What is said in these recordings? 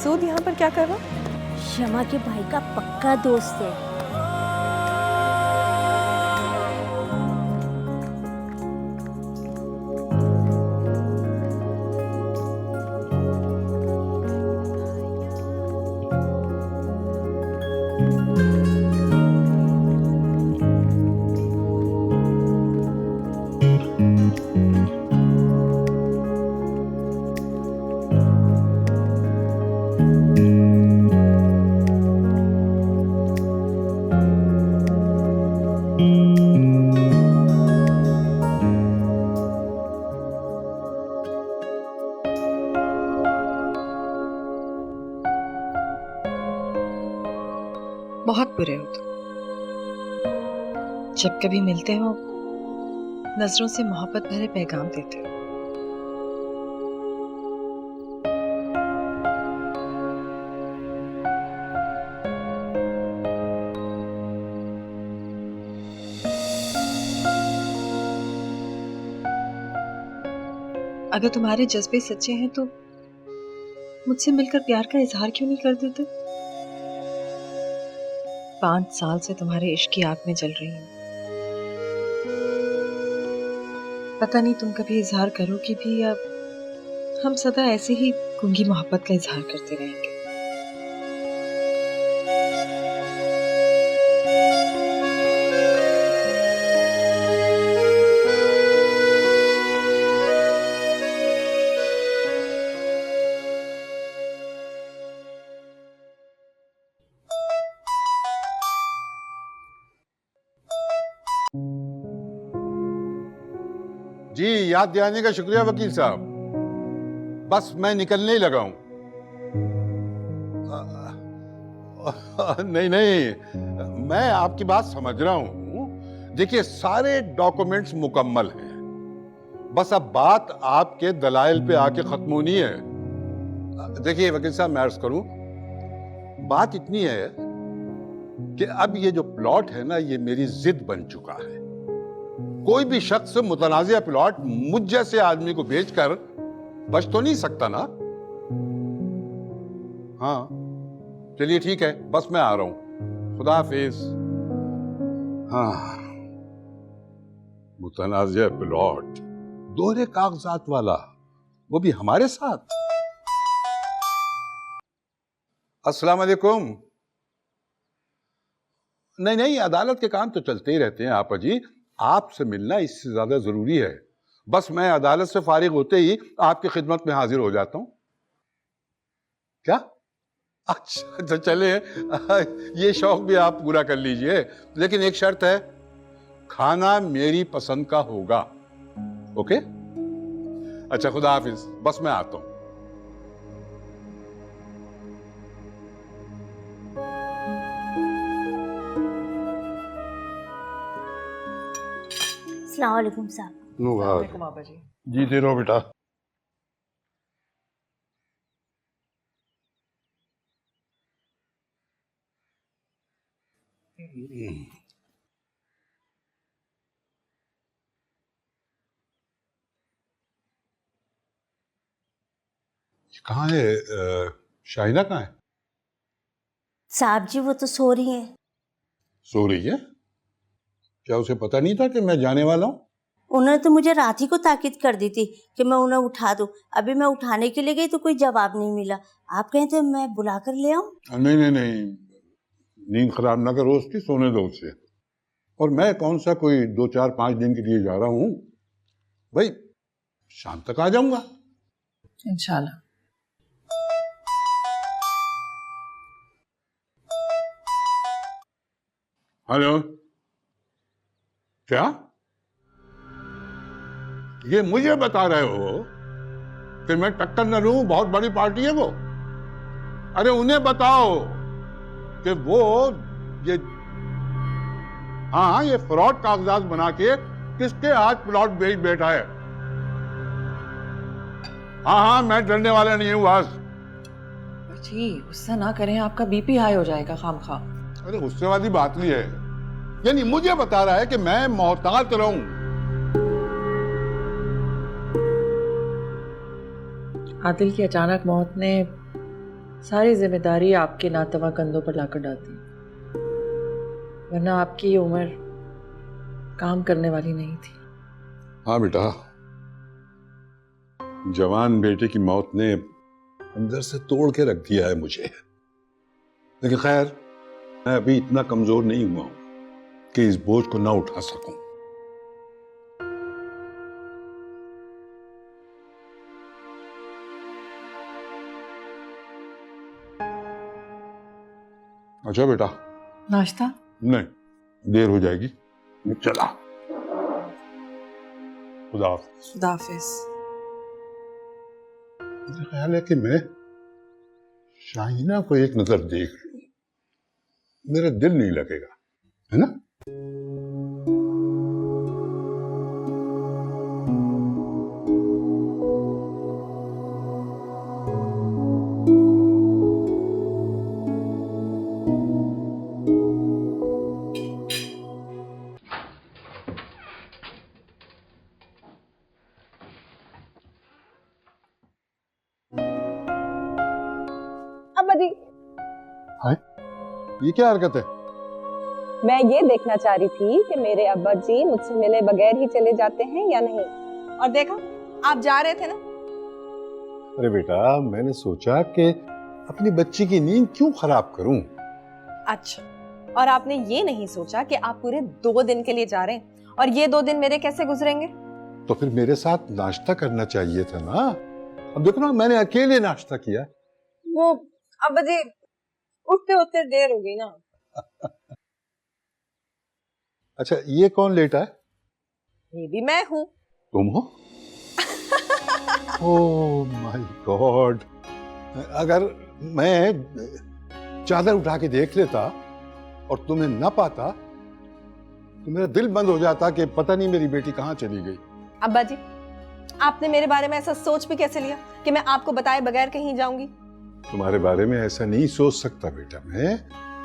मकसूद यहाँ पर क्या कर रहा? शमा के भाई का पक्का दोस्त है। बहुत बुरे हो तुम। जब कभी मिलते हो नजरों से मोहब्बत भरे पैगाम देते हो। अगर तुम्हारे जज्बे सच्चे हैं तो मुझसे मिलकर प्यार का इजहार क्यों नहीं कर देते? 5 साल से तुम्हारे इश्क की आग में जल रही हूँ। पता नहीं तुम कभी इजहार करोगी भी या हम सदा ऐसे ही गूंगी मोहब्बत का इजहार करते रहेंगे। जी, याद दिलाने का शुक्रिया वकील साहब। बस मैं निकलने ही लगा हूं। नहीं नहीं, मैं आपकी बात समझ रहा हूं। देखिए, सारे डॉक्यूमेंट्स मुकम्मल हैं, बस अब बात आपके दलाइल पे आके खत्म होनी है। देखिए वकील साहब, मैं अर्ज करूं, बात इतनी है कि अब ये जो प्लॉट है ना, ये मेरी जिद बन चुका है। कोई भी शख्स मुतनाज़िया प्लॉट मुझ जैसे आदमी को बेचकर बच तो नहीं सकता ना। हाँ चलिए ठीक है, बस मैं आ रहा हूं, खुदा हाफिज। हाँ, मुतनाज़िया प्लॉट, दोहरे कागजात वाला, वो भी हमारे साथ। अस्सलाम वालेकुम। नहीं नहीं, अदालत के काम तो चलते ही रहते हैं आपा जी, आपसे मिलना इससे ज्यादा जरूरी है। बस मैं अदालत से फारिग होते ही आपकी खिदमत में हाजिर हो जाता हूं। क्या? अच्छा तो चले, ये शौक भी आप पूरा कर लीजिए, लेकिन एक शर्त है, खाना मेरी पसंद का होगा। ओके? अच्छा, खुदा हाफिज, बस मैं आता हूं। अस्सलाम वालेकुम साहब। वालेकुम आपा जी। जीते रहो बेटा। कहाँ है शाहिना? कहाँ है? साहब जी वो तो सो रही हैं। सो रही है? क्या उसे पता नहीं था कि मैं जाने वाला हूँ? उन्होंने तो मुझे रात ही को ताकीद कर दी थी कि मैं उन्हें उठा दूं। अभी मैं उठाने के लिए गई तो कोई जवाब नहीं मिला। आप कहें तो मैं बुला कर ले आऊं? नहीं नहीं नहीं, नींद खराब ना करो उसकी, सोने दो उसे। और मैं कौन सा कोई 2-4-5 दिन के लिए जा रहा हूँ भाई, शाम तक आ जाऊंगा इंशाल्लाह। हेलो, क्या ये मुझे बता रहे हो कि मैं टक्कर न लूं? बहुत बड़ी पार्टी है वो। अरे उन्हें बताओ कि वो ये, हाँ, ये फ्रॉड कागजात बना के किसके हाथ प्लॉट बेच बैठा है। हाँ हाँ, मैं डरने वाला नहीं हूँ बस। जी गुस्सा ना करें, आपका बीपी हाई हो जाएगा खामखा। अरे गुस्से वाली बात नहीं है, यानी मुझे बता रहा है कि मैं मोहतात रहूं। आदिल की अचानक मौत ने सारी जिम्मेदारी आपके नातवा कंधों पर लाकर डालती, वरना आपकी ये उम्र काम करने वाली नहीं थी। हाँ बेटा, जवान बेटे की मौत ने अंदर से तोड़ के रख दिया है मुझे। लेकिन खैर, मैं अभी इतना कमजोर नहीं हुआ हूं कि इस बोझ को ना उठा सकूं। अच्छा बेटा, नाश्ता? नहीं, देर हो जाएगी, मैं चला। खुदा हाफिज। खुदा हाफिज। मुझे ख्याल है कि मैं शाहीना को एक नजर देख लूं, मेरा दिल नहीं लगेगा, है ना? अब्बा जी, हाय, ये क्या हरकत है? मैं ये देखना चाह रही थी कि मेरे अब्बा जी मुझसे मिले बगैर ही चले जाते हैं या नहीं। और देखा, आप जा रहे थे ना। अरे बेटा, मैंने सोचा कि अपनी बच्ची की नींद क्यों खराब करूं। अच्छा, और आपने ये नहीं सोचा कि आप पूरे 2 दिन के लिए जा रहे हैं और ये 2 दिन मेरे कैसे गुजरेंगे? तो फिर मेरे साथ नाश्ता करना चाहिए था ना। अब देखो ना, मैंने अकेले नाश्ता किया। वो अब्बा जी, उठते उठते देर हो गई ना। अच्छा, ये कौन लेटा है? ये भी मैं हूँ। तुम हो? ओह माय गॉड, अगर मैं चादर उठा के देख लेता और तुम्हें न पाता तो मेरा दिल बंद हो जाता कि पता नहीं मेरी बेटी कहाँ चली गई। अब्बा जी, आपने मेरे बारे में ऐसा सोच भी कैसे लिया कि मैं आपको बताए बगैर कहीं जाऊंगी? तुम्हारे बारे में ऐसा नहीं सोच सकता बेटा मैं।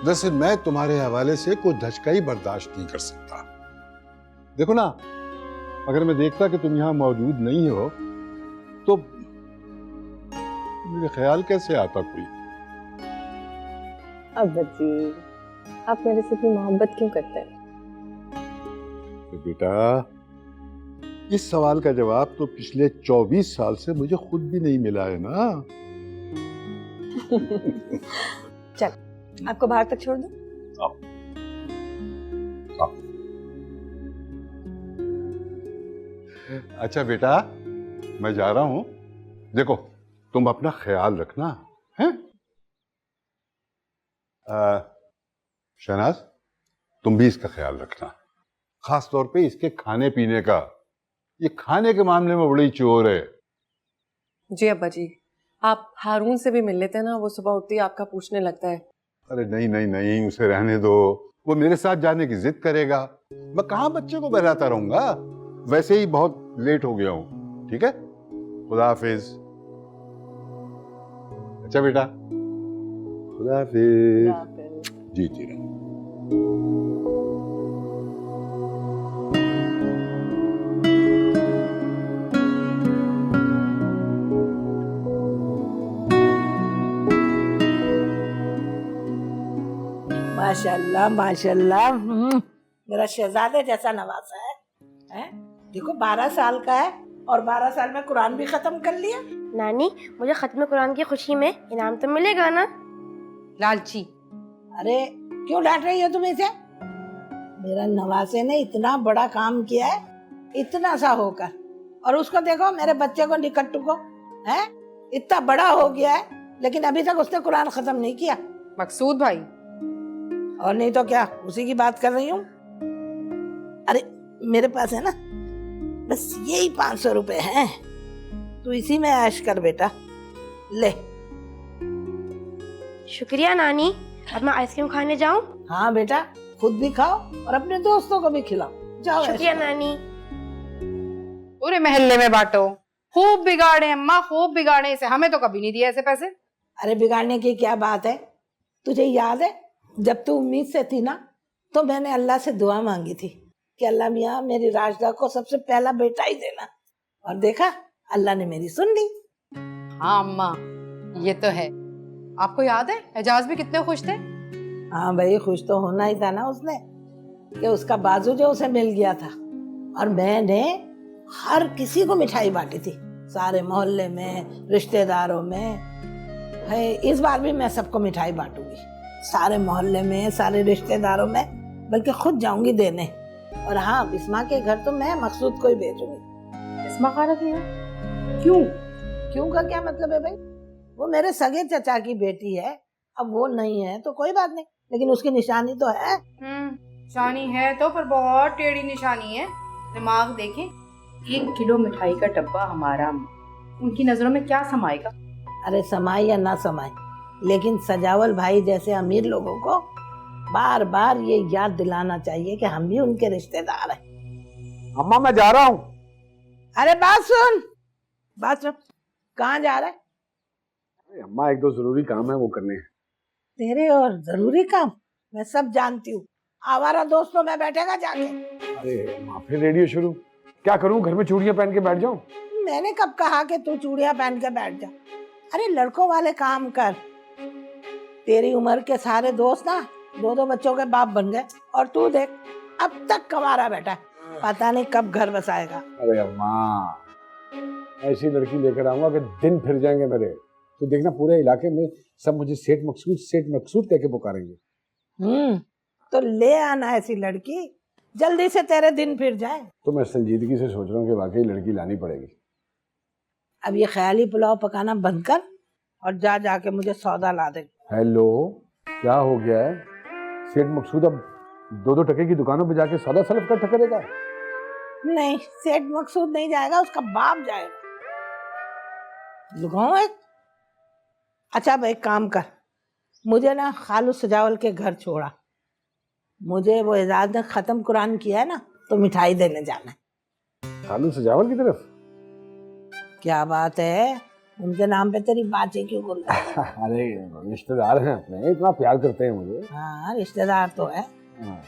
दरअसल मैं तुम्हारे हवाले से कोई धचकाई बर्दाश्त नहीं कर सकता। देखो ना, अगर मैं देखता कि तुम यहाँ मौजूद नहीं हो तो मुझे ख्याल कैसे आता कोई। अब्बा जी, आप मेरे से इतनी मोहब्बत क्यों करते हैं? तो बेटा, इस सवाल का जवाब तो पिछले 24 साल से मुझे खुद भी नहीं मिला है ना। चल, आपको बाहर तक छोड़ दूं? आओ। आओ। अच्छा बेटा, मैं जा रहा हूं। देखो, तुम अपना ख्याल रखना, हैं? शहनाज, तुम भी इसका ख्याल रखना, खास तौर पे इसके खाने पीने का। ये खाने के मामले में बड़ी चोर है। जी अब्बा जी, आप हारून से भी मिल लेते हैं ना, वो सुबह उठते ही आपका पूछने लगता है। अरे नहीं नहीं नहीं, उसे रहने दो, वो मेरे साथ जाने की जिद करेगा। मैं कहाँ बच्चे को बहलाता रहूंगा, वैसे ही बहुत लेट हो गया हूँ। ठीक है, खुदा हाफिज। अच्छा बेटा, खुदा हाफिज। जीती रहो। माशाल्लाह माशाल्लाह, मेरा शहजादे जैसा नवासा है, हैं? देखो 12 साल का है और 12 साल में कुरान भी खत्म कर लिया। नानी, मुझे खत्म कुरान की खुशी में इनाम तो मिलेगा ना? लालची। अरे क्यों डांट रही हो तुम इसे? मेरा नवासे ने इतना बड़ा काम किया है, इतना सा होकर, और उसको देखो, मेरे बच्चे को निकट्टू को, हैं? इतना बड़ा हो गया है लेकिन अभी तक उसने कुरान खत्म नहीं किया। मकसूद भाई, और नहीं तो क्या, उसी की बात कर रही हूँ। अरे मेरे पास है ना बस यही 500 रुपए हैं, तू इसी में ऐश कर बेटा, ले। शुक्रिया नानी। अब मैं आइसक्रीम खाने जाऊं? हाँ बेटा, खुद भी खाओ और अपने दोस्तों को भी खिलाओ। जाओ। शुक्रिया नानी। पूरे मोहल्ले में बांटो। खूब बिगाड़े अम्मा, खूब बिगाड़े इसे, हमें तो कभी नहीं दिया ऐसे पैसे। अरे बिगाड़ने की क्या बात है, तुझे याद है जब तू उम्मीद से थी ना, तो मैंने अल्लाह से दुआ मांगी थी कि अल्लाह मियाँ मेरी राशिदा को सबसे पहला बेटा ही देना, और देखा अल्लाह ने मेरी सुन ली। हाँ अम्मा, ये तो है, आपको याद है एजाज भी कितने खुश थे। हाँ भाई, खुश तो होना ही था ना उसने कि उसका बाजू जो उसे मिल गया था। और मैंने हर किसी को मिठाई बांटी थी, सारे मोहल्ले में, रिश्तेदारों में। है, इस बार भी मैं सबको मिठाई बांटूंगी, सारे मोहल्ले में, सारे रिश्तेदारों में, बल्कि खुद जाऊंगी देने। और हाँ, बिस्मा के घर तो मैं मकसूद को ही भेजूंगी। बिस्मा खाना की है? क्यों? क्यों का क्या मतलब है भाई? वो मेरे सगे चचा की बेटी है। अब वो नहीं है तो कोई बात नहीं, लेकिन उसकी निशानी तो है। निशानी है तो, पर बहुत टेढ़ी निशानी है। दिमाग देखें, 1 किलो मिठाई का डब्बा हमारा, उनकी नजरों में क्या समाएगा? अरे समाए या ना समाए, लेकिन सजावल भाई जैसे अमीर लोगों को बार बार ये याद दिलाना चाहिए कि हम भी उनके रिश्तेदार हैं। अम्मा मैं जा रहा हूँ। अरे बात सुन, कहाँ जा रहा है? अम्मा एक दो जरूरी काम है वो करने हैं। तेरे और जरूरी काम मैं सब जानती हूँ। आवारा दोस्तों में बैठेगा जाके। अरे अम्मा फिर रेडियो शुरू, क्या करूँ? घर में चूड़ियां पहन के बैठ जाऊं? मैंने कब कहा कि तू चूड़ियां पहन के बैठ जा? अरे लड़कों वाले काम कर। तेरी उम्र के सारे दोस्त ना 2-2 बच्चों के बाप बन गए, और तू देख अब तक कमारा बैठा, पता नहीं कब घर बसाएगा। अरे अम्मा, ऐसी लड़की लेकर आऊंगा कि दिन फिर जाएंगे मेरे। तो देखना पूरे इलाके में सब मुझे सेठ मकसूद कह के पुकारेंगे। तो ले आना ऐसी लड़की, जल्दी से तेरे दिन फिर जाए। तो मैं संजीदगी से सोच रहा हूँ कि वाकई लड़की लानी पड़ेगी। अब ये ख्याली पुलाव पकाना बंद कर और जाके मुझे सौदा ला दे। हेलो, क्या हो गया है? सेठ मकसूद अब 2-2 टके की दुकानों पे जाके सौदा सलफ कर ठकरेगा? नहीं, सेठ मकसूद नहीं जाएगा, उसका बाप जाएगा। लुगाऊं एक। अच्छा अब एक काम कर, मुझे ना खालू सजावल के घर छोड़ा। मुझे वो एजाज ने खत्म कुरान किया है ना, तो मिठाई देने जाना है। खालू सजावल की तरफ? क्या बात है, उनके नाम पे तेरी बातें क्यों बोल रहा है? अरे रिश्तेदार हैं अपने, इतना प्यार करते हैं मुझे। हाँ रिश्तेदार तो है। हाँ।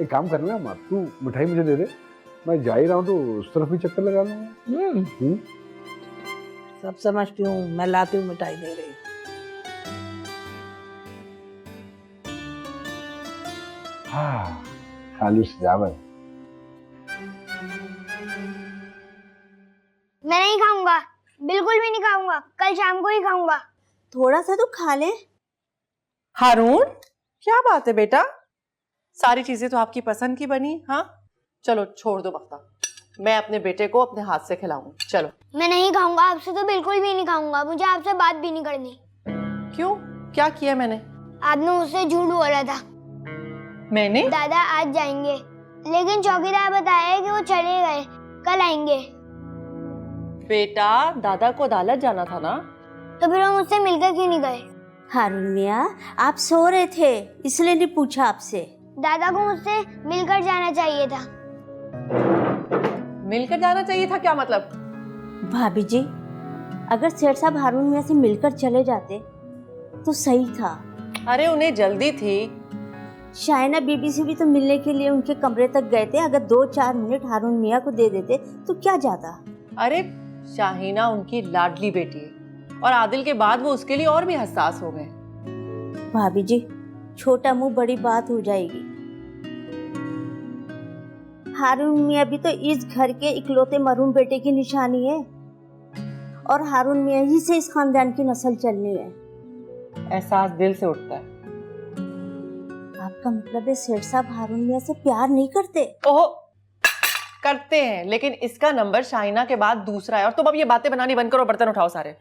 एक काम करना अम्मा, तू मिठाई मुझे दे दे, मैं जा ही रहा हूँ तो उस तरफ भी चक्कर लगा लूंगा। सब समझती हूँ, मैं लाती हूँ मिठाई दे रही। हाँ, खालू सजावल। मैं नहीं खाऊंगा, बिल्कुल भी नहीं खाऊंगा, कल शाम को ही खाऊंगा। थोड़ा सा तो खा ले। हारून, क्या बात है बेटा? सारी चीजें तो आपकी पसंद की बनी। हाँ चलो छोड़ दो बख्ता, मैं अपने बेटे को अपने हाथ से खिलाऊंगी। चलो। मैं नहीं खाऊंगा, आपसे तो बिल्कुल भी नहीं खाऊंगा। मुझे आपसे बात भी नहीं करनी। क्यों, क्या किया मैंने? आपने मुझसे झूठ बोला था। मैंने? दादा आज जाएंगे, लेकिन चौकीदार बताया कि वो चले गए, कल आएंगे। बेटा दादा को अदालत जाना था ना। तो फिर वो मुझसे मिलकर क्यों नहीं गए? हारून मियाँ, आप सो रहे थे इसलिए नहीं पूछा आपसे। दादा को मुझसे मिलकर जाना चाहिए था। मिलकर जाना चाहिए था क्या मतलब? भाभी जी, अगर सेठ साहब हारून मियाँ से मिलकर चले जाते तो सही था। अरे उन्हें जल्दी थी। शाइना बीबी से भी तो मिलने के लिए उनके कमरे तक गए थे। अगर 2-4 मिनट हारून मियाँ को दे देते तो क्या जाता। अरे शाहीना उनकी लाडली बेटी है और आदिल के बाद वो उसके लिए और भी हसास हो गए। भाभी जी, छोटा मुंह बड़ी बात हो जाएगी। हारून मियाँ भी तो इस घर के इकलौते मरहूम बेटे की निशानी है, और हारून मियाँ ही से इस खानदान की नस्ल चलनी है। एहसास दिल से उठता है। आपका मतलब है सेठ साहब हारून मियाँ से प्यार नहीं करते? ओहो, करते हैं, लेकिन इसका नंबर शाहीना के बाद दूसरा है। और तुम अब ये बातें बनानी बंद करो, बर्तन उठाओ सारे।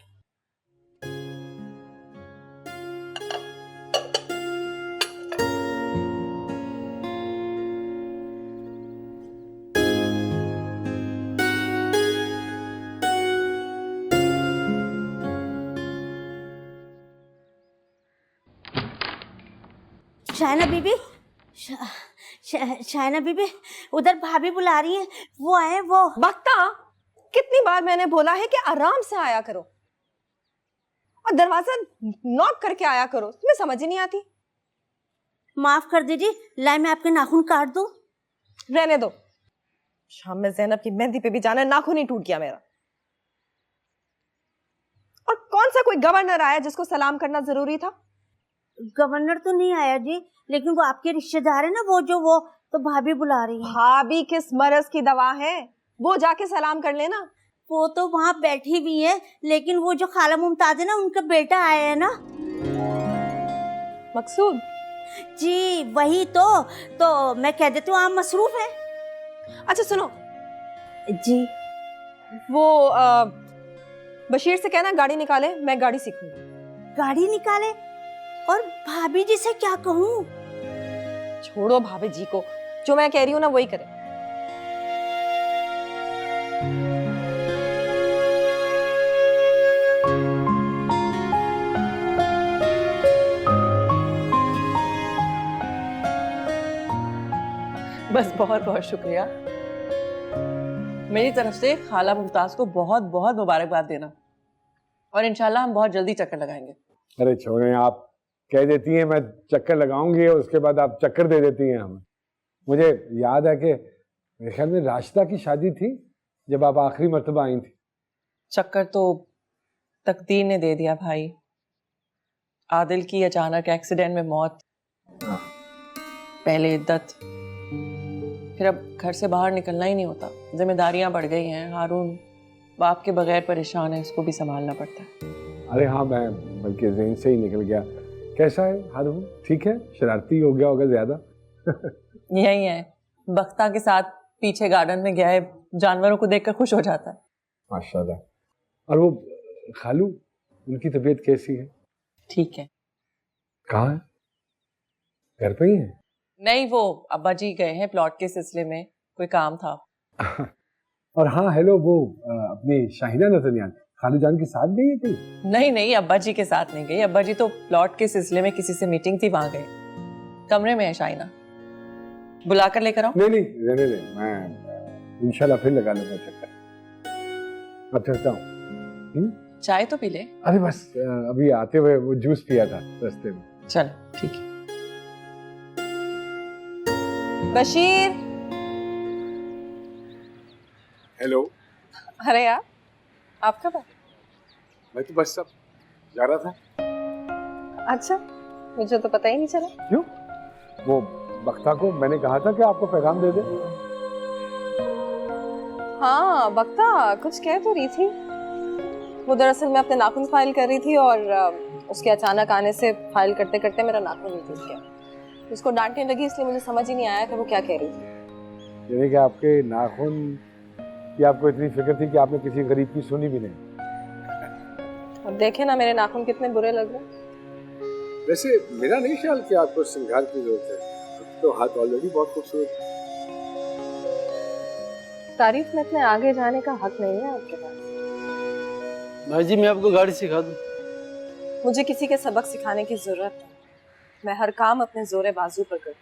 शाइना बीबी, शाइना बीबी, उधर भाभी बुला रही है, वो आए। वो बख्ता, कितनी बार मैंने बोला है कि आराम से आया करो और दरवाजा नॉक करके आया करो, तुम्हें समझ ही नहीं आती। माफ कर दीजिए, लाई मैं आपके नाखून काट दूं? रहने दो, शाम में ज़ैनब की मेहंदी पे भी जाना है, नाखून ही टूट गया मेरा। और कौन सा कोई गवर्नर आया जिसको सलाम करना जरूरी था? गवर्नर तो नहीं आया जी, लेकिन वो आपके रिश्तेदार है ना, वो तो भाभी बुला रही है। भाभी किस मरज की दवा है, वो जाके सलाम कर लेना। वो तो वहाँ बैठी भी है, लेकिन वो जो खाला मुमताज है ना, उनका बेटा आया है ना। मकसूद जी वही तो मैं कह देती हूँ आप मसरूफ है। अच्छा सुनो जी, वो बशीर से कहना गाड़ी निकाले, मैं गाड़ी सीखूंगी। गाड़ी निकाले? और भाभी जी से क्या कहूँ? छोड़ो भाभी जी को, जो मैं कह रही हूँ ना वही करे। बस बहुत बहुत शुक्रिया। मेरी तरफ से खाला मुमताज को बहुत बहुत मुबारकबाद देना, और इंशाल्लाह हम बहुत जल्दी चक्कर लगाएंगे। अरे छोड़ें, आप कह देती हैं मैं चक्कर लगाऊंगी और उसके बाद आप चक्कर दे देती हैं हमें। मुझे याद है कि मेरे ख्याल में राशिदा की शादी थी जब आप आखिरी मर्तबा आई थी। चक्कर तो तकदीर ने दे दिया भाई। आदिल की अचानक एक्सीडेंट में मौत, पहले इद्दत, फिर अब घर से बाहर निकलना ही नहीं होता, जिम्मेदारियां बढ़ गई हैं। हारून बाप के बगैर परेशान है, उसको भी संभालना पड़ता है। अरे हाँ, मैं बल्कि ज़हन से ही निकल गया। कैसा है हारून? ठीक है? शरारती हो गया होगा ज्यादा? यही है, बख्ता के साथ पीछे गार्डन में गया है, जानवरों को देखकर खुश हो जाता है। माशाल्लाह। और वो खालू, उनकी तबीयत कैसी है? ठीक है। कहाँ है? घर पे ही है? नहीं, वो अब्बा जी गए हैं प्लॉट के सिलसिले में, कोई काम था। और हाँ हेलो, वो अपनी शाहिना नजरियान खालू जान के साथ गई है कहीं? नहीं, अब्बा जी के साथ नहीं गई। अब्बा जी तो प्लॉट के सिलसिले में किसी से मीटिंग थी, वहां गए। कमरे में है शाइना, बुलाकर लेकर आओ। नहीं, रहने दे, मैं इंशाल्लाह फिर लगा लूंगा चक्कर। अब चलता हूँ। चाय तो पी ले। अरे बस अभी आते हुए वो जूस पिया था रास्ते में। चलो ठीक है। बशीर। हेलो। अरे यार, आप कब आए? मैं तो बस सब जा रहा था। अच्छा, मुझे तो पता ही नहीं चला। क्यों? वो बख्ता को मैंने कहा था कि आपको पैगाम दे दे। हाँ, बख्ता कुछ कह तो रही थी। वो दरअसल मैं अपने नाखून फाइल कर रही थी और उसके अचानक आने से फाइल करते करते मेरा नाखून ही टूट गया। उसको डांटने लगी, इसलिए मुझे समझ ही नहीं आया कि वो क्या कह रही थी। यानी कि आपके नाखून की आपको इतनी फिक्र थी कि आपने किसी गरीब की सुनी भी नहीं। अब देखे ना मेरे नाखून कितने बुरे लग रहे। वैसे मेरा नहीं ख्याल कि आपको श्रृंगार की जरूरत है, तो हाथ ऑलरेडी बहुत खूबसूरत। तारीफ में इतने आगे जाने का हक नहीं है आपके पास। भाई जी, मैं आपको गाड़ी सिखा दूं? मुझे किसी के सबक सिखाने की जरूरत नहीं। मैं हर काम अपने जोरे बाजू पर करूं।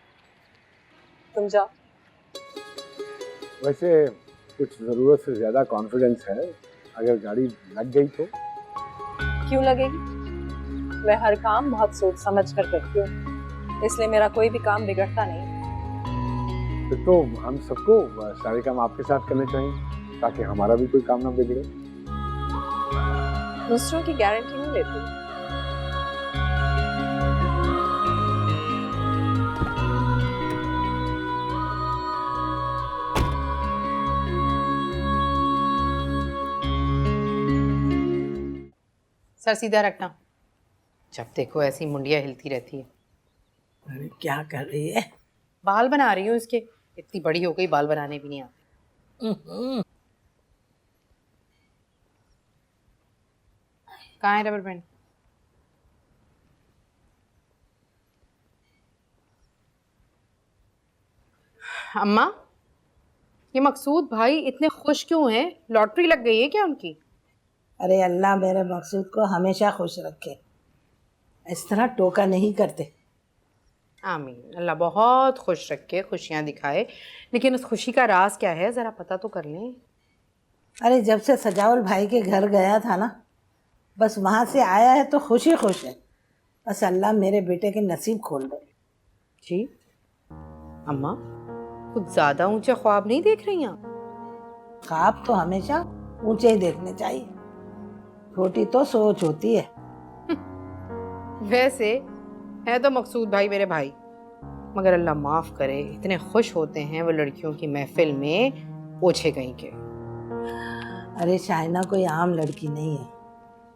तुम जाओ। वैसे कुछ जरूरत से ज्यादा कॉन्फिडेंस है, अगर गाड़ी लग गई तो? क्यों लगेगी? मैं हर काम बहुत सोच समझ कर करती हूँ, इसलिए मेरा कोई भी काम बिगड़ता नहीं। फिर तो हम सबको सारे काम आपके साथ करने चाहिए, ताकि हमारा भी कोई काम ना बिगड़े। दूसरों की गारंटी नहीं लेती। सर सीधा रखना, जब देखो ऐसी मुंडिया हिलती रहती है। अरे क्या कर रही है? बाल बना रही हूँ इसके, इतनी बड़ी हो गई बाल बनाने भी नहीं आते। कहाँ है रबर बैंड? अम्मा, ये मकसूद भाई इतने खुश क्यों हैं? लॉटरी लग गई है क्या उनकी? अरे अल्लाह मेरे मकसूद को हमेशा खुश रखे, इस तरह टोका नहीं करते। आमीन, अल्लाह बहुत खुश रखे, खुशियाँ दिखाए। लेकिन उस खुशी का राज क्या है, ज़रा पता तो कर लें। अरे जब से सजाउल भाई के घर गया था ना, बस वहाँ से आया है तो खुश ही खुश है। बस अल्लाह मेरे बेटे के नसीब खोल दे। जी अम्मा, कुछ ज़्यादा ऊंचे ख्वाब नहीं देख रही आप? ख्वाब तो हमेशा ऊंचे ही देखने चाहिए। छोटी तो सोच होती है। वैसे है तो मकसूद भाई मेरे भाई, मगर अल्लाह माफ करे इतने खुश होते हैं वो लड़कियों की महफिल में ओछे कहीं के। अरे शाइना कोई आम लड़की नहीं है।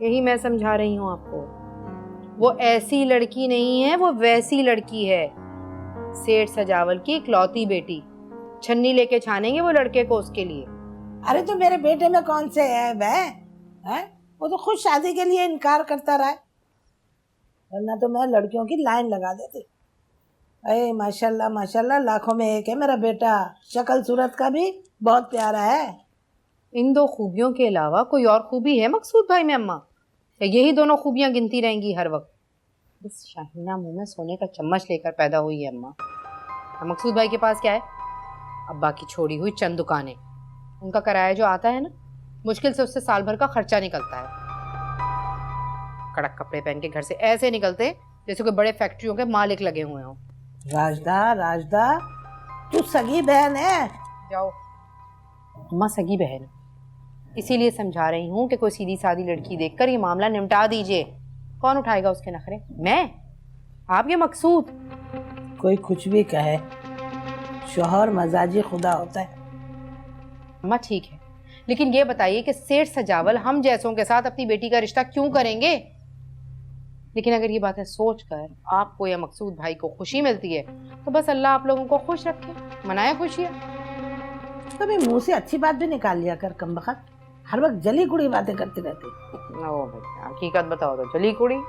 यही मैं समझा रही हूँ आपको, वो ऐसी लड़की नहीं है, वो वैसी लड़की है। सेठ सजावल की इकलौती बेटी, छन्नी लेके छानेंगे वो लड़के को उसके लिए। अरे तो मेरे बेटे में कौन से है वह है? वो तो खुद शादी के लिए इनकार करता रहा है, वरना तो मैं लड़कियों की लाइन लगा देती। अरे माशाल्लाह माशाल्लाह, लाखों में एक है मेरा बेटा। शक्ल सूरत का भी बहुत प्यारा है। इन दो खूबियों के अलावा कोई और खूबी है मकसूद भाई में अम्मा, या यही दोनों खूबियां गिनती रहेंगी हर वक्त? बस शाहीना मुंह में सोने का चम्मच लेकर पैदा हुई है अम्मा। मकसूद भाई के पास क्या है? अब्बा की छोड़ी हुई चंद दुकानें, उनका किराया जो आता है ना, मुश्किल से उससे साल भर का खर्चा निकलता है। कड़क कपड़े पहन के घर से ऐसे निकलते जैसे कोई बड़े फैक्ट्रियों के मालिक लगे हुए हों। राजदा राजदा, तू सगी बहन है। जाओ अम्मा, सगी बहन, इसीलिए समझा रही हूँ कि कोई सीधी सादी लड़की देखकर ये मामला निपटा दीजिए। कौन उठाएगा उसके नखरे? मैं? आप ये मकसूद? कोई कुछ भी कहे, शोहर मजाजी खुदा होता है। अम्मा ठीक है, लेकिन ये बताइए कि सेठ सजावल हम जैसों के साथ अपनी बेटी का रिश्ता क्यों करेंगे? लेकिन अगर ये बातें सोचकर आपको या मकसूद भाई को खुशी मिलती है तो बस अल्लाह आप लोगों को खुश रखे, मनाए खुशियाँ। कभी मुंह से अच्छी बात भी निकाल लिया कर, कमबख्त हर वक्त जली कुड़ी बातें करती रहती। ओ भाई, हकीकत बताओ तो जली कुड़ी।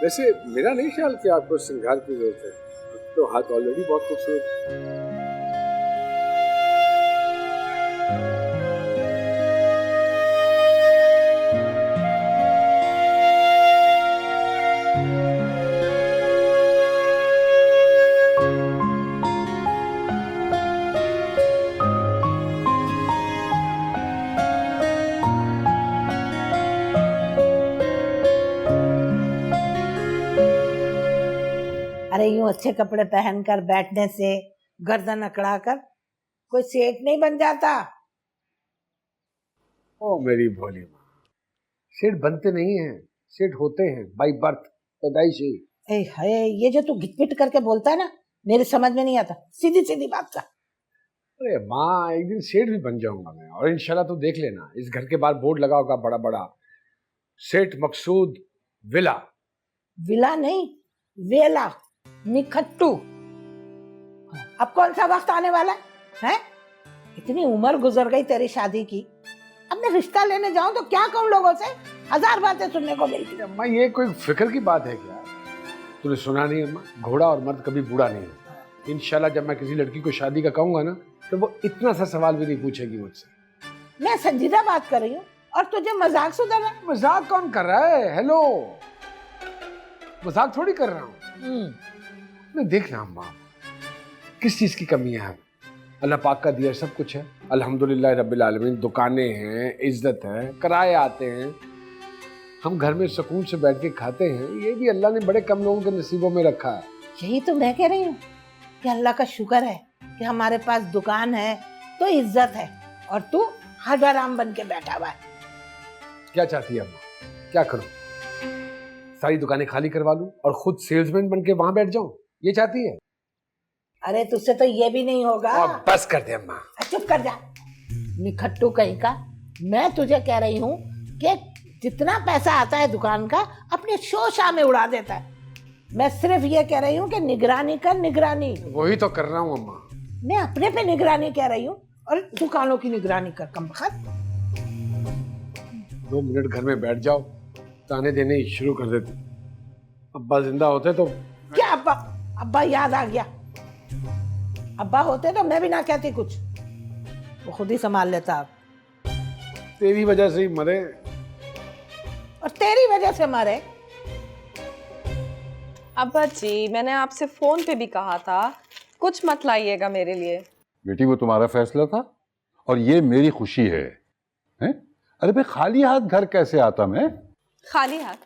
वैसे मेरा नहीं ख्याल कि आपको श्रृंगार की जरूरत है, तो हाथ ऑलरेडी बहुत खूबसूरत है। अरे यूं अच्छे कपड़े पहनकर बैठने से गर्दन अकड़ाकर कोई सेठ नहीं बन जाता। ओ मेरी भोली माँ, सेठ बनते नहीं हैं, सेठ होते हैं बाई बर्थ, पैदाइशी। ए हाय, ये जो तू घिटपिट करके बोलता है ना, मेरे समझ में नहीं आता। सीधी सीधी बात का। अरे माँ, एक दिन सेठ भी बन जाऊंगा मैं, और इंशाल्लाह तू देख लेना, इस घर के बाहर बोर्ड लगा होगा बड़ा बड़ा, सेठ मकसूद विला। विला नहीं, वेला, निखट्टू। अब कौन सा वक्त आने वाला है? इतनी उम्र गुजर गई तेरी शादी की, अब मैं रिश्ता लेने जाऊं तो क्या कहूं लोगों से? हजार बातें सुनने को मिलती है। अम्मा, ये कोई फिक्र की बात है क्या? तूने सुना नहीं अम्मा, घोड़ा और मर्द कभी बूढ़ा नहीं होता। इंशाल्लाह जब मैं किसी लड़की को शादी का कहूंगा ना, तो वो इतना सा सवाल भी नहीं पूछेगी मुझसे। मैं संजीदा बात कर रही हूँ और तुझे मजाक सुधा रहा। मजाक कौन कर रहा है? हेलो, मजाक थोड़ी कर रहा हूँ। देखना अम्मा, किस चीज की कमी है? अल्लाह पाक का दिया सब कुछ है, अल्हम्दुलिल्लाह रब्बिल आलमीन। दुकानें हैं, इज्जत है, किराए आते हैं, हम घर में सुकून से बैठ के खाते हैं। ये भी अल्लाह ने बड़े कम लोगों के नसीबों में रखा है। यही तो मैं कह रही हूँ कि अल्लाह का शुक्र है कि हमारे पास दुकान है तो इज्जत है, और तू हजाराम बन के बैठा हुआ है। क्या चाहती है अम्मा? क्या करूं? सारी दुकानें खाली करवा लूं और खुद सेल्समैन बन के वहां बैठ जाऊं, ये चाहती है? अरे तुझसे तो ये भी नहीं होगा। और बस कर दे अम्मा। चुप कर जा, निखट्टू कहीं का। मैं तुझे कह रही हूँ कि जितना पैसा आता है दुकान का अपने शोशा में उड़ा देता है। मैं सिर्फ ये कह रही हूँ कि निगरानी कर, निगरानी। वही तो कर रहा हूँ अम्मा। मैं अपने पे निगरानी कह रही हूँ और दुकानों की निगरानी कर, कमबख्त। 2 मिनट घर में बैठ जाओ, ताने देने शुरू कर देते। अब्बा जिंदा होते तो। क्या अब्बा? अब्बा याद आ गया। अब्बा होते तो मैं भी ना कहती कुछ, वो खुद ही संभाल लेता। तेरी वजह से ही मरे। और तेरी वजह से मरे। अब्बा जी, मैंने आपसे फोन पे भी कहा था कुछ मत लाइएगा मेरे लिए। बेटी वो तुम्हारा फैसला था और ये मेरी खुशी है, हैं? अरे भाई खाली हाथ घर कैसे आता मैं? खाली हाथ?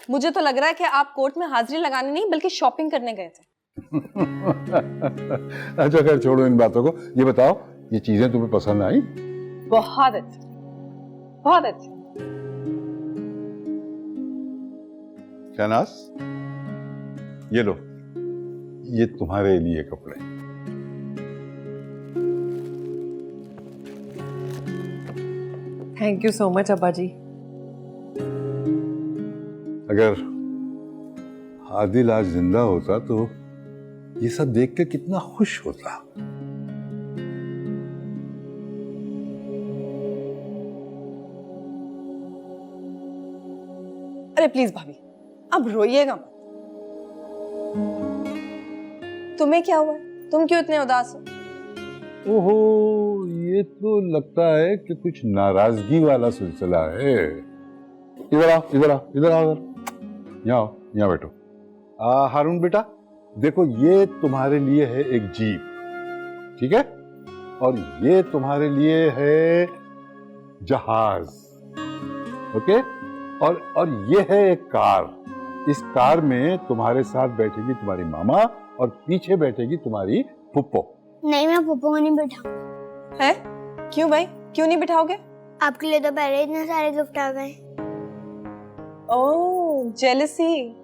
मुझे तो लग रहा है कि आप कोर्ट में हाजिरी लगाने नहीं बल्कि शॉपिंग करने गए थे। अच्छा खैर छोड़ो इन बातों को, ये बताओ ये चीजें तुम्हें पसंद आई? बहुत अच्छा, बहुत अच्छा। शहनाज, ये लो, ये तुम्हारे लिए कपड़े। थैंक यू सो मच अब्बा जी। अगर आदिल आज जिंदा होता तो ये सब देख के कितना खुश होता। अरे प्लीज भाभी, अब रोइएगा मत। तुम्हें क्या हुआ? तुम क्यों इतने उदास हो? ओहो, ये तो लगता है कि कुछ नाराजगी वाला सिलसिला है। इधर आओ, इधर आओ, इधर आओ, यहाँ आओ, यहाँ बैठो। हारून बेटा, देखो ये तुम्हारे लिए है एक जीप, ठीक है? और ये तुम्हारे लिए है जहाज, ओके? और ये है एक कार। इस कार में तुम्हारे साथ बैठेगी तुम्हारी मामा और पीछे बैठेगी तुम्हारी फुप्पो। नहीं, मैं पप्पू को नहीं बिठाऊंगा। है? क्यों भाई, क्यों नहीं बिठाओगे? आपके लिए तो पहले इतने सारे गिफ्ट आ गए। ओह, जेलसी।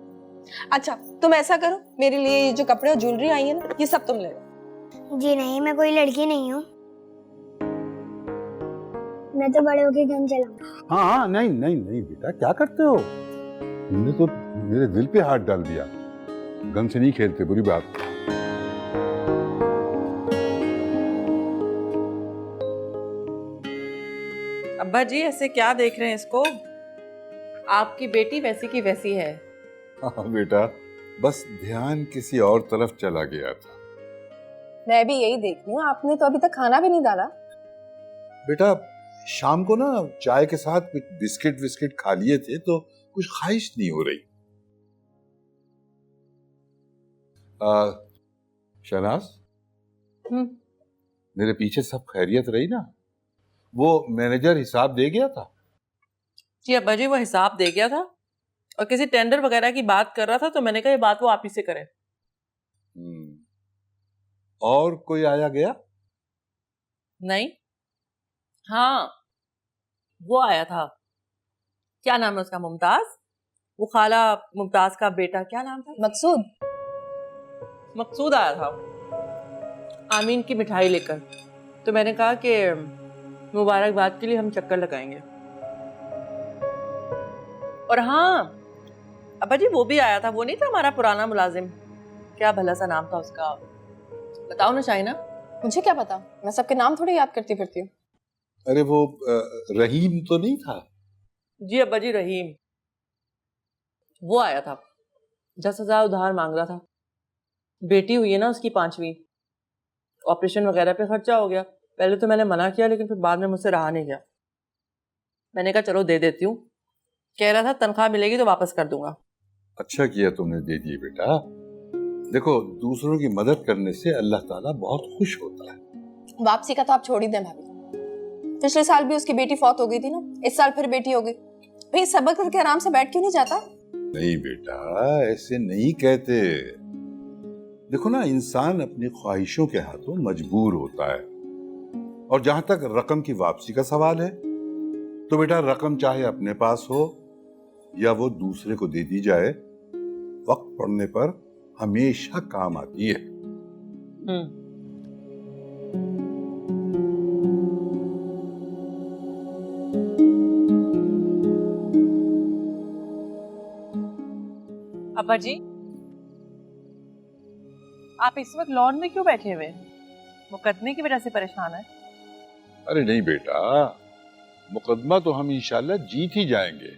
अच्छा तुम ऐसा करो, मेरे लिए ये जो कपड़े और ज्वेलरी आई है ना, ये सब तुम ले लो। जी नहीं, मैं कोई लड़की नहीं हूँ। मैं तो बड़े होके गन चलाऊंगा। हाँ हाँ, नहीं नहीं नहीं बेटा, क्या करते हो? तुमने तो मेरे दिल पे हाथ डाल दिया। गन से नहीं खेलते, बुरी बात। अब्बा जी ऐसे क्या देख रहे हैं इसको? आपकी बेटी वैसी की वैसी है। हाँ बेटा, बस ध्यान किसी और तरफ चला गया था। मैं भी यही देख रही हूँ, आपने तो अभी तक खाना भी नहीं डाला। बेटा शाम को ना चाय के साथ कुछ बिस्किट विस्किट खा लिए थे तो कुछ ख्वाहिश नहीं हो रही। शहनाज, मेरे पीछे सब खैरियत रही ना? वो मैनेजर हिसाब दे गया था? जी अब्बा जी, वो हिसाब दे गया था और किसी टेंडर वगैरह की बात कर रहा था, तो मैंने कहा ये बात वो आप ही से करें। और कोई आया गया? नहीं, हाँ वो आया था। क्या नाम है उसका? मुमताज। वो खाला मुमताज का बेटा, क्या नाम था? मकसूद। मकसूद आया था आमीन की मिठाई लेकर। तो मैंने कहा कि मुबारकबाद के लिए हम चक्कर लगाएंगे। और हाँ अब्बा जी, वो भी आया था। वो नहीं था हमारा पुराना मुलाजिम, क्या भला सा नाम था उसका? बताओ ना शाइना। मुझे क्या पता, मैं सबके नाम थोड़ी याद करती फिरती हूँ। अरे वो रहीम तो नहीं था? जी अब्बा जी, रहीम। वो आया था, 10,000 उधार मांग रहा था। बेटी हुई है ना उसकी 5वीं, ऑपरेशन वगैरह पे खर्चा हो गया। पहले तो मैंने मना किया, लेकिन फिर बाद में मुझसे रहा नहीं गया। मैंने कहा चलो दे देती हूँ। कह रहा था तनख्वाह मिलेगी तो वापस कर दूंगा। अच्छा किया तुमने दे दिए बेटा। देखो, दूसरों की मदद करने से अल्लाह ताला बहुत खुश होता है। वापसी का तो आप छोड़ ही दें भाभी। पिछले साल भी उसकी बेटी फौत हो गई थी ना, इस साल फिर बेटी हो गई। भाई सबक करके आराम से बैठ क्यों नहीं जाता? नहीं बेटा, ऐसे नहीं कहते। देखो ना, इंसान अपनी ख्वाहिशों के हाथों मजबूर होता है। और जहां तक रकम की वापसी का सवाल है, तो बेटा रकम चाहे अपने पास हो या वो दूसरे को दे दी जाए, वक्त पड़ने पर हमेशा काम आती है। अब्बा जी, आप इस वक्त लॉन में क्यों बैठे हुए हैं? मुकदमे की वजह से परेशान है? अरे नहीं बेटा, मुकदमा तो हम इंशाल्लाह जीत ही जाएंगे।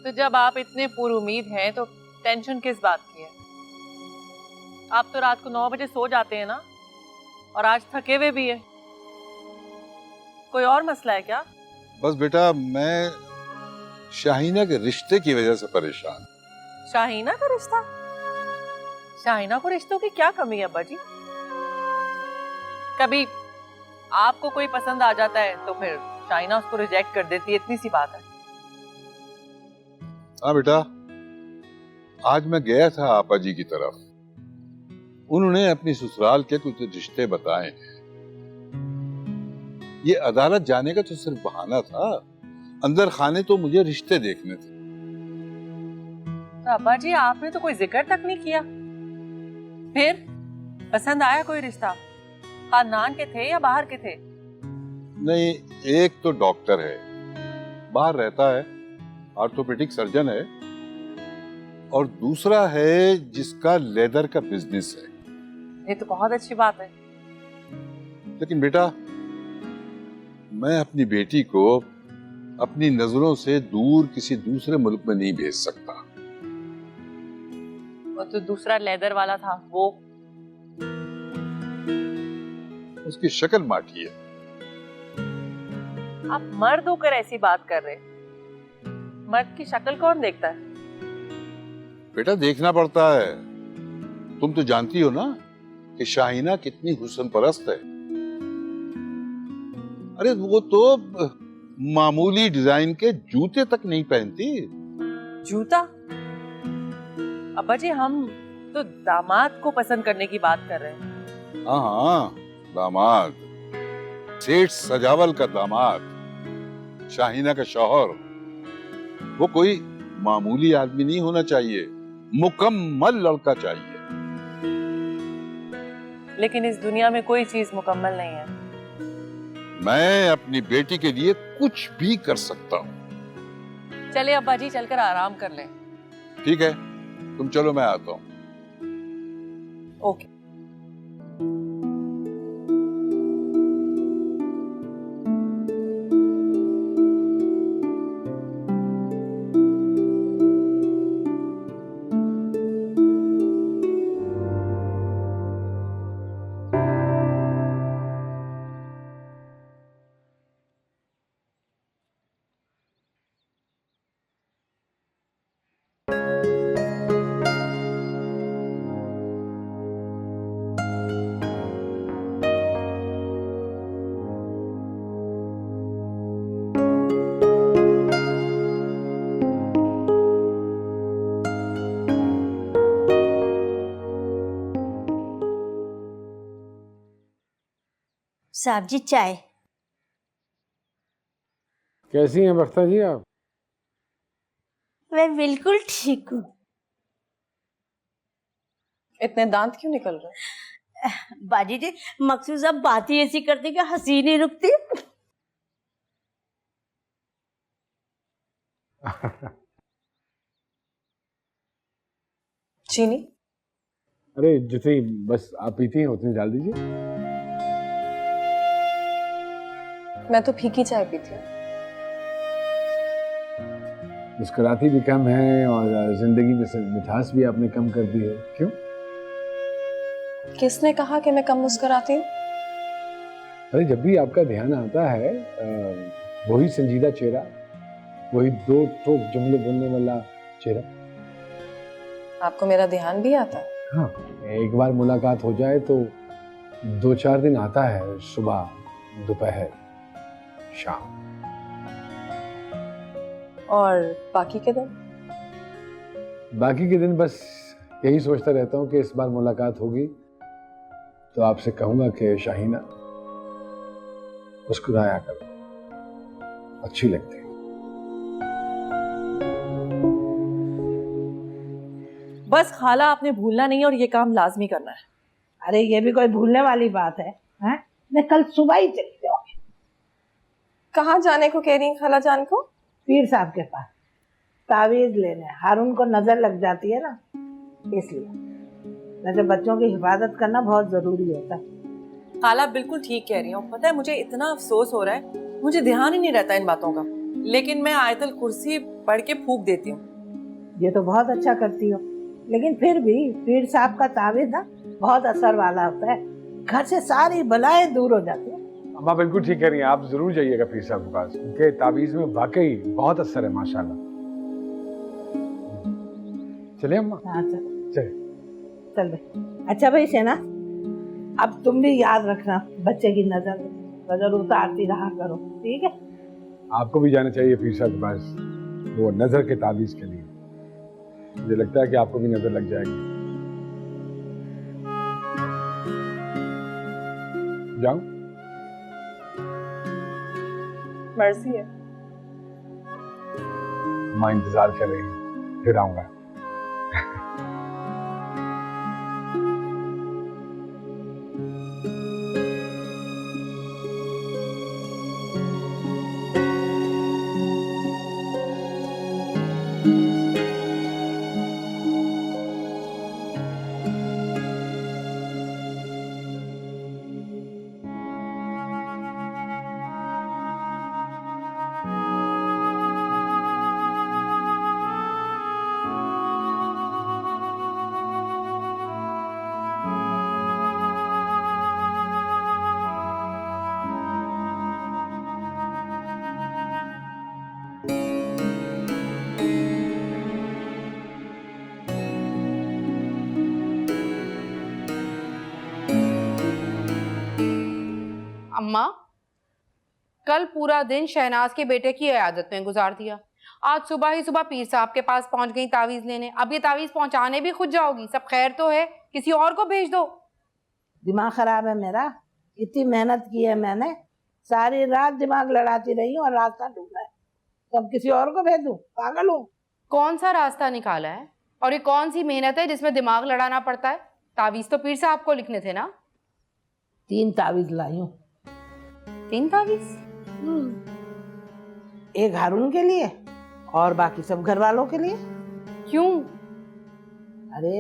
तो जब आप इतने पूरी उम्मीद हैं तो टेंशन किस बात की है? आप तो रात को 9 बजे सो जाते हैं ना, और आज थके हुए भी है। कोई और मसला है क्या? बस बेटा मैं शाहीना के रिश्ते की वजह से परेशान। शाहीना का रिश्ता? शाहीना को रिश्तों की क्या कमी है अब्बा जी? कभी आपको कोई पसंद आ जाता है तो फिर शाहीना उसको रिजेक्ट कर देती है, इतनी सी बात है। हाँ बेटा, आज मैं गया था आपा जी की तरफ। उन्होंने अपनी ससुराल के कुछ रिश्ते बताए हैं। ये अदालत जाने का तो सिर्फ बहाना था, अंदर खाने तो मुझे रिश्ते देखने थे। तो अब्बा जी आपने तो कोई जिक्र तक नहीं किया। फिर पसंद आया कोई रिश्ता? खानदान के थे या बाहर के थे? नहीं, एक तो डॉक्टर है, बाहर रहता है, ऑर्थोपेडिक सर्जन है, और दूसरा है जिसका लेदर का बिजनेस है। ये तो बहुत अच्छी बात है। लेकिन बेटा मैं अपनी बेटी को अपनी नजरों से दूर किसी दूसरे मुल्क में नहीं भेज सकता। वो तो दूसरा लेदर वाला था, वो उसकी शक्ल माठी है। आप मर्द होकर ऐसी बात कर रहे? मर्द की शक्ल कौन देखता है? बेटा देखना पड़ता है। तुम तो जानती हो ना कि शाहीना कितनी हुस्न परस्त है। अरे वो तो मामूली डिजाइन के जूते तक नहीं पहनती। जूता? अब्बा जी हम तो दामाद को पसंद करने की बात कर रहे हैं। हाँ हाँ, दामाद, सेठ सजावल का दामाद, शाहीना का शौहर। वो कोई मामूली आदमी नहीं होना चाहिए, मुकम्मल लड़का चाहिए। लेकिन इस दुनिया में कोई चीज मुकम्मल नहीं है। मैं अपनी बेटी के लिए कुछ भी कर सकता हूँ। चले अब्बा जी, चलकर आराम कर लें। ठीक है, तुम चलो, मैं आता हूँ। ओके। साहब जी चाय। कैसी हैं बख्ता जी आप? मैं बिल्कुल ठीक हूँ। इतने दांत क्यों निकल रहे? बाजी जी मखसूस अब बात ही ऐसी करती कि हंसी नहीं रुकती। चीनी? अरे जितनी बस आप पीती हैं उतनी डाल दीजिए। मैं तो फीकी चाय पीती हूँ। मुस्कुराती भी कम है और जिंदगी में से मिठास भी आपने कम कर दी है। क्यों? किसने कहा कि मैं कम मुस्कुराती हूँ? अरे जब भी आपका ध्यान आता है वही संजीदा चेहरा, वही दो टोक जुमले बोलने वाला चेहरा। आपको मेरा ध्यान भी आता है? हाँ, एक बार मुलाकात हो जाए तो 2-4 दिन आता है, सुबह, दोपहर, शाम। और बाकी के दिन? बाकी के दिन बस यही सोचता रहता हूँ कि इस बार मुलाकात होगी तो आपसे कहूंगा कि शाहीना मुस्कुराया करो, अच्छी लगती है। बस खाला आपने भूलना नहीं और ये काम लाजमी करना है। अरे ये भी कोई भूलने वाली बात है? मैं कल सुबह ही चली जाऊंगी। कहाँ जाने को कह रही हैं खाला जान को? पीर साहब के पास तावीज लेने। हारून को नजर लग जाती है ना, इसलिए। वैसे बच्चों की हिफाजत करना बहुत जरूरी होता है। खाला बिल्कुल ठीक कह रही हूँ। पता है मुझे इतना अफसोस हो रहा है, मुझे ध्यान ही नहीं रहता इन बातों का, लेकिन मैं आयतल कुर्सी पढ़ के फूंक देती हूँ। ये तो बहुत अच्छा करती हो, लेकिन फिर भी पीर साहब का तावीज ना बहुत असर वाला होता है। घर से सारी बलाएं दूर हो जाती है अम्मा बिल्कुल ठीक कह रही हैं, आप जरूर जाइएगा पीर साहब के पास, उनके तावीज़ में वाकई बहुत असर है माशाल्लाह। चलिए अम्मा। हाँ चल चलिए। चल बे। अच्छा भाई सेना, अब तुम भी याद रखना बच्चे की नजर उतारती रहा करो, ठीक है? आपको भी जाना चाहिए पीर साहब के पास, वो नजर के तावीज़ के लिए। मुझे लगता है कि आपको भी नजर लग जाएगी। जाऊं? मर्जी है। माँ इंतजार कर रही है, फिर आऊंगा। अम्मा, कल पूरा दिन शहनाज के बेटे की इयादत में गुजार दिया। आज सुबह ही सुबह पीर साहब के पास पहुंच गई तावीज लेने। अब ये तावीज पहुंचाने भी खुद जाओगी? सब खैर तो है, किसी और को भेज दो। दिमाग खराब है मेरा, इतनी मेहनत की है मैंने, सारी रात दिमाग लड़ाती रही हूँ और रास्ता ढूंढा है, तब किसी और को भेज दूं? पागल हूँ? कौन सा रास्ता निकाला है और ये कौन सी मेहनत है जिसमें दिमाग लड़ाना पड़ता है? तावीज तो पीर साहब को लिखने थे ना। 3 तावीज लाई हूँ। 3 तावीज? एक हारून के लिए और बाकी सब घर वालों के लिए। क्यों? अरे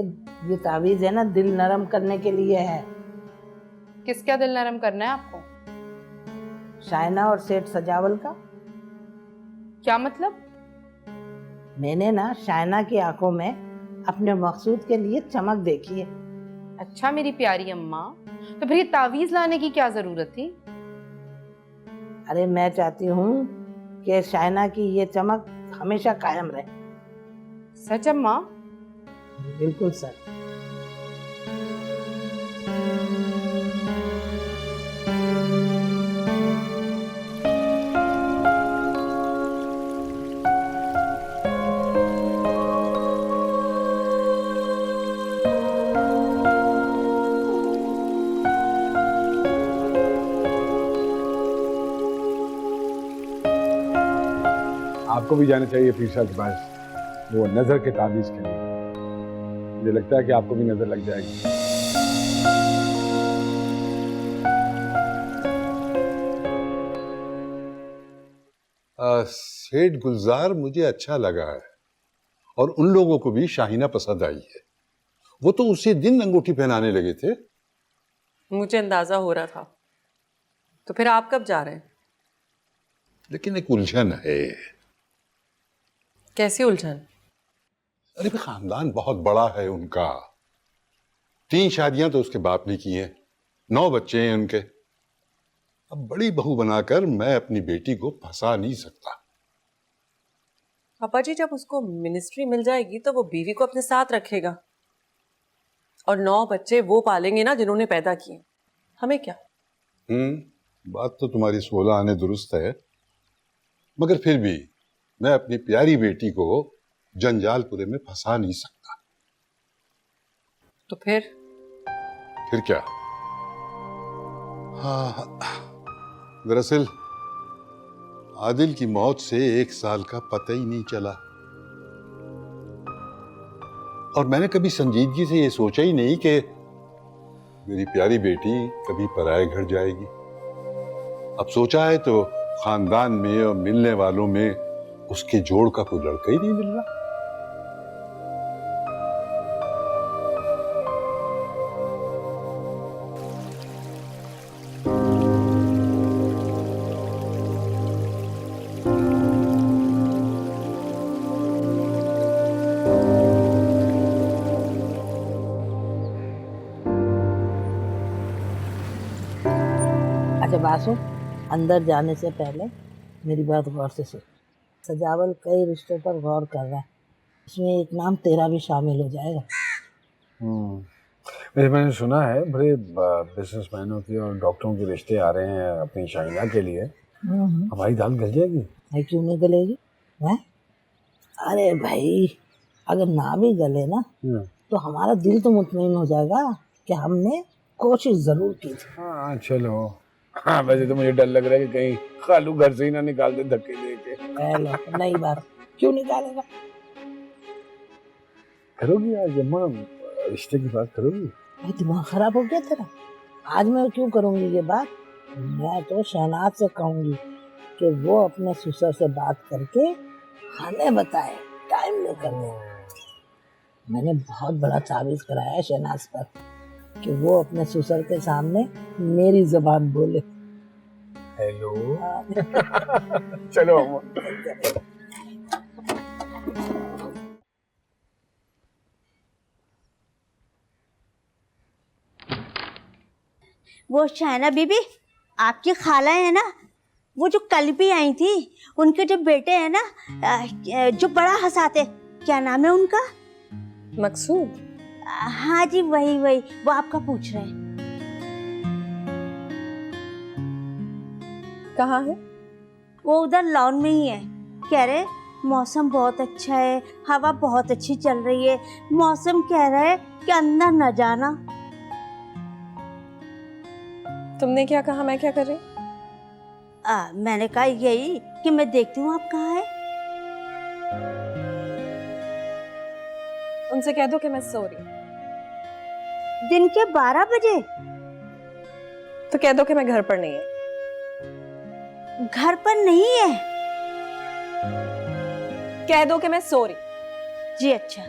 ये तावीज है ना, दिल नरम करने के लिए है। किसका दिल नरम करना है आपको? शायना और सेठ सजावल का। क्या मतलब? मैंने ना शायना की आंखों में अपने मकसूद के लिए चमक देखी है। अच्छा मेरी प्यारी अम्मा, तो फिर ये तावीज लाने की क्या जरूरत थी? अरे मैं चाहती हूँ कि शायना की ये चमक हमेशा कायम रहे। सच अम्मा? बिल्कुल सच। आपको भी जाना चाहिए पीर साहब के पास, वो नजर के तावीज़ के लिए। मुझे लगता है कि आपको भी नजर लग जाएगी। सेठ गुलजार मुझे अच्छा लगा है और उन लोगों को भी शाहीना पसंद आई है। वो तो उसी दिन अंगूठी पहनाने लगे थे। मुझे अंदाजा हो रहा था। तो फिर आप कब जा रहे हैं? लेकिन एक उलझन है। कैसी उलझन? अरे भाई, खानदान बहुत बड़ा है उनका। 3 शादियां तो उसके बाप ने की हैं, 9 बच्चे हैं उनके। अब बड़ी बहू बनाकर मैं अपनी बेटी को फंसा नहीं सकता। पापा जी, जब उसको मिनिस्ट्री मिल जाएगी तो वो बीवी को अपने साथ रखेगा और 9 बच्चे वो पालेंगे ना जिन्होंने पैदा किए। हमें क्या? बात तो तुम्हारी 16 आने दुरुस्त है, मगर फिर भी मैं अपनी प्यारी बेटी को जंजालपुरे में फंसा नहीं सकता। तो फिर क्या? हाँ, दरअसल आदिल की मौत से 1 साल का पता ही नहीं चला और मैंने कभी संजीदगी से ये सोचा ही नहीं कि मेरी प्यारी बेटी कभी पराये घर जाएगी। अब सोचा है तो खानदान में और मिलने वालों में उसके जोड़ का कोई लड़का ही नहीं मिल रहा। अच्छा बासु, अंदर जाने से पहले मेरी बात गौर से सुन। सजावल कई रिश्तों पर गौर कर रहा है, इसमें एक नाम तेरा भी शामिल हो जाएगा। वैसे मैंने सुना है बड़े बिजनेसमैनों की और डॉक्टरों के रिश्ते आ रहे हैं अपनी शाइना के लिए। हमारी दाल गल जाएगी? भाई क्यों नहीं गलेगी है? अरे भाई अगर ना भी गले ना तो हमारा दिल तो मुतमईन हो जाएगा कि हमने कोशिश जरूर की थी। हाँ चलो। हाँ वैसे तो मुझे डर लग रहा है कि कहीं खालू घर से ही ना निकाल दे धक्के देके। नई बात क्यों निकालेगा? करोगी आज अम्मा, रिश्ते की बात करोगी? भाई दिमाग खराब हो गया तेरा? आज मैं क्यों करूंगी ये बात? मैं तो शहनाज से कहूंगी कि वो अपने ससुर से बात करके हमें बताए, टाइम लेकर दे। मैंने बहुत बड़ा तावीज कराया है शहनाज पर कि वो अपने ससुर के सामने मेरी जुबान बोले। हेलो। चलो अम्मा। वो शाइना बीबी, आपकी खाला है ना, वो जो कल भी आई थी, उनके जो बेटे हैं ना, जो बड़ा हंसाते, क्या नाम है उनका? मकसूद। हाँ जी वही वही, वो आपका पूछ रहे हैं। कहाँ है? वो उधर लॉन में ही है। कह रहे मौसम बहुत अच्छा है, हवा बहुत अच्छी चल रही है, मौसम कह रहा है कि अंदर न जाना। तुमने क्या कहा, मैं क्या कर रही? मैंने कहा यही कि मैं देखती हूँ आप कहाँ है। उनसे कह दो कि मैं सो रही। दिन के 12 बजे? तो कह दो कि मैं घर पर नहीं है। घर पर नहीं है? कह दो कि मैं सो रही। जी अच्छा।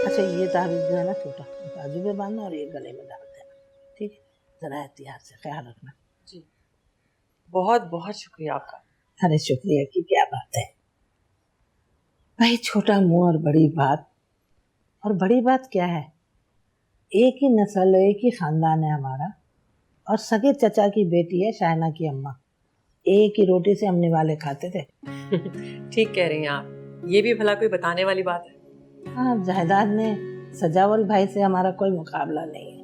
अच्छा ये ताबीज जो है ना छोटा, बाजू में बांधना और ये गले में डाल देना, ठीक है? जरा एहतियात से ख्याल रखना। जी बहुत बहुत शुक्रिया आपका। अरे शुक्रिया की क्या बात है भाई, छोटा मुंह और बड़ी बात। और बड़ी बात क्या है, एक ही नस्ल, एक ही खानदान है हमारा, और सगे चचा की बेटी है शाइना की अम्मा। एक ही रोटी से हम निवाले खाते थे। ठीक कह रही हैं आप, ये भी भला कोई बताने वाली बात है? हाँ, जायदाद में सजावल भाई से हमारा कोई मुकाबला नहीं है,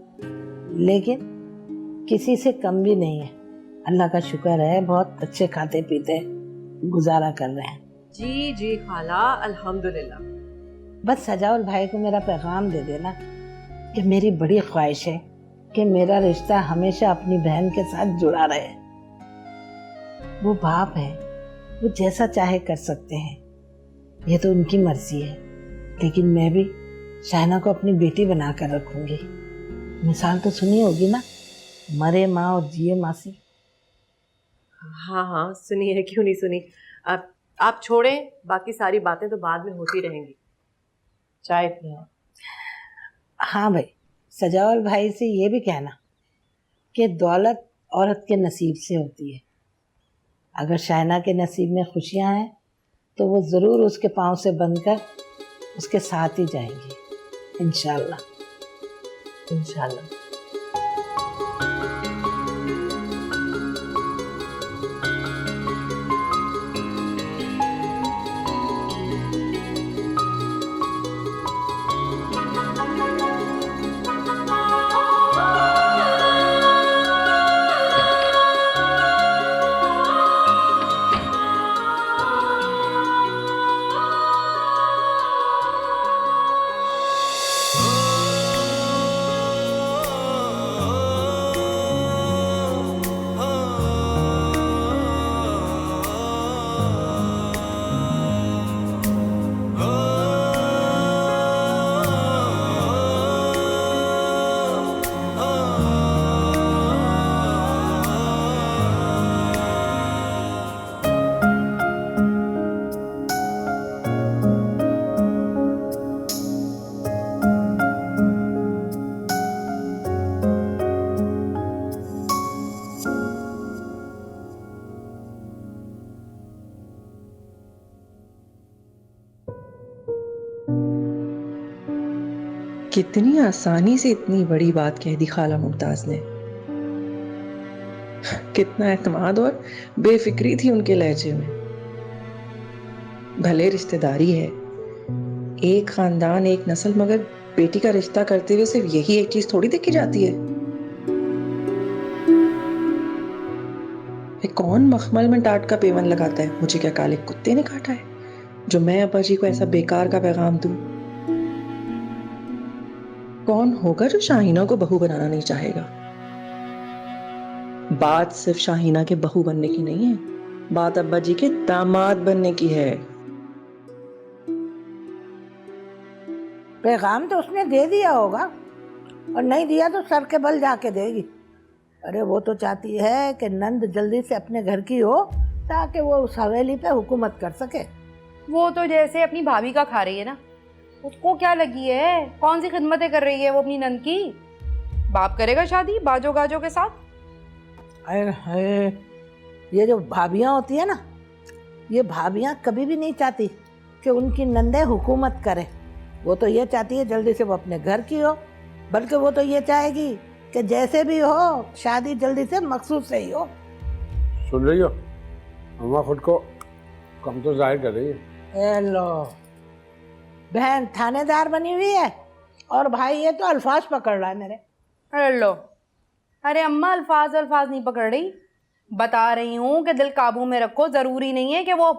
लेकिन किसी से कम भी नहीं है। अल्लाह का शुक्र है, बहुत अच्छे खाते पीते गुजारा कर रहे हैं। जी जी खाला, अल्हम्दुलिल्लाह। बस सजावल भाई को मेरा पैगाम दे देना कि मेरी बड़ी ख्वाहिश है कि मेरा रिश्ता हमेशा अपनी बहन के साथ जुड़ा रहे। वो बाप है, वो जैसा चाहे कर सकते हैं, ये तो उनकी मर्जी है, लेकिन मैं भी शाइना को अपनी बेटी बनाकर रखूंगी। मिसाल तो सुनी होगी ना, मरे माँ और जिए मासी। हाँ हाँ सुनी है, क्यों नहीं सुनी। आप छोड़ें, बाकी सारी बातें तो बाद में होती रहेंगी। चाय पिए। हाँ भाई, सजावल भाई से ये भी कहना कि दौलत औरत के नसीब से होती है। अगर शाइना के नसीब में खुशियाँ हैं तो वो ज़रूर उसके पाँव से बंधकर उसके साथ ही जाएंगी, इंशाल्लाह इंशाल्लाह। कितनी आसानी से इतनी बड़ी बात कह दी खाला मुमताज ने। कितना एतमाद और बेफिक्री थी उनके लहजे में। भले रिश्तेदारी है, एक खानदान एक नस्ल, मगर बेटी का रिश्ता करते हुए सिर्फ यही एक चीज थोड़ी देखी जाती है। कौन मखमल में टाट का पेवन लगाता है? मुझे क्या काले कुत्ते ने काटा है जो मैं अब्बा जी को ऐसा बेकार का पैगाम दूं? कौन होगा जो शाहीना को बहू बनाना नहीं चाहेगा? बात सिर्फ शाहीना के बहू बनने की नहीं है, बात अब्बा जी के दामाद बनने की है। पैगाम तो उसने दे दिया होगा, और नहीं दिया तो सर के बल जाके देगी। अरे वो तो चाहती है कि नंद जल्दी से अपने घर की हो ताकि वो उस हवेली पे हुकूमत कर सके। वो तो जैसे अपनी भाभी का खा रही है ना, उसको क्या लगी है? कौन सी खिदमतें कर रही है वो अपनी नंद की? बाप करेगा शादी बाजो गाजो के साथ। अरे ये जो भाभियाँ होती है ना, ये भाभियाँ कभी भी नहीं चाहती कि उनकी नंदे हुकूमत करे। वो तो ये चाहती है जल्दी से वो अपने घर की हो, बल्कि वो तो ये चाहेगी कि जैसे भी हो शादी जल्दी से मकसूद से ही हो। सुन रही हो, अम्मा खुद को कम तो जाहिर कर रही है। हेलो, बहन थानेदार बनी हुई है और भाई ये तो अल्फाज पकड़ रहा है मेरे। अरे लो, अरे अम्मा अल्फाज नहीं पकड़ रही, बता रही हूँ कि दिल काबू में रखो। जरूरी नहीं है कि वो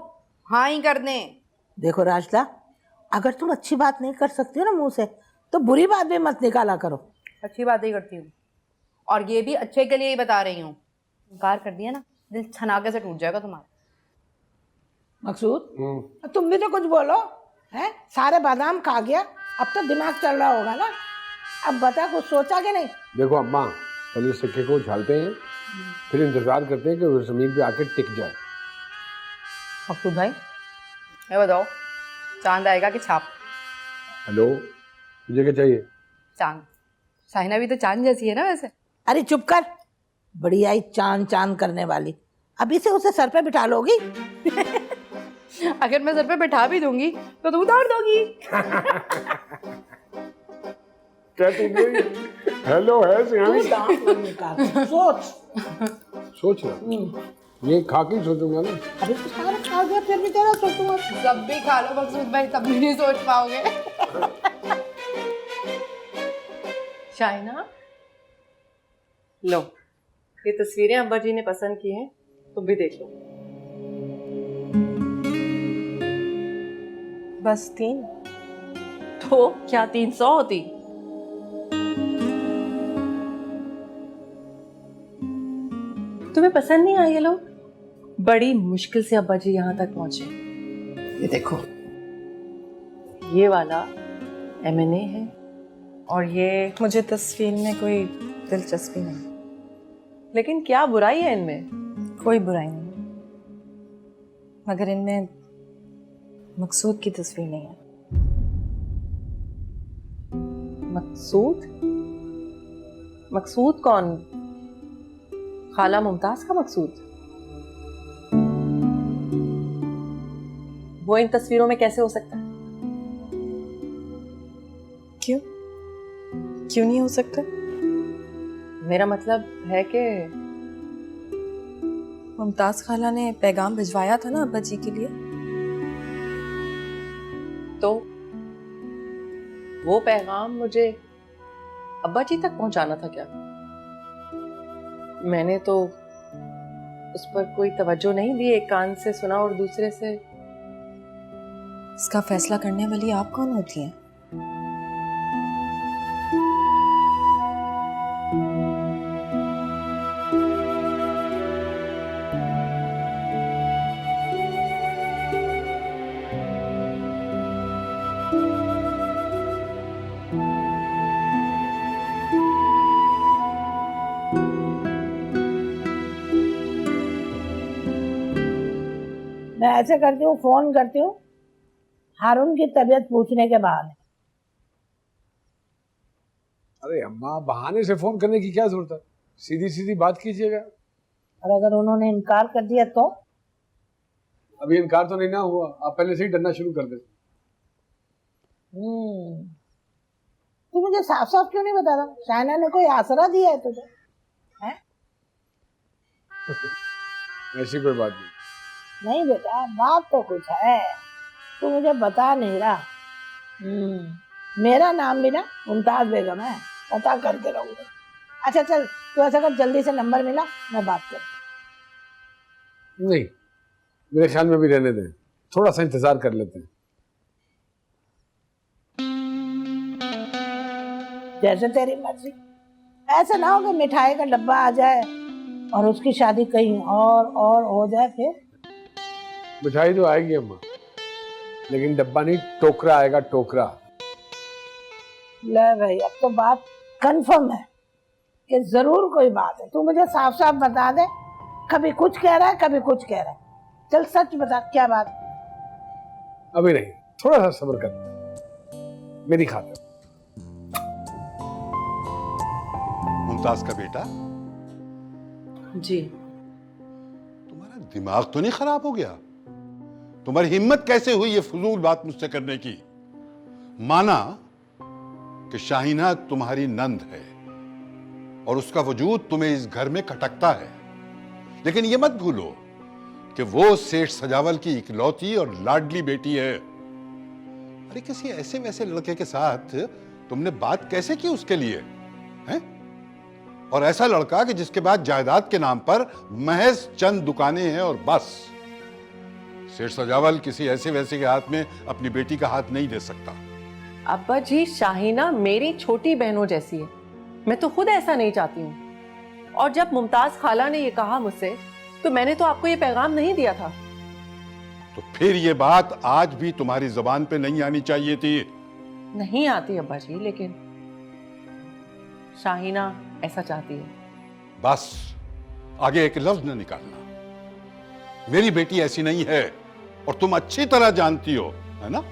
हाँ ही कर दें। देखो राजदा, अगर तुम अच्छी बात नहीं कर सकती हो ना मुंह से, तो बुरी बात भी मत निकाला करो। अच्छी बात ही करती हूँ, और ये भी अच्छे के लिए ही बता रही हूँ। इनकार कर दिया ना, दिल छनाके से टूट जाएगा तुम्हारा। मकसूद, तुम भी तो कुछ बोलो। हैं, सारे बादाम खा गया, अब तो दिमाग चल रहा होगा ना। अब बता, कुछ सोचा कि नहीं? देखो अम्मा, पहले सिक्के को उछालते हैं, फिर इंतजार करते हैं कि वो जमीन पे आके टिक जाए। मकसूद भाई, ये बताओ, चांद आएगा कि छाप? हेलो, मुझे क्या चाहिए? चांद। शाहिना भी तो चांद जैसी है ना वैसे। अरे चुप कर, बड़ी आई चांद चांद करने वाली। अभी से उसे सर पे बिठा लोगी? अगर मैं सर पे बैठा भी दूंगी तो तुम उतार दोगी। क्या हेलो है सियानी? सोच रहा ये खा के सोचूंगा ना। अभी तो सारा खा गया, फिर भी तेरा सोचूंगा। सब भी खा लो मकसूद भाई, तब भी नहीं सोच पाओगे। शाहिना, लो, ये तस्वीरें अब्बा जी ने पसंद की हैं, तुम भी देख लो। बस 3? तो क्या 300 होती? तुम्हें पसंद नहीं आए ये लोग? बड़ी मुश्किल से अब्बा जी यहाँ तक पहुंचे। ये देखो, ये वाला M&A है, और ये मुझे तस्वीर में कोई दिलचस्पी नहीं। लेकिन क्या बुराई है इनमें? कोई बुराई नहीं, मगर इनमें मकसूद की तस्वीर नहीं है। मकसूद? मकसूद कौन? खाला मुमताज का मकसूद? वो इन तस्वीरों में कैसे हो सकता है? क्यों क्यों नहीं हो सकता? मेरा मतलब है कि मुमताज खाला ने पैगाम भिजवाया था ना अब्बा जी के लिए। तो वो पैगाम मुझे अब्बा जी तक पहुंचाना था क्या? मैंने तो उस पर कोई तवज्जो नहीं दी। एक कान से सुना और दूसरे से। इसका फैसला करने वाली आप कौन होती हैं? मैं ऐसे करती हूँ, फोन करती हूँ हारून की तबीयत पूछने के बाद। अरे अम्मा, बहाने से फोन करने की क्या जरूरत है? सीधी सीधी बात कीजिएगा। और अगर उन्होंने इनकार कर दिया तो? अभी इनकार तो नहीं ना हुआ, आप पहले से ही डरना शुरू कर देते। तू मुझे साफ साफ क्यों नहीं बताता? शाइना ने कोई आसरा दिया है तुझे? हैं? ऐसी कोई बात नहीं। नहीं बेटा, बात तो कुछ है, तू मुझे बता नहीं रहा। मेरा नाम भी ना मुमताज बेगम है, पता करके रहूंगा। अच्छा चल, तू ऐसा कर, जल्दी से नंबर मिला, मैं बात करूँ। नहीं, मेरे ख्याल में भी रहने दें, थोड़ा सा इंतजार कर लेते हैं। जैसे तेरी मर्जी। ऐसा ना हो कि मिठाई का डब्बा आ जाए और उसकी शादी कहीं और हो जाए फिर। मिठाई तो आएगी अम्मा, लेकिन डब्बा नहीं, टोकरा आएगा, टोकरा। ले भाई, अब तो बात कंफर्म है कि जरूर कोई बात है। तू मुझे साफ साफ बता दे, कभी कुछ कह रहा है, कभी कुछ कह रहा है। चल सच बता, क्या बात? अभी नहीं, थोड़ा सा सब्र कर, मेरी खातिर। मुमताज का बेटा, जी। तुम्हारा दिमाग तो नहीं खराब हो गया? तुम्हारी हिम्मत कैसे हुई ये फजूल बात मुझसे करने की? माना कि शाहीना तुम्हारी नंद है और उसका वजूद तुम्हें इस घर में खटकता है, लेकिन ये मत भूलो कि वो सेठ सजावल की इकलौती और लाडली बेटी है। अरे किसी ऐसे वैसे लड़के के साथ तुमने बात कैसे की उसके लिए, हैं? और ऐसा लड़का कि जिसके बाद जायदाद के नाम पर महज चंद दुकानें हैं और बस। सेठ सजावल किसी ऐसे वैसे के हाथ में अपनी बेटी का हाथ नहीं दे सकता। अब्बा जी, शाहीना मेरी छोटी बहनों जैसी है, मैं तो खुद ऐसा नहीं चाहती हूँ। और जब मुमताज खाला ने ये कहा मुझसे, तो मैंने तो आपको ये पैगाम नहीं दिया था। तो फिर ये बात आज भी तुम्हारी जुबान पे नहीं आनी चाहिए थी। नहीं आती अब्बा जी, लेकिन शाहीना ऐसा चाहती है। बस आगे एक लफ्ज न निकालना। मेरी बेटी ऐसी नहीं है और तुम अच्छी तरह जानती हो, है ना?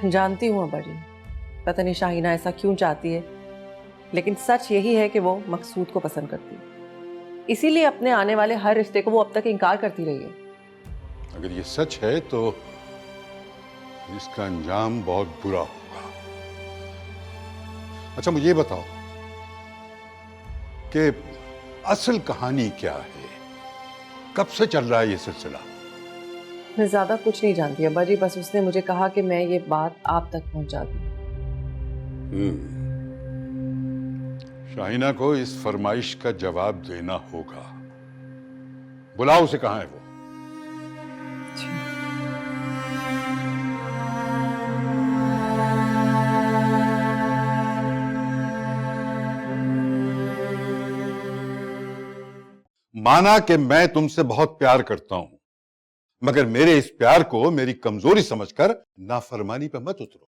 जानती हूँ अब्बा जी, पता नहीं शाहीना ऐसा क्यों चाहती है, लेकिन सच यही है कि वो मकसूद को पसंद करती है। इसीलिए अपने आने वाले हर रिश्ते को वो अब तक इनकार करती रही है। अगर ये सच है तो इसका अंजाम बहुत बुरा होगा। अच्छा मुझे बताओ कि असल कहानी क्या है? कब से चल रहा है ये सिलसिला? मैं ज्यादा कुछ नहीं जानती अब्बा जी, बस उसने मुझे कहा कि मैं ये बात आप तक पहुंचा दूं। शाहीना को इस फरमाइश का जवाब देना होगा। बुलाओ उसे, कहां है वो? माना कि मैं तुमसे बहुत प्यार करता हूं, मगर मेरे इस प्यार को मेरी कमजोरी समझकर नाफरमानी पर मत उतरो।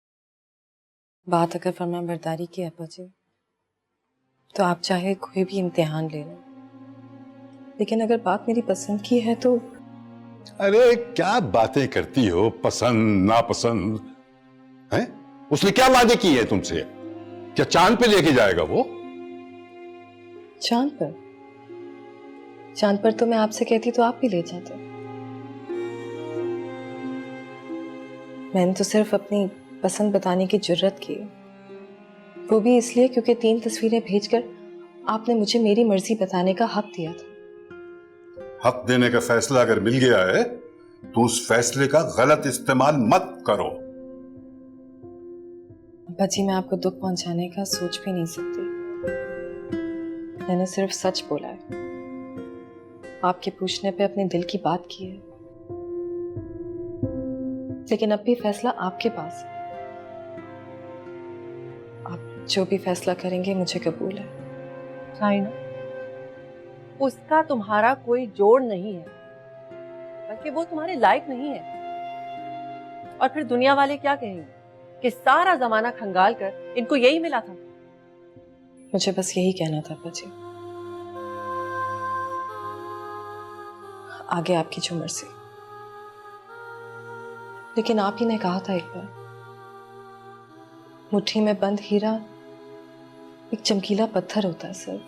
बात अगर फरमा बरदारी की है अब्बा जी, तो आप चाहे कोई भी इम्तिहान ले लो, लेकिन अगर बात मेरी पसंद की है तो। अरे क्या बातें करती हो, पसंद नापसंद हैं? उसने क्या वादे किए हैं तुमसे? क्या चांद पे लेके जाएगा वो? चांद पर? चांद पर तो मैं आपसे कहती तो आप भी ले जाते। मैंने तो सिर्फ अपनी पसंद बताने की जुर्रत की, वो भी इसलिए क्योंकि 3 तस्वीरें भेजकर आपने मुझे मेरी मर्जी बताने का हक दिया था। हक देने का फैसला अगर मिल गया है तो उस फैसले का गलत इस्तेमाल मत करो। अब्बा जी, मैं आपको दुख पहुंचाने का सोच भी नहीं सकती। मैंने सिर्फ सच बोला है, आपके पूछने पे अपने दिल की बात की है, लेकिन अब भी फैसला आपके पास है। आप जो भी फैसला करेंगे मुझे कबूल है। शाहीना, उसका तुम्हारा कोई जोड़ नहीं है, बल्कि वो तुम्हारे लायक नहीं है। और फिर दुनिया वाले क्या कहेंगे कि सारा जमाना खंगाल कर इनको यही मिला था। मुझे बस यही कहना था अब्बा जी, आगे आपकी जो मर्जी। लेकिन आप ही ने कहा था एक बार, मुट्ठी में बंद हीरा एक चमकीला पत्थर होता है सर,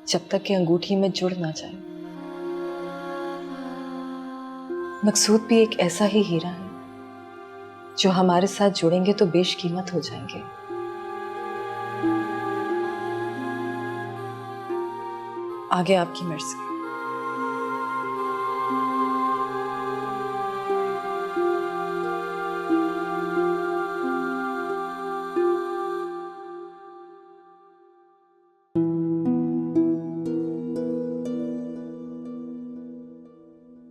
जब तक कि अंगूठी में जुड़ ना जाए। मकसूद भी एक ऐसा ही हीरा है जो हमारे साथ जुड़ेंगे तो बेशकीमत हो जाएंगे। आगे आपकी मर्जी।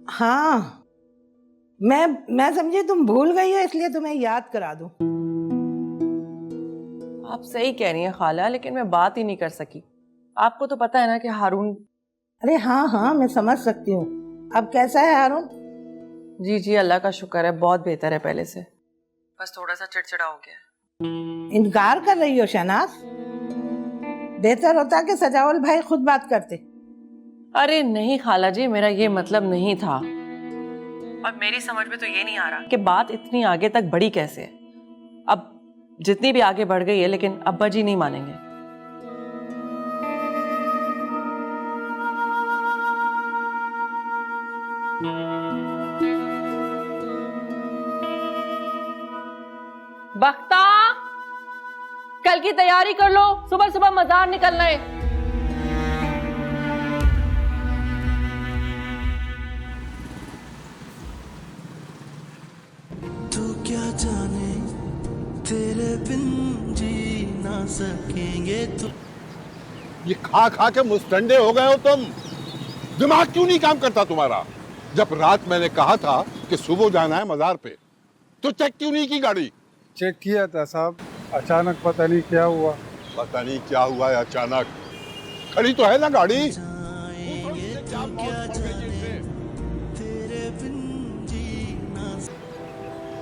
हाँ, मैं समझी तुम भूल गई हो इसलिए तुम्हें याद करा दूं। आप सही कह रही हैं खाला, लेकिन मैं बात ही नहीं कर सकी। आपको तो पता है ना कि हारून। अरे हाँ हाँ, मैं समझ सकती हूँ। अब कैसा है हारून? जी जी, अल्लाह का शुक्र है, बहुत बेहतर है पहले से। बस थोड़ा सा चिड़चिड़ा हो गया। इनकार कर रही हो शहनाज? बेहतर होता कि सजावल भाई खुद बात करते। अरे नहीं खाला जी, मेरा ये मतलब नहीं था। और मेरी समझ में तो ये नहीं आ रहा कि बात इतनी आगे तक बढ़ी कैसे है। अब जितनी भी आगे बढ़ गई है, लेकिन अब्बा जी नहीं मानेंगे। बख्ता, कल की तैयारी कर लो, सुबह सुबह मजार निकलना है। तू क्या जाने तेरे बिन जी ना सकेंगे तू। ये खा खा के मुस्तंडे हो गए हो तुम। दिमाग क्यों नहीं काम करता तुम्हारा? जब रात मैंने कहा था कि सुबह जाना है मजार पे, तो चेक क्यों नहीं की गाड़ी? चेक किया था साहब, अचानक पता नहीं क्या हुआ। पता नहीं क्या हुआ है अचानक। खड़ी तो है ना गाड़ी।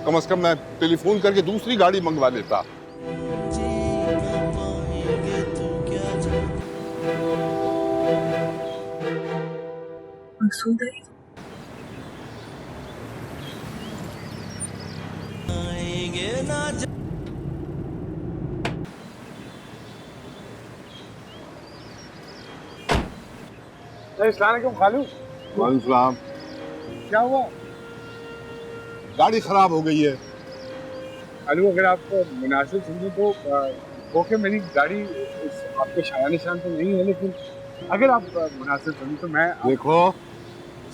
कम से कम मैं टेलीफोन करके दूसरी गाड़ी मंगवा लेता। अस्सलामुअलैकुम खालू। वालेकुम सलाम। क्या हुआ? गाड़ी खराब हो गई है। खालू, अगर आप मुनासिब समझे तो ओके, मेरी गाड़ी आपके शाया निशान तो नहीं है, लेकिन अगर आप मुनासिब समझे तो मैं देखो,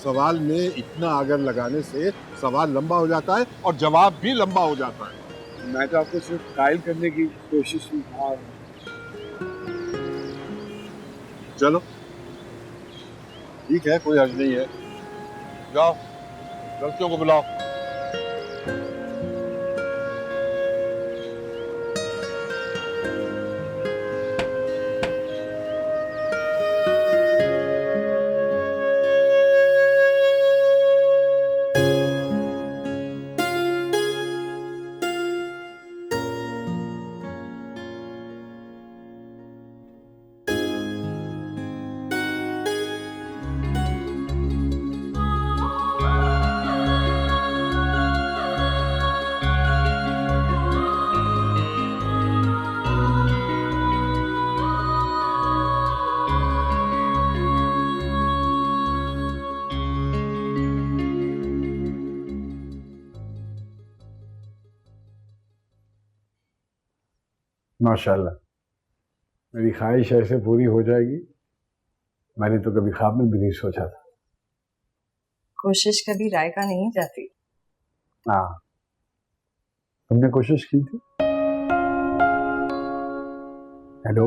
सवाल में इतना अगर लगाने से सवाल लंबा हो जाता है और जवाब भी लंबा हो जाता है। मैं तो आपको सिर्फ कायल करने की कोशिश की। हाँ, चलो ठीक है, कोई हर्ज नहीं है। जाओ, लड़कियों को बुलाओ। माशाल्लाह, मेरी ख्वाहिश ऐसे पूरी हो जाएगी, मैंने तो कभी ख्वाब में भी नहीं सोचा था। कोशिश कभी राय का नहीं जाती। हाँ, तुमने कोशिश की थी। हेलो,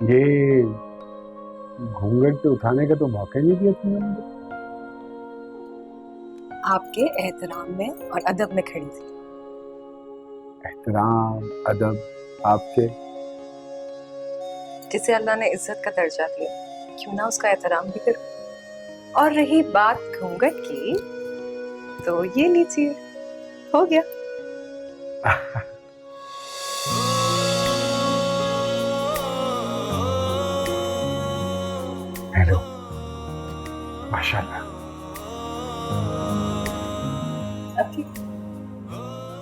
ये घूंघट पे उठाने का तो मौका नहीं दिया तुमने मुझे। आपके एहतराम में और अदब में खड़ी थी। एहतराम, अदब आपके? जिसे अल्लाह ने इज्जत का दर्जा दिया, क्यों ना उसका एहतराम भी करूं। और रही बात घूंघट की, तो ये लीजिए, हो गया। हेलो, माशाल्लाह।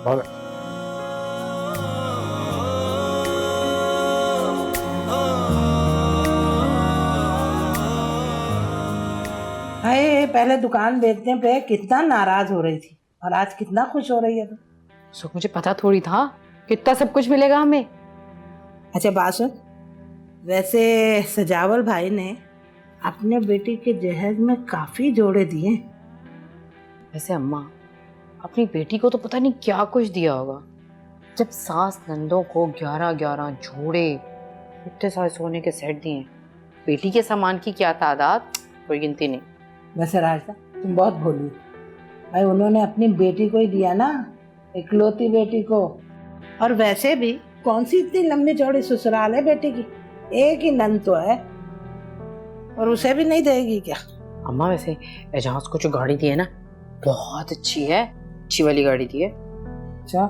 बहुत हाय, पहले दुकान बेचने पे कितना नाराज हो रही थी और आज कितना खुश हो रही है। तो मुझे पता थोड़ी था कितना सब कुछ मिलेगा हमें। अच्छा बात सुन, वैसे सजावल भाई ने अपने बेटी के जहेज में काफी जोड़े दिए। वैसे अम्मा, अपनी बेटी को तो पता नहीं क्या कुछ दिया होगा। जब सास नंदों को 11-11 जोड़े इतने सारे सोने के सेट दिए, बेटी के सामान की क्या तादाद, कोई गिनती नहीं। वैसे राजदा तुम बहुत भोली हो भाई, उन्होंने अपनी बेटी को ही दिया ना, इकलौती बेटी को। और वैसे भी कौन सी इतनी लंबी चौड़ी ससुराल है बेटी की, एक ही नंद तो है, और उसे भी नहीं देगी क्या? अम्मा वैसे एजाज को जो गाड़ी दी है ना, बहुत अच्छी है, अच्छी वाली गाड़ी दी है। अच्छा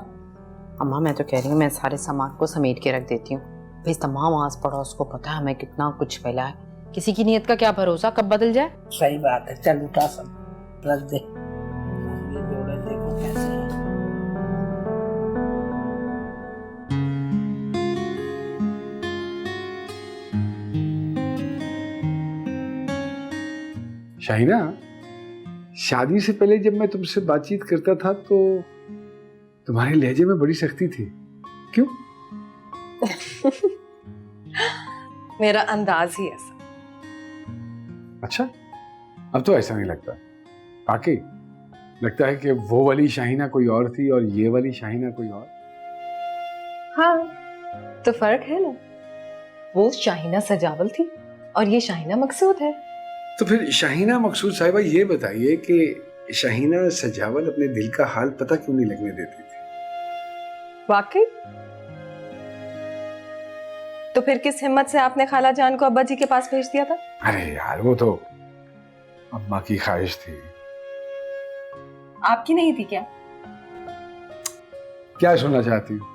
अम्मा मैं तो कह रही हूँ मैं सारे सामान को समेट के रख देती हूँ। भाई तमाम आस पड़ोस को पता है हमें कितना कुछ मिला है, किसी की नीयत का क्या भरोसा कब बदल जाए। सही बात है, चल उठा सब रख दे। ये जोड़े देखो कैसे हैं। शाहिना, शादी से पहले जब मैं तुमसे बातचीत करता था तो तुम्हारे लहजे में बड़ी सख्ती थी, क्यों? मेरा अंदाज ही ऐसा। अच्छा, अब तो ऐसा नहीं लगता। वाकई लगता है कि वो वाली शाहिना कोई और थी और ये वाली शाहिना कोई और। हाँ तो फर्क है ना, वो शाहिना सजावल थी और ये शाहिना मकसूद है। तो फिर शाहिना मकसूद साहिबा, ये बताइए कि शाहिना सजावल अपने दिल का हाल पता क्यों नहीं लगने देती थी? वाकई? तो फिर किस हिम्मत से आपने खाला जान को अब्बा जी के पास भेज दिया था? अरे यार, वो तो अम्मा की ख्वाहिश थी। आपकी नहीं थी क्या? क्या सुनना चाहती हूँ?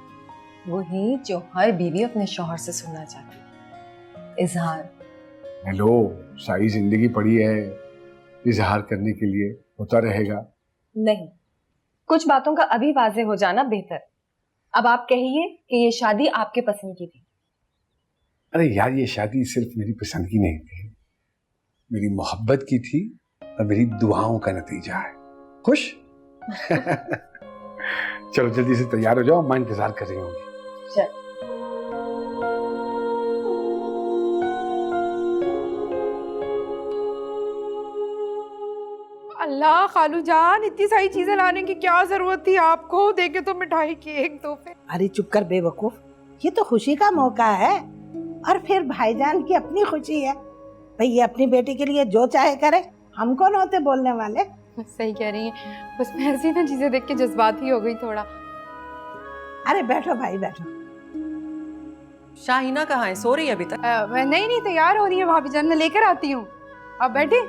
वही जो हर बीवी अपने शौहर से सुनना चाहती है, इजहार। हेलो, सारी जिंदगी पड़ी है इजहार करने के लिए, होता रहेगा। नहीं, कुछ बातों का अभी वाजे हो जाना बेहतर। अब आप कहिए कि ये शादी आपके पसंद की थी। अरे यार, ये शादी सिर्फ मेरी पसंद की नहीं थी, मेरी मोहब्बत की थी और मेरी दुआओं का नतीजा है। खुश? चलो जल्दी से तैयार हो जाओ, मैं इंतजार कर रही होंगी। चल। अल्लाह खालू जान, इतनी सारी चीजें लाने की क्या जरूरत थी आपको? देखे तो मिठाई, केक, तोहफे। अरे चुप कर बेवकूफ, ये तो खुशी का मौका है, और फिर भाईजान की अपनी खुशी है। भाई ये अपनी बेटी के लिए जो चाहे करे, हम कौन होते बोलने वाले। सही कह रही हैं, बस मैं ऐसी ना चीजें देख के जज्बाती हो गई थोड़ा। अरे बैठो भाई बैठो। शाहिना कहाँ है? सो रही है अभी तक? नहीं तैयार हो रही है भाभी जान, मैं लेकर आती हूँ, आप बैठे।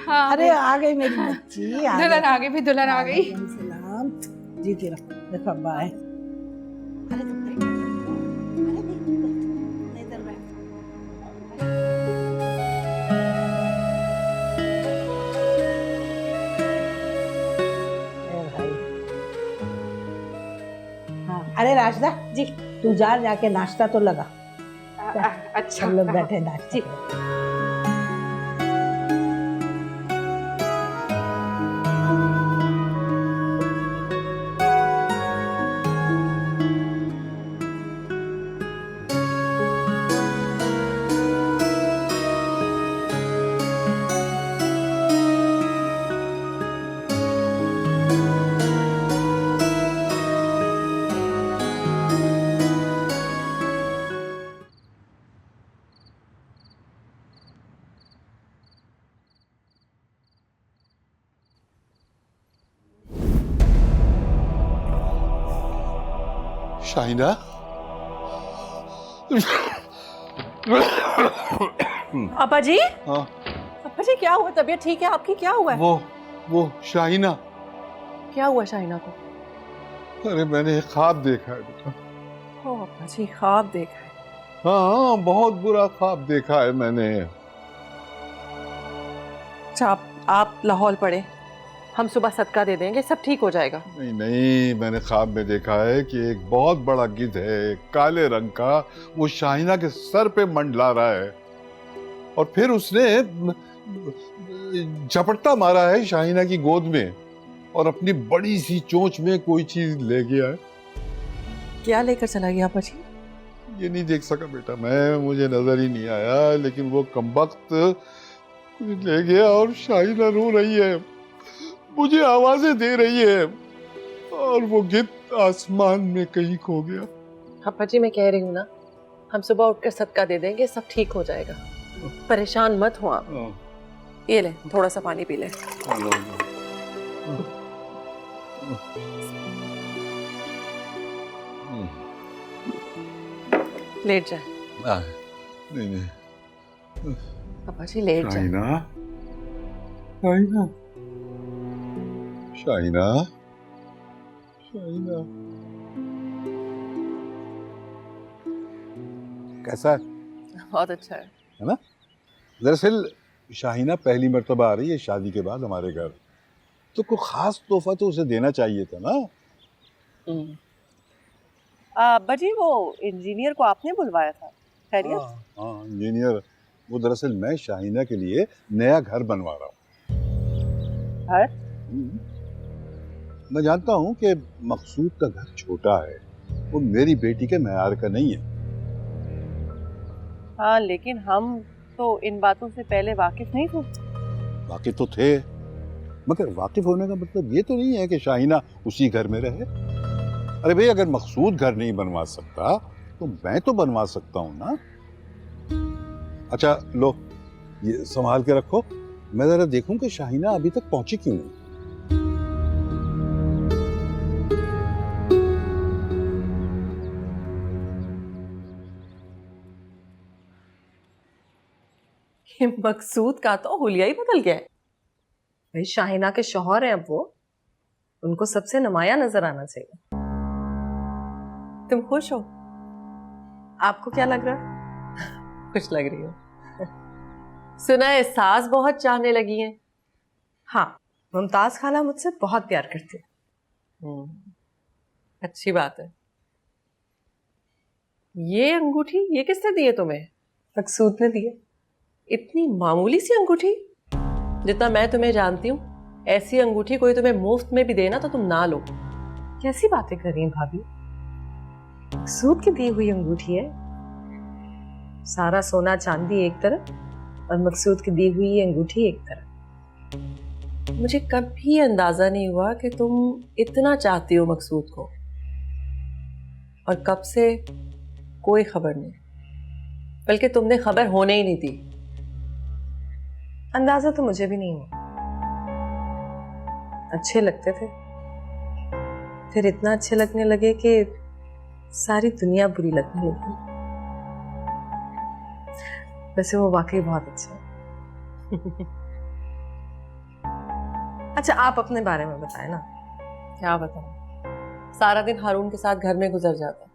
हाँ, अरे आ गई मेरी बच्ची, दुल्हन आ गई, भी दुल्हन आ गई। सलाम, जीती रहो। देखो अब्बा है। अरे तुम बैठो, अरे नहीं, इधर बैठ। भाई हाँ, अरे राजदा जी, तू जाके नाश्ता तो लगा। अच्छा, हम लोग बैठे नाश्ता। शाहिना, अब्बा जी? हाँ अब्बा जी क्या हुआ? तबीयत ठीक है आपकी? क्या हुआ है? वो शाहिना। क्या हुआ शाहिना को? अरे मैंने एक ख्वाब देखा है बेटा। ओ अब्बा जी, ख्वाब देखा है? हाँ, बहुत बुरा ख्वाब देखा है मैंने। अच्छा आप लाहौल पड़े, हम सुबह सदका दे देंगे, सब ठीक हो जाएगा। नहीं नहीं, मैंने ख्वाब में देखा है कि एक बहुत बड़ा गिद्ध है, काले रंग का, वो शाहिना के सर पे मंडला रहा है और फिर उसने झपट्टा मारा है शाहिना की गोद में और अपनी बड़ी सी चोंच में कोई चीज ले गया है। क्या लेकर चला गया अब्बा जी? ये नहीं देख सका बेटा मैं, मुझे नजर ही नहीं आया, लेकिन वो कमबख्त कुछ ले गया और शाहिना रो रही है, मुझे आवाजें दे रही है, और वो गिद्ध आसमान में कहीं खो गया। अब्बा जी मैं कह रही हूँ ना, हम सुबह उठकर सदका दे देंगे, सब ठीक हो जाएगा। परेशान मत हो आप। ये ले थोड़ा सा पानी पी ले। लेट जाए। नहीं नहीं अब्बा जी लेट जाए। शाहिना, शाहिना, शाहिना, शाहिना, कैसा है? बहुत अच्छा है ना? दरअसल शाहिना पहली मर्तबा आ रही है शादी के बाद हमारे घर, तो कोई खास तोहफा तो उसे देना चाहिए था ना। अब्बा जी वो इंजीनियर को आपने बुलवाया था, खैरियत? हाँ इंजीनियर, वो दरअसल मैं शाहिना के लिए नया घर बनवा रहा हूँ। घर? मैं जानता हूँ कि मकसूद का घर छोटा है, वो मेरी बेटी के मैयार का नहीं है। हाँ लेकिन हम तो इन बातों से पहले वाकिफ नहीं थे। वाकिफ तो थे, मगर वाकिफ होने का मतलब ये तो नहीं है कि शाहिना उसी घर में रहे। अरे भाई अगर मकसूद घर नहीं बनवा सकता तो मैं तो बनवा सकता हूँ ना। अच्छा लो ये संभाल के रखो, मैं जरा देखूं कि शाहिना अभी तक पहुंची क्यों नहीं। ये मकसूद का तो हुलिया ही बदल गया है। भाई शाहिना के शौहर हैं अब वो, उनको सबसे नुमाया नजर आना चाहिए। तुम खुश हो? आपको क्या लग रहा है? खुश लग रही हो। सुना है सास बहुत चाहने लगी हैं। हाँ, मुमताज खाला मुझसे बहुत प्यार करती है। अच्छी बात है। ये अंगूठी ये किसने दी है तुम्हें? मकसूद ने दी है। इतनी मामूली सी अंगूठी? जितना मैं तुम्हें जानती हूँ, ऐसी अंगूठी कोई तुम्हें मुफ्त में भी देना तो तुम ना लो। कैसी बातें कर रही हैं भाभी? मकसूद की दी हुई अंगूठी है। सारा सोना चांदी एक तरफ और मकसूद की दी हुई अंगूठी एक तरफ। मुझे कभी अंदाजा नहीं हुआ कि तुम इतना चाहती हो मकसूद को, और कब से कोई खबर नहीं, बल्कि तुमने खबर होने ही नहीं दी। अंदाजा तो मुझे भी नहीं हुआ। अच्छे लगते थे, फिर इतना अच्छे लगने लगे कि सारी दुनिया बुरी लगने लगी। वैसे वो वाकई बहुत अच्छा है। अच्छा आप अपने बारे में बताएं ना। क्या बताऊं, सारा दिन हारून के साथ घर में गुजर जाता।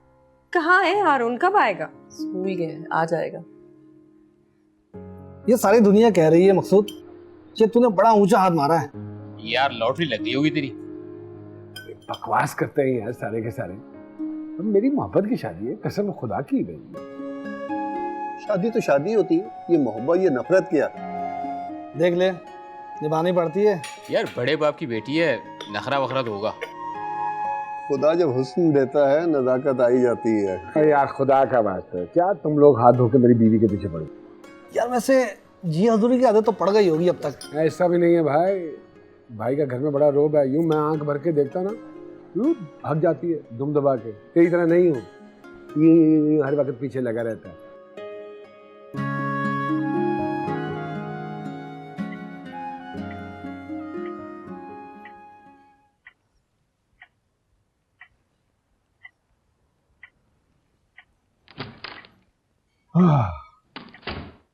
कहाँ है हारून, कब आएगा? स्कूल गए, आ जाएगा। ये सारी दुनिया कह रही है मकसूद कि तूने बड़ा ऊंचा हाथ मारा है। यार लॉटरी लग गई होगी तेरी। बकवास करते हैं यार सारे के सारे। तो मेरी मोहब्बत की शादी है, कसम खुदा की गई। शादी तो शादी होती है, ये मोहब्बत ये नफरत क्या? देख ले निभानी पड़ती है। यार बड़े बाप की बेटी है, नखरा वखरा तो होगा। खुदा जब हुस्न देता है नजाकत आई जाती है। अरे यार खुदा का बात है, क्या तुम लोग हाथ धो के मेरी बीवी के पीछे पड़े? यार वैसे जी हजूरी की आदत तो पड़ गई होगी अब तक। ऐसा भी नहीं है भाई, भाई का घर में बड़ा रोब है। यूं मैं आंख भर के देखता ना, यूं भाग जाती है दुम दबा के। तेरी तरह नहीं हूँ, ये हर वक्त पीछे लगा रहता है।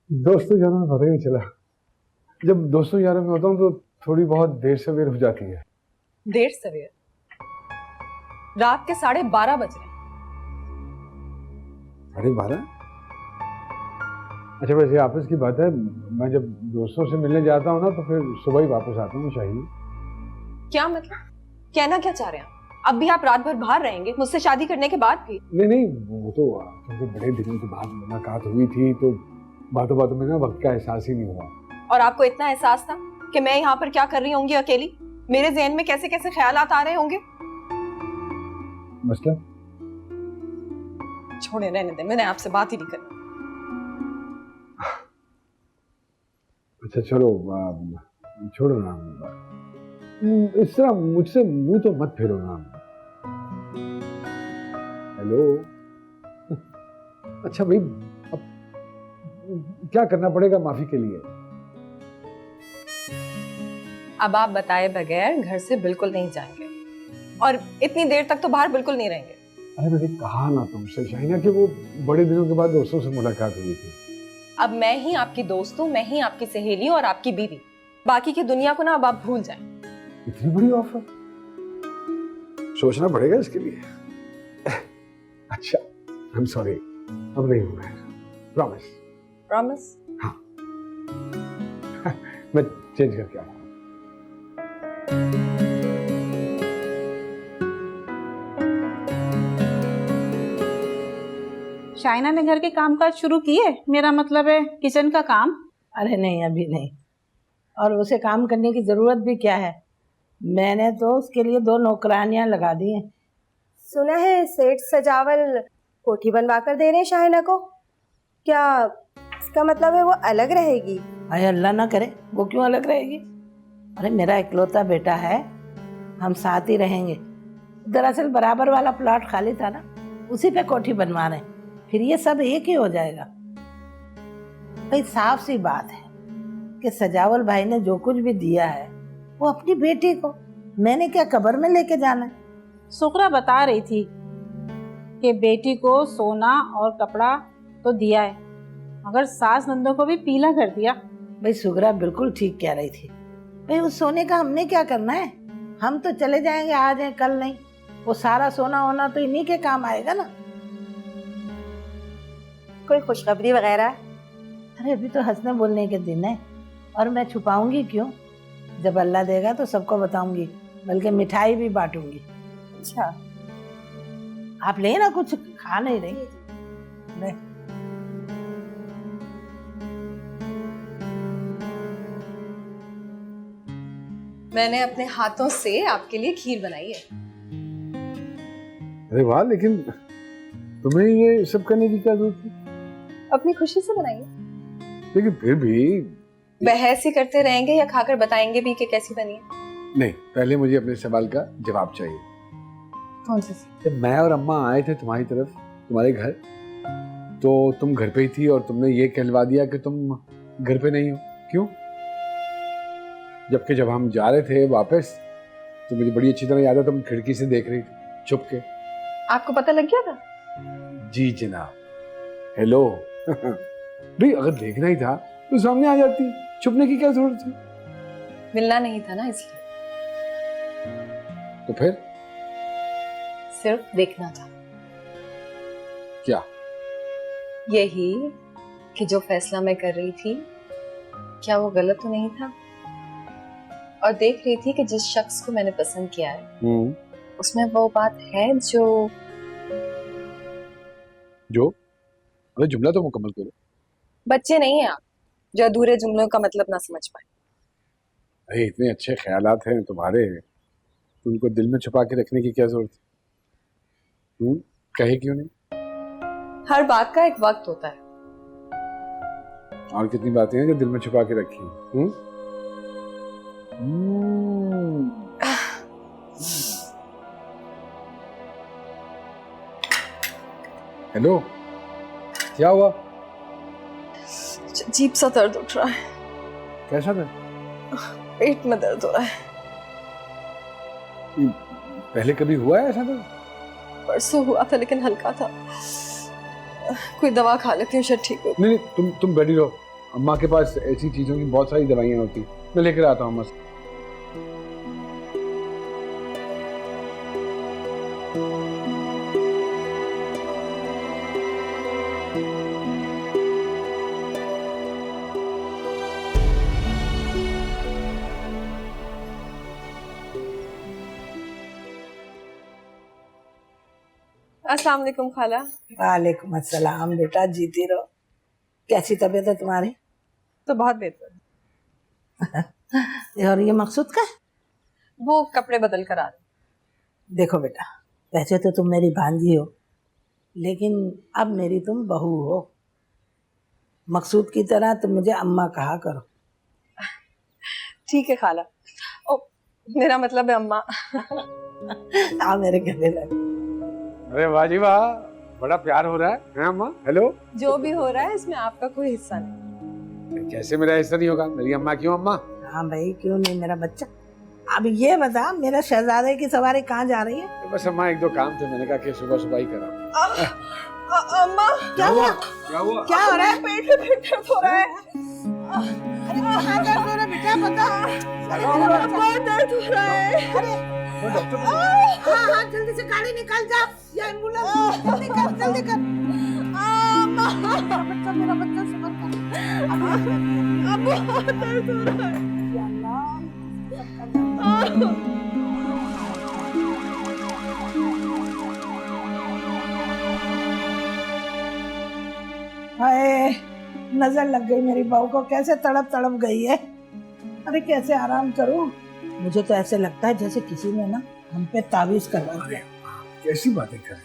दोस्तों यारों में पता ही नहीं चला। जब दोस्तों यारों में होता हूँ तो थोड़ी बहुत देर सवेर हो जाती है। देर सवेर? रात के 12:30 बज रहे। 12:30? अच्छा वैसे आपस की बात है, मैं जब दोस्तों से मिलने जाता हूँ ना तो फिर सुबह ही वापस आता हूँ शाही। क्या मतलब? कहना क्या चाह रहे हैं? अब भी आप रात भर बाहर रहेंगे मुझसे शादी करने के बाद भी? नहीं, वो तो क्योंकि बड़े दिनों के बाद मुलाकात हुई थी तो बातों बातों में ना वक्त का एहसास ही नहीं हुआ। और आपको इतना एहसास था कि मैं यहाँ पर क्या कर रही होंगी अकेली? मेरे ज़हन में कैसे कैसे ख्यालात आ रहे होंगे। मतलब छोड़े, रहने दे, मैंने आपसे बात ही नहीं करनी। अच्छा चलो, छोड़ो ना, इस तरह मुझसे मुंह तो मत फेरो ना। हेलो। अच्छा भाई, अब क्या करना पड़ेगा माफी के लिए? अब आप बताए बगैर घर से बिल्कुल नहीं जाएंगे और इतनी देर तक तो बाहर बिल्कुल नहीं रहेंगे। अरे मैंने कहा ना तुमसे शाहिना कि वो बड़े दिनों के बाद दोस्तों से मुलाकात हुई थी। अब मैं ही आपकी दोस्त हूँ, मैं ही आपकी सहेली और आपकी बीवी। बाकी की दुनिया को ना अब आप भूल जाएं। इतनी बड़ी ऑफर, सोचना पड़ेगा इसके लिए। अच्छा, आई एम सॉरी, अब नहीं होगा, प्रॉमिस। प्रॉमिस? हाँ। मैं चेंज करके आऊंगा। शाइना ने घर के कामकाज शुरू किए, मेरा मतलब है किचन का काम। अरे नहीं, अभी नहीं, और उसे काम करने की जरूरत भी क्या है। मैंने तो उसके लिए 2 नौकरानियां लगा दी हैं। सुना है सेठ सजावल कोठी बनवा कर दे रहे हैं शाइना को, क्या इसका मतलब है वो अलग रहेगी? अरे अल्लाह ना करे, वो क्यों अलग रहेगी? अरे मेरा इकलौता बेटा है, हम साथ ही रहेंगे। दरअसल बराबर वाला प्लॉट खाली था ना, उसी पे कोठी बनवा रहे हैं, फिर ये सब एक ही हो जाएगा। भाई साफ सी बात है कि सजावल भाई ने जो कुछ भी दिया है वो अपनी बेटी को, मैंने क्या कब्र में लेके जाना है। सुकरा बता रही थी कि बेटी को सोना और कपड़ा तो दिया है, मगर सास नंदों को भी पीला कर दिया। भाई सुगरा बिल्कुल ठीक कह रही थी। भाई उस सोने का हमने क्या करना है? हम तो चले जाएंगे, आज है कल नहीं। वो सारा सोना होना तो इन्हीं के काम आएगा ना। कोई खुशखबरी वगैरह? अरे अभी तो हंसने बोलने के दिन है, और मैं छुपाऊंगी क्यों? जब अल्लाह देगा तो सबको बताऊंगी, बल्कि मिठाई भी बांटूंगी। अच्छा, आप ले ना, कुछ खा नहीं रही? ले। मैंने अपने हाथों से आपके लिए खीर बनाई है। अरे वाह, लेकिन तुम्हें ये सब करने की क्या जरूरत है? अपनी खुशी से बनाई है। लेकिन फिर भी बहस ही करते रहेंगे या खाकर बताएंगे भी कि कैसी बनी है? नहीं, पहले मुझे अपने सवाल का जवाब चाहिए। कौन सा? जब मैं और अम्मा आए थे तुम्हारी तरफ, तुम्हारे घर, तो तुम घर पे ही थी और तुमने ये कहलवा दिया कि तुम घर पे नहीं हो। क्यों? जबकि जब हम जा रहे थे वापस तो मुझे बड़ी अच्छी तरह याद है, तुम खिड़की से देख रही थी छुप के। आपको पता लग गया था? जी जनाब। हेलो। भाई अगर देखना ही था तो सामने आ जाती, छुपने की क्या जरूरत थी? मिलना नहीं था ना, इसलिए। तो फिर? सिर्फ देखना था। क्या? यही कि जो फैसला मैं कर रही थी क्या वो गलत तो नहीं था, और देख रही थी कि जिस शख्स को मैंने पसंद किया है उसमें वो बात है जो अरे जुमला तो मुकम्मल करो। बच्चे नहीं है आप जो अधूरे जुमलों का मतलब ना समझ पाए। अरे इतने अच्छे ख्यालात हैं तुम्हारे, उनको दिल में छुपा के रखने की क्या जरूरत है? कहे क्यों नहीं? हर बात का एक वक्त होता है। और कितनी बातें हैं जो दिल में छुपा के रखी? हेलो, क्या हुआ? अजीब सा दर्द उठ रहा है। कैसा दर्द? पेट में दर्द हो रहा है। पहले कभी हुआ है ऐसा दर्द? परसों हुआ था लेकिन हल्का था। कोई दवा खा लेती हूँ, शायद ठीक हो। नहीं, तुम बैठी रहो, अम्मा के पास ऐसी चीजों की बहुत सारी दवाइयाँ होती, मैं लेकर आता हूँ। मस्त। अस्सलाम वालेकुम खाला। वालेकुम अस्सलाम बेटा, जीती रहो। कैसी तबीयत है तुम्हारी? तो बहुत बेहतर। और ये मकसूद का है? वो कपड़े बदल कर आ रहे। देखो बेटा, वैसे तो तुम मेरी भांजी हो, लेकिन अब मेरी तुम बहू हो। मकसूद की तरह तुम मुझे अम्मा कहा करो। ठीक है खाला। ओ, मेरा मतलब है अम्मा। आ मेरे गले लग। अरे वाह जी वाह, बड़ा प्यार हो रहा है अम्मा? हेलो। जो भी हो रहा है इसमें आपका कोई हिस्सा नहीं। कैसे मेरा हिस्सा नहीं होगा? मेरी अम्मा क्यों अम्मा? हाँ भाई, क्यों नहीं मेरा बच्चा। अब ये बता, मेरा शहजादे की सवारी कहाँ जा रही है? बस अम्मा एक दो काम थे, मैंने कहा कि सुबह सुबह ही करा। अम्मा क्या हुआ? क्या हुआ? क्या हो रहा है? पेट में दर्द हो रहा है। अरे कहाँ दर्द हो रहा है बेटा, बता। बहुत दर्द हो रहा है। अरे हाँ हाँ, जल्दी से गाड़ी निकाल जा, या एम्बुलेंस जल्दी कर, जल्दी कर। मेरा बच्चा सबर कर। अब बहुत दर्द हो रहा है। हाय, नजर लग गई मेरी बहू को, कैसे तड़प तड़प गई है। अरे कैसे आराम करूं? मुझे तो ऐसे लगता है जैसे किसी ने ना हम पे तावीज करवा दिया। कैसी बातें कर रही?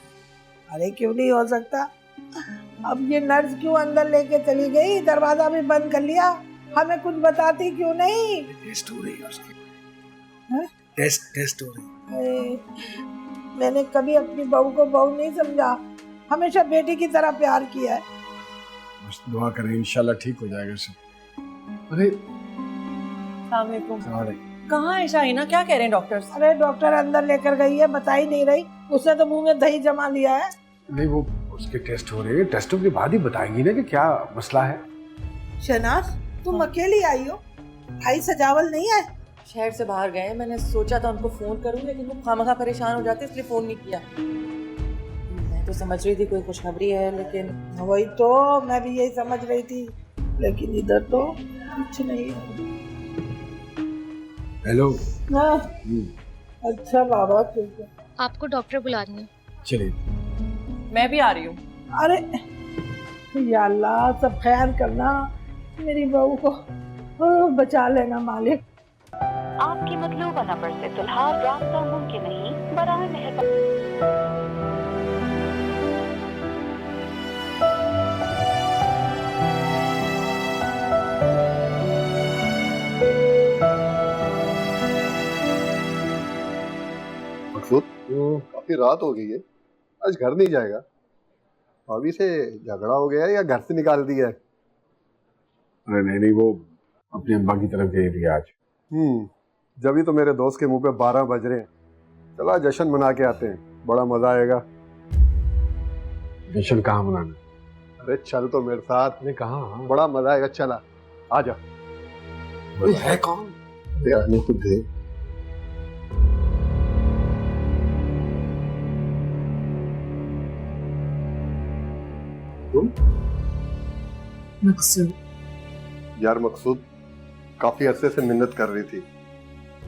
अरे क्यों नहीं हो सकता? अब ये नर्स क्यों अंदर लेके चली गई? दरवाजा भी बंद कर लिया, हमें कुछ बताती क्यों नहीं? टेस्ट हो रही है उसकी। है? टेस्ट हो रही है। मैंने कभी अपनी बहू को बहू नहीं समझा, हमेशा बेटी की तरह प्यार किया है। बस दुआ करें इंशाल्लाह ठीक हो जाएगा सब। अरे कहाँ है शाहिना? क्या कह रहे हैं डॉक्टर्स? अरे डॉक्टर अंदर लेकर गई है, बता ही नहीं रही। उसने तो मुंह में दही जमा लिया है। नहीं, वो उसके टेस्ट हो रहे हैं, टेस्टों के बाद ही बताएंगी ना कि क्या मसला है। शहनाज, तुम अकेली आई हो? भाई सजावल नहीं है? शहर से बाहर गए, मैंने सोचा था उनको फोन करूं, लेकिन वो खामखा परेशान हो जाते इसलिए फोन नहीं किया। मैं तो समझ रही थी कोई खुशखबरी है, लेकिन वही तो मैं भी यही समझ रही थी, लेकिन इधर तो कुछ नहीं है। हेलो। हाँ। अच्छा बाबा, ठीक है। आपको डॉक्टर बुला रही है। चलिए। मैं भी आ रही हूँ। अरे या अल्लाह, सब खैर करना, मेरी बहू को बचा लेना मालिक। आपकी मतलूबा नंबर से फिलहाल राब्ता मुमकिन नहीं, बराए मेहरबानी। मकसूद, काफी रात हो गई है, आज घर नहीं जाएगा? भाभी से झगड़ा हो गया है या घर से निकाल दिया है? अरे नहीं, वो अपनी अम्मा की तरफ गई थी आज। जब ही तो मेरे दोस्त के मुंह पे 12 बज रहे हैं। चला जश्न मना के आते हैं, बड़ा मजा आएगा। जश्न कहाँ मनाना? अरे चल तो मेरे साथ। ने कहा बड़ा मजा आएगा, चला आजा। है कौन? आने को दे। मकसूद। यार मकसूद, काफी अरसे से मिन्नत कर रही थी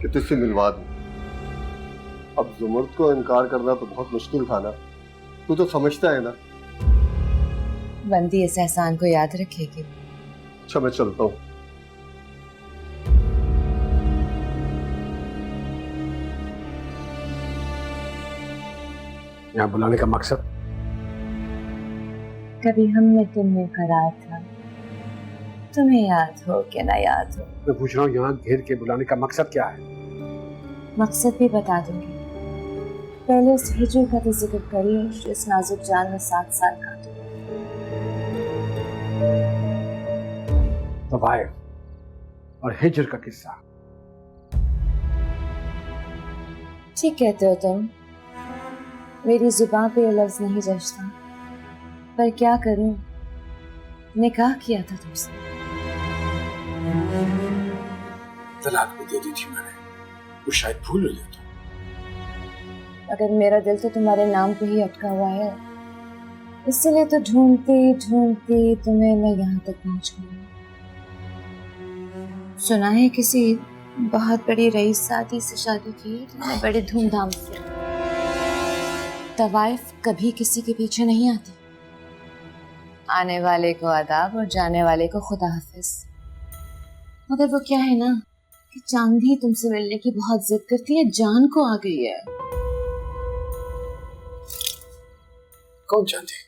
कि तुझसे मिलवा दूं। अब जुमर्द को इनकार करना तो बहुत मुश्किल था ना, तू तो समझता है ना। बंदी इस एहसान को याद रखेगी। अच्छा मैं चलता हूँ। यहाँ बुलाने का मकसद? कभी हमने तुम्हें करार था, तुम्हें याद हो कि ना याद हो? मैं पूछ रहा हूँ यहाँ घेर के बुलाने का मकसद क्या है? मकसद भी बता दूंगी, पहले उस हिजर का तो जिक्र करिए जो इस नाजुक जान में 7 साल का। तवाइफ और हिजर का किस्सा। ठीक कहते हो तुम, मेरी जुबान पे ये लफ्ज नहीं जचता, पर क्या करूं, निकाह किया था तुमसे। तलाक भी दे दी थी मैंने, वो शायद भूल गई तो। अगर मेरा दिल तो तुम्हारे नाम पे ही अटका हुआ है, इसलिए तो ढूंढते ढूंढते तुम्हें मैं यहाँ तक पहुँच गई। सुना है किसी बहुत बड़ी रईसजादी से शादी की, बड़े धूमधाम से। तवाइफ कभी किसी के पीछे नहीं आती, आने वाले को आदाब और जाने वाले को खुदा हाफिज। मगर वो क्या है ना कि चांदी तुमसे मिलने की बहुत जिद करती है, जान को आ गई है। कौन चांदी?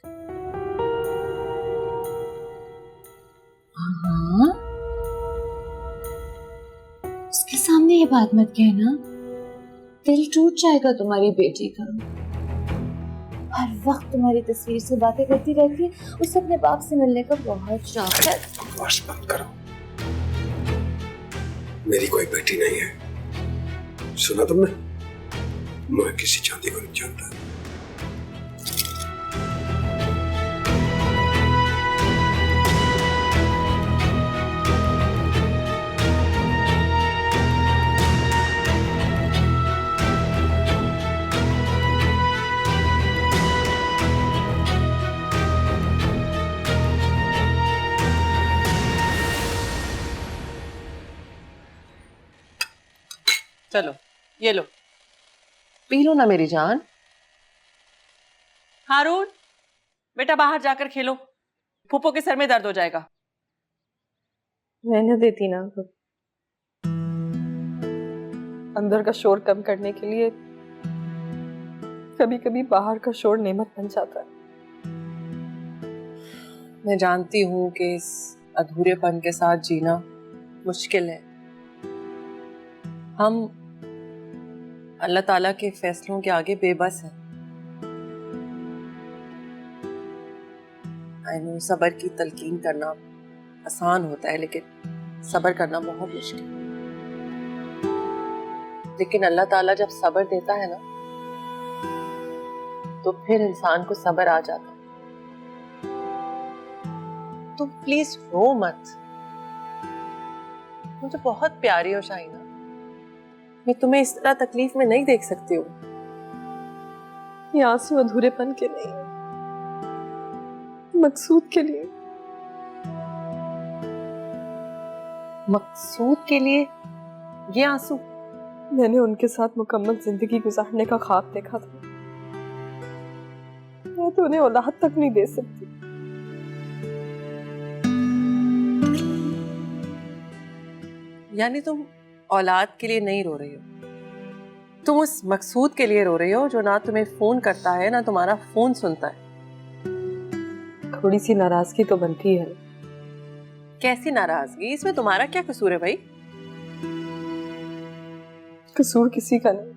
हाँ, उसके सामने ये बात मत कहना, दिल टूट जाएगा तुम्हारी बेटी का। हर वक्त तुम्हारी तस्वीर से बातें करती रहती है, उसे अपने बाप से मिलने का बहुत शौक है। बकवास बंद करो, मेरी कोई बेटी नहीं है। सुना तुमने? मैं किसी चांदी को नहीं जानता। चलो ये लो, पी लो ना मेरी जान। हारून, बेटा बाहर जाकर खेलो, फूफो के सर में दर्द हो जाएगा। रहने देती ना, अंदर का शोर कम करने के लिए कभी कभी बाहर का शोर नेमत बन जाता है। मैं जानती हूँ कि इस अधूरेपन के साथ जीना मुश्किल है। हम अल्लाह ताला के फैसलों के आगे बेबस हैं। आई नो सब्र की तलकीन करना आसान होता है, लेकिन सब्र करना बहुत मुश्किल। लेकिन अल्लाह ताला जब सब्र देता है ना, तो फिर इंसान को सब्र आ जाता है। तुम प्लीज रो मत, मुझे बहुत प्यारी हो शाहिना। मैं तुम्हें इस तरह तकलीफ में नहीं देख सकती हूँ। ये आंसू अधूरेपन के नहीं, मकसूद के लिए। मकसूद के लिए ये आंसू? मैंने उनके साथ मुकम्मल जिंदगी गुजारने का ख्वाब देखा था। मैं तो उन्हें औलाद तक नहीं दे सकती। यानी तुम औलाद के लिए नहीं रो रही हो, तुम उस मकसूद के लिए रो रही हो जो ना तुम्हें फोन करता है ना तुम्हारा फोन सुनता है। थोड़ी सी नाराजगी तो बनती है। कैसी नाराजगी? इसमें तुम्हारा क्या कसूर है भाई? कसूर किसी का नहीं,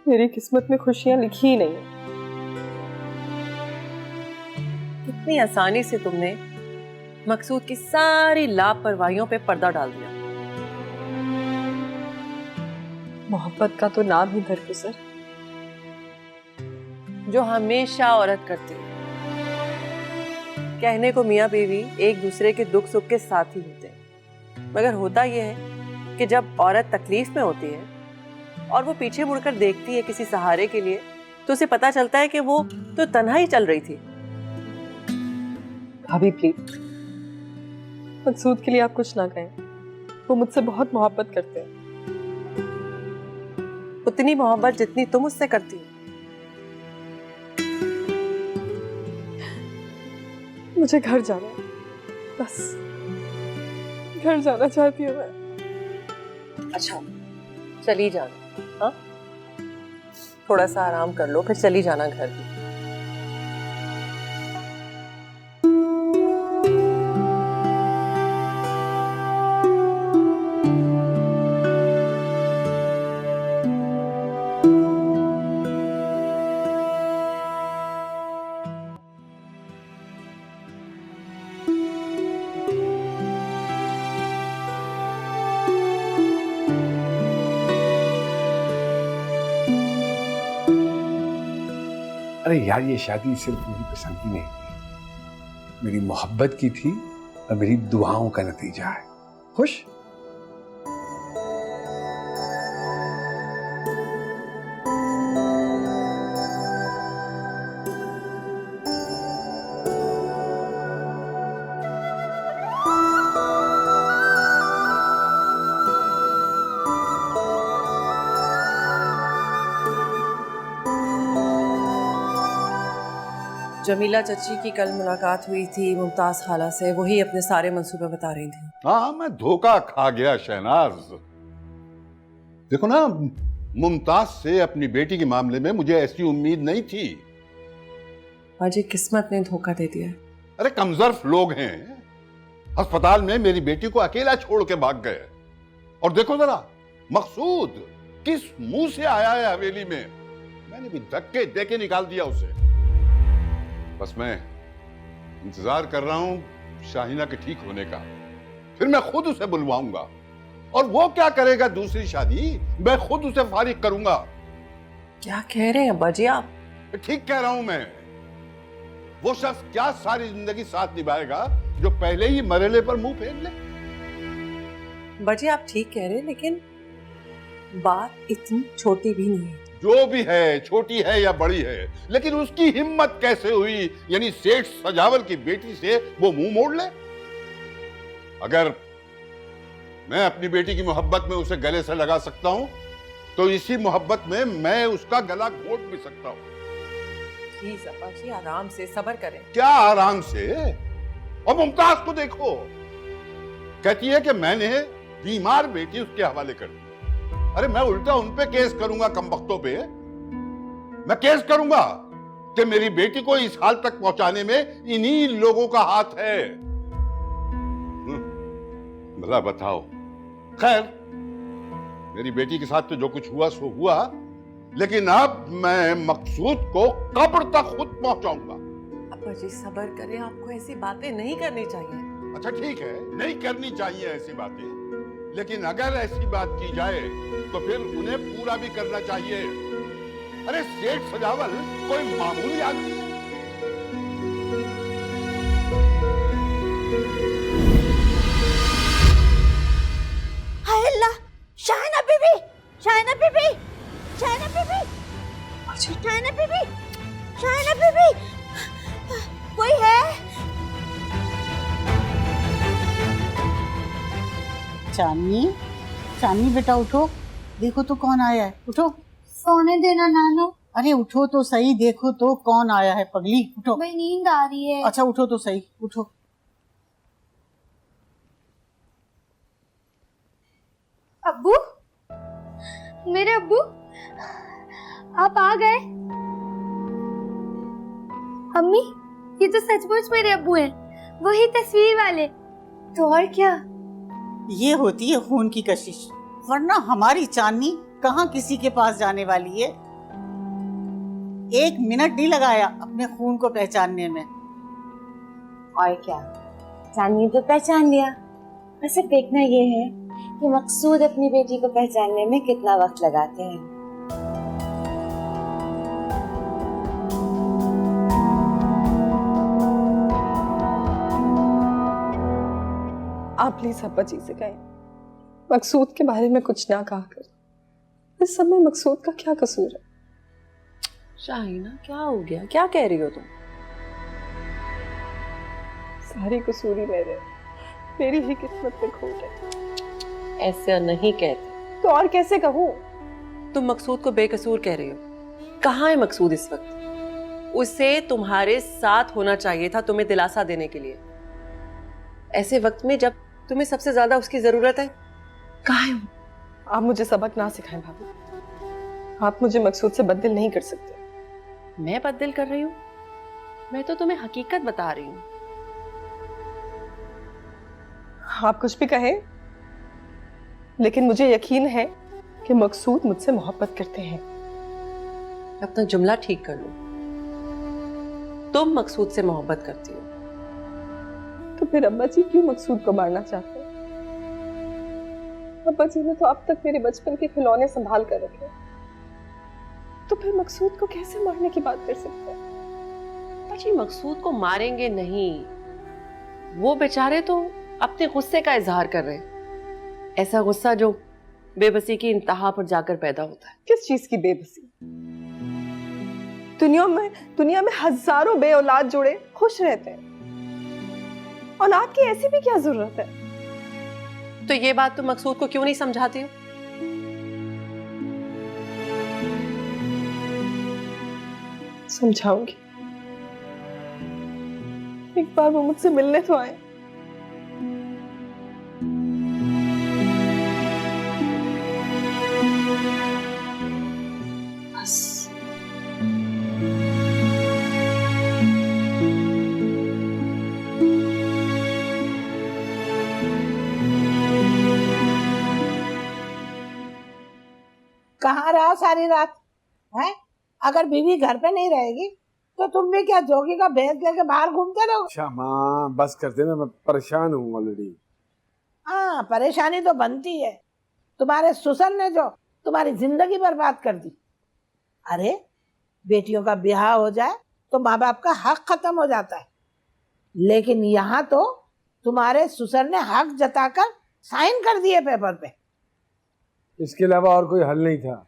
मेरी किस्मत में खुशियां लिखी ही नहीं है। कितनी आसानी से तुमने मकसूद की सारी लापरवाहियों पे पर्दा डाल दिया। मोहब्बत का तो नाम ही दरगुजर, जो हमेशा औरत करती है। कहने को मियाँ बीवी एक दूसरे के दुख सुख के साथ ही होते हैं, मगर होता यह है कि जब औरत तकलीफ में होती है और वो पीछे मुड़कर देखती है किसी सहारे के लिए, तो उसे पता चलता है कि वो तो तन्हा ही चल रही थी। भाभी प्लीज, मकसूद के लिए आप कुछ ना कहें। वो मुझसे बहुत मोहब्बत करते हैं, उतनी मोहब्बत जितनी तुम उससे करती हो। मुझे घर जाना है, बस घर जाना चाहती हूँ मैं। अच्छा चली जाना, हाँ थोड़ा सा आराम कर लो, फिर चली जाना घर भी। अरे यार, ये शादी सिर्फ मेरी पसंद की नहीं थी, मेरी मोहब्बत की थी और मेरी दुआओं का नतीजा है। खुश? जमीला चची की कल मुलाकात हुई थी मुमताज खाला से, वही अपने सारे मंसूबे बता रही थी। हाँ, मैं धोखा खा गया शहनाज। देखो ना, मुमताज से अपनी बेटी के मामले में मुझे ऐसी उम्मीद नहीं थी। बाजी किस्मत ने धोखा दे दिया है। अरे कमजोर लोग हैं, अस्पताल में मेरी बेटी को अकेला छोड़ के भाग गए। और देखो जरा मकसूद किस मुंह से आया है हवेली में। मैंने भी धक्के देके निकाल दिया उसे। बस मैं इंतजार कर रहा हूं शाहीना के ठीक होने का, फिर मैं खुद उसे बुलवाऊंगा। और वो क्या करेगा दूसरी शादी, मैं खुद उसे फारिग करूंगा। क्या कह रहे हैं अब्बा जी आप? ठीक कह रहा हूं मैं। वो शख्स क्या सारी जिंदगी साथ निभाएगा जो पहले ही मरेले पर मुंह फेर ले। बाजी आप ठीक कह रहे हैं, लेकिन बात इतनी छोटी भी नहीं है। जो भी है, छोटी है या बड़ी है, लेकिन उसकी हिम्मत कैसे हुई यानी सेठ सजावल की बेटी से वो मुंह मोड़ ले। अगर मैं अपनी बेटी की मोहब्बत में उसे गले से लगा सकता हूं तो इसी मोहब्बत में मैं उसका गला घोट भी सकता हूं। प्लीज अब्बा जी आराम से सब्र करें। क्या आराम से? और मुमताज को देखो, कहती है कि मैंने बीमार बेटी उसके हवाले कर दी। अरे मैं उल्टा उन पे केस करूंगा, कमबख्तों पे। मैं केस करूंगा कि मेरी बेटी को इस हाल तक पहुंचाने में इन्हीं लोगों का हाथ है। भला बताओ। खैर, मेरी बेटी के साथ तो जो कुछ हुआ सो हुआ, लेकिन अब मैं मकसूद को कब्र तक खुद पहुंचाऊंगा। अब्बा जी सब्र करें, आपको ऐसी बातें नहीं करनी चाहिए। अच्छा ठीक है, नहीं करनी चाहिए ऐसी बातें, लेकिन अगर ऐसी बात की जाए तो फिर उन्हें पूरा भी करना चाहिए। अरे सेठ सजावल कोई मामूली आदमी है? हाय अल्लाह, शाहिना बीबी, शाहिना बीबी, शाहिना बीबी, शाहिना बीबी, शाहिना बीबी, कोई है? चांदनी, चांदनी बेटा उठो, देखो तो कौन आया है। उठो। सोने देना नानो। अरे उठो तो सही, देखो तो कौन आया है पगली। उठो। भाई नींद आ रही है। अच्छा उठो तो सही, उठो। अब्बू, मेरे अब्बू, आप आ गए। अम्मी, ये तो सचमुच मेरे अब्बू हैं, वही तस्वीर वाले। तो और क्या? ये होती है खून की कशिश, वरना हमारी चांदनी कहाँ किसी के पास जाने वाली है। 1 मिनट नहीं लगाया अपने खून को पहचानने में। और क्या, चांदनी तो पहचान लिया। बस अब देखना ये है कि मकसूद अपनी बेटी को पहचानने में कितना वक्त लगाते हैं। आप प्लीज अब्बा जी से कहें मकसूद के बारे में कुछ ना कहा कर। इस सब में मकसूद का क्या कसूर है? शाहीना क्या हो गया, क्या कह रही हो तुम? सारी कसूर ही मेरी ही किस्मत पे खोट है। ऐसा नहीं कहते। तो और कैसे कहूँ? तुम मकसूद को बेकसूर कह रही हो। कहाँ है मकसूद इस वक्त? उसे तुम्हारे साथ होना चाहिए था, तुम्हें दिलासा देने के लिए। ऐसे वक्त में जब तुम्हें सबसे ज्यादा उसकी जरूरत है, कहाँ है? आप मुझे सबक ना सिखाएं भाभी। आप मुझे मकसूद से बददिल नहीं कर सकते। मैं बददिल कर रही हूँ? मैं तो तुम्हें हकीकत बता रही हूँ। आप कुछ भी कहें, लेकिन मुझे यकीन है कि मकसूद मुझसे मोहब्बत करते हैं। अपना जुमला ठीक कर लो। तुम मकसूद से मोहब्बत करती हो, तो फिर अब्बा जी क्यों मकसूद को मारना चाहते हैं? अब्बा जी ने तो अब तक मेरे बचपन के खिलौने संभाल कर रखे, तो फिर मकसूद को कैसे मारने की बात कर सकते हैं? अब्बा जी मकसूद को मारेंगे नहीं, वो बेचारे तो अपने गुस्से का इजहार कर रहे हैं। ऐसा गुस्सा जो बेबसी की इंतहा पर जाकर पैदा होता है। किस चीज की बेबसी? दुनिया में हजारों बे औलाद जोड़े खुश रहते हैं, औलाद की ऐसी भी क्या जरूरत है? तो ये बात तुम मकसूद को क्यों नहीं समझाती हो? समझाऊंगी, एक बार वो मुझसे मिलने तो आए। कहाँ रहा सारी रात? है, अगर बीवी घर पे नहीं रहेगी तो तुम भी क्या जोगी का भेद लेके बाहर घूमते रहो? अच्छा माँ बस कर देना, मैं परेशान हूँ ऑलरेडी। हाँ, परेशानी तो बनती है। तुम्हारे ससुर ने जो तुम्हारी जिंदगी बर्बाद कर दी। अरे बेटियों का ब्याह हो जाए तो माँ बाप का हक खत्म हो जाता है, लेकिन यहाँ तो तुम्हारे ससुर ने हक जताकर साइन कर दिए पेपर पे। इसके अलावा और कोई हल नहीं था?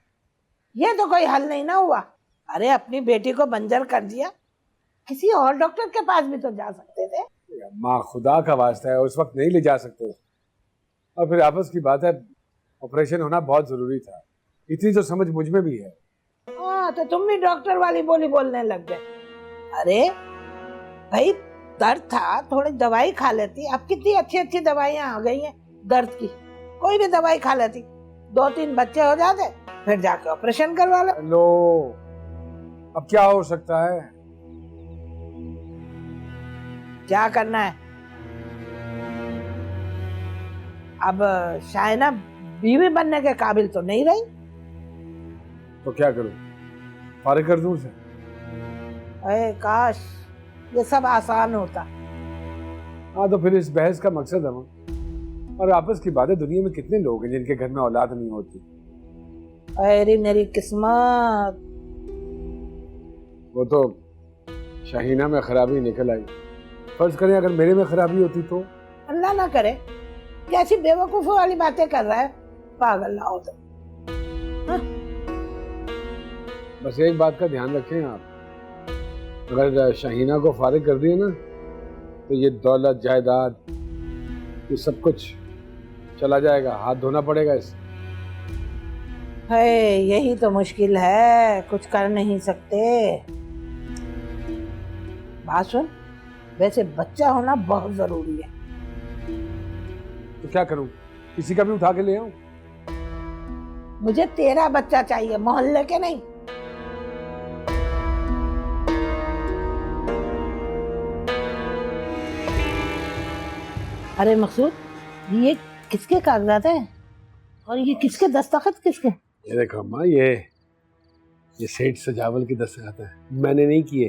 ये तो कोई हल नहीं ना हुआ। अरे अपनी बेटी को बंजर कर दिया, किसी और डॉक्टर के पास भी तो जा सकते थे। माँ खुदा का वास्ता है, उस वक्त नहीं ले जा सकते। और फिर आपस की बात है, ऑपरेशन होना बहुत जरूरी था, इतनी तो समझ मुझ में भी है। हाँ, तो तुम भी डॉक्टर वाली बोली बोलने लग गए। अरे भाई दर्द था, थोड़ी दवाई खा लेती। अब कितनी अच्छी अच्छी दवाइयाँ आ गई हैं दर्द की, कोई भी दवाई खा लेती, 2-3 बच्चे हो जाते, फिर जाके ऑपरेशन करवा लो। लो अब क्या हो सकता है? क्या करना है? अब शायना बीवी बनने के काबिल तो नहीं रही। तो क्या करूं, फारिग कर दूं उसे? अरे काश ये सब आसान होता। हाँ तो फिर इस बहस का मकसद है। और आपस की बात है, दुनिया में कितने लोग हैं जिनके घर में औलाद नहीं होती। अरे मेरी किस्मत। वो तो शाहीना में खराबी निकल आई। फर्ज करें अगर मेरे में खराबी होती तो? अल्लाह ना करे, कैसी बेवकूफों वाली बातें कर रहा है, पागल ना हो तो। बस एक बात का ध्यान रखें आप, अगर शाहीना को फारिग कर दिए ना तो ये दौलत जायदाद ये सब कुछ चला जाएगा, हाथ धोना पड़ेगा इसे। है यही तो मुश्किल है, कुछ कर नहीं सकते। बात सुन, वैसे बच्चा होना बहुत जरूरी है। तो क्या करूं, किसी का भी उठा के ले आऊं? मुझे तेरा बच्चा चाहिए, मोहल्ले के नहीं। अरे मकसूद, ये किसके कागजात हैं और ये किसके दस्तखत किसके? ये देखो अम्मा, ये सेठ सजावल की दस्तखत है, मैंने नहीं किए।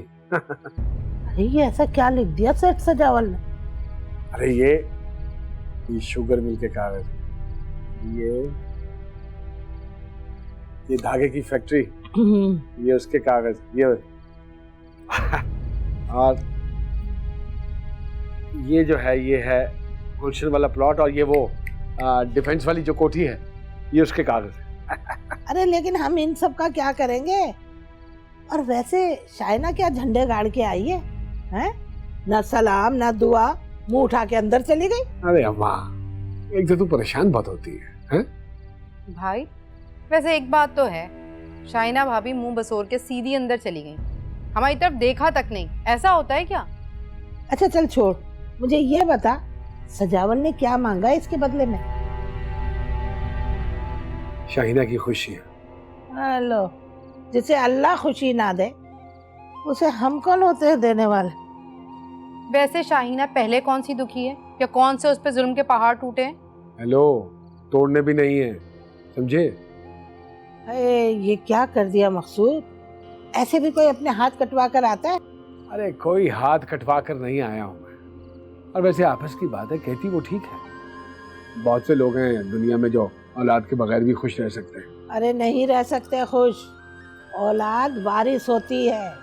अरे ये ऐसा क्या लिख दिया सेठ सजावल ने? अरे ये शुगर मिल के कागज, ये धागे की फैक्ट्री, ये उसके कागज, ये और ये जो है ये है गुलशन वाला प्लॉट, और ये वो डिफेंस वाली जो कोठी है ये उसके कागज है। अरे लेकिन हम इन सब का क्या करेंगे? और वैसे शायना क्या झंडे गाड़ के आई है, हैं? ना सलाम ना दुआ, मुंह उठा के अंदर चली गई। अरे अम्मा, एक तो तू परेशान बहुत होती है, हैं? भाई वैसे एक बात तो है, शाइना भाभी मुंह बसोर के सीधी अंदर चली गई, हमारी तरफ देखा तक नहीं। ऐसा होता है क्या? अच्छा चल छोड़, मुझे ये बता सजावल ने क्या मांगा इसके बदले में? शाहीना की खुशी। हेलो, जिसे अल्लाह खुशी ना दे उसे हम कौन होते हैं देने वाले? वैसे शाहीना पहले कौन सी दुखी है, या कौन से उस पे जुल्म के पहाड़ टूटे हैं? हेलो, तोड़ने भी नहीं है, समझे? ये क्या कर दिया मकसूद? ऐसे भी कोई अपने हाथ कटवा कर आता है? अरे कोई हाथ कटवा कर नहीं आया हूँ मैं। और वैसे आपस की बात है, कहती वो ठीक है। बहुत से लोग हैं दुनिया में जो औलाद के बगैर भी खुश रह सकते हैं। अरे नहीं रह सकते खुश। औलाद वारिस होती है,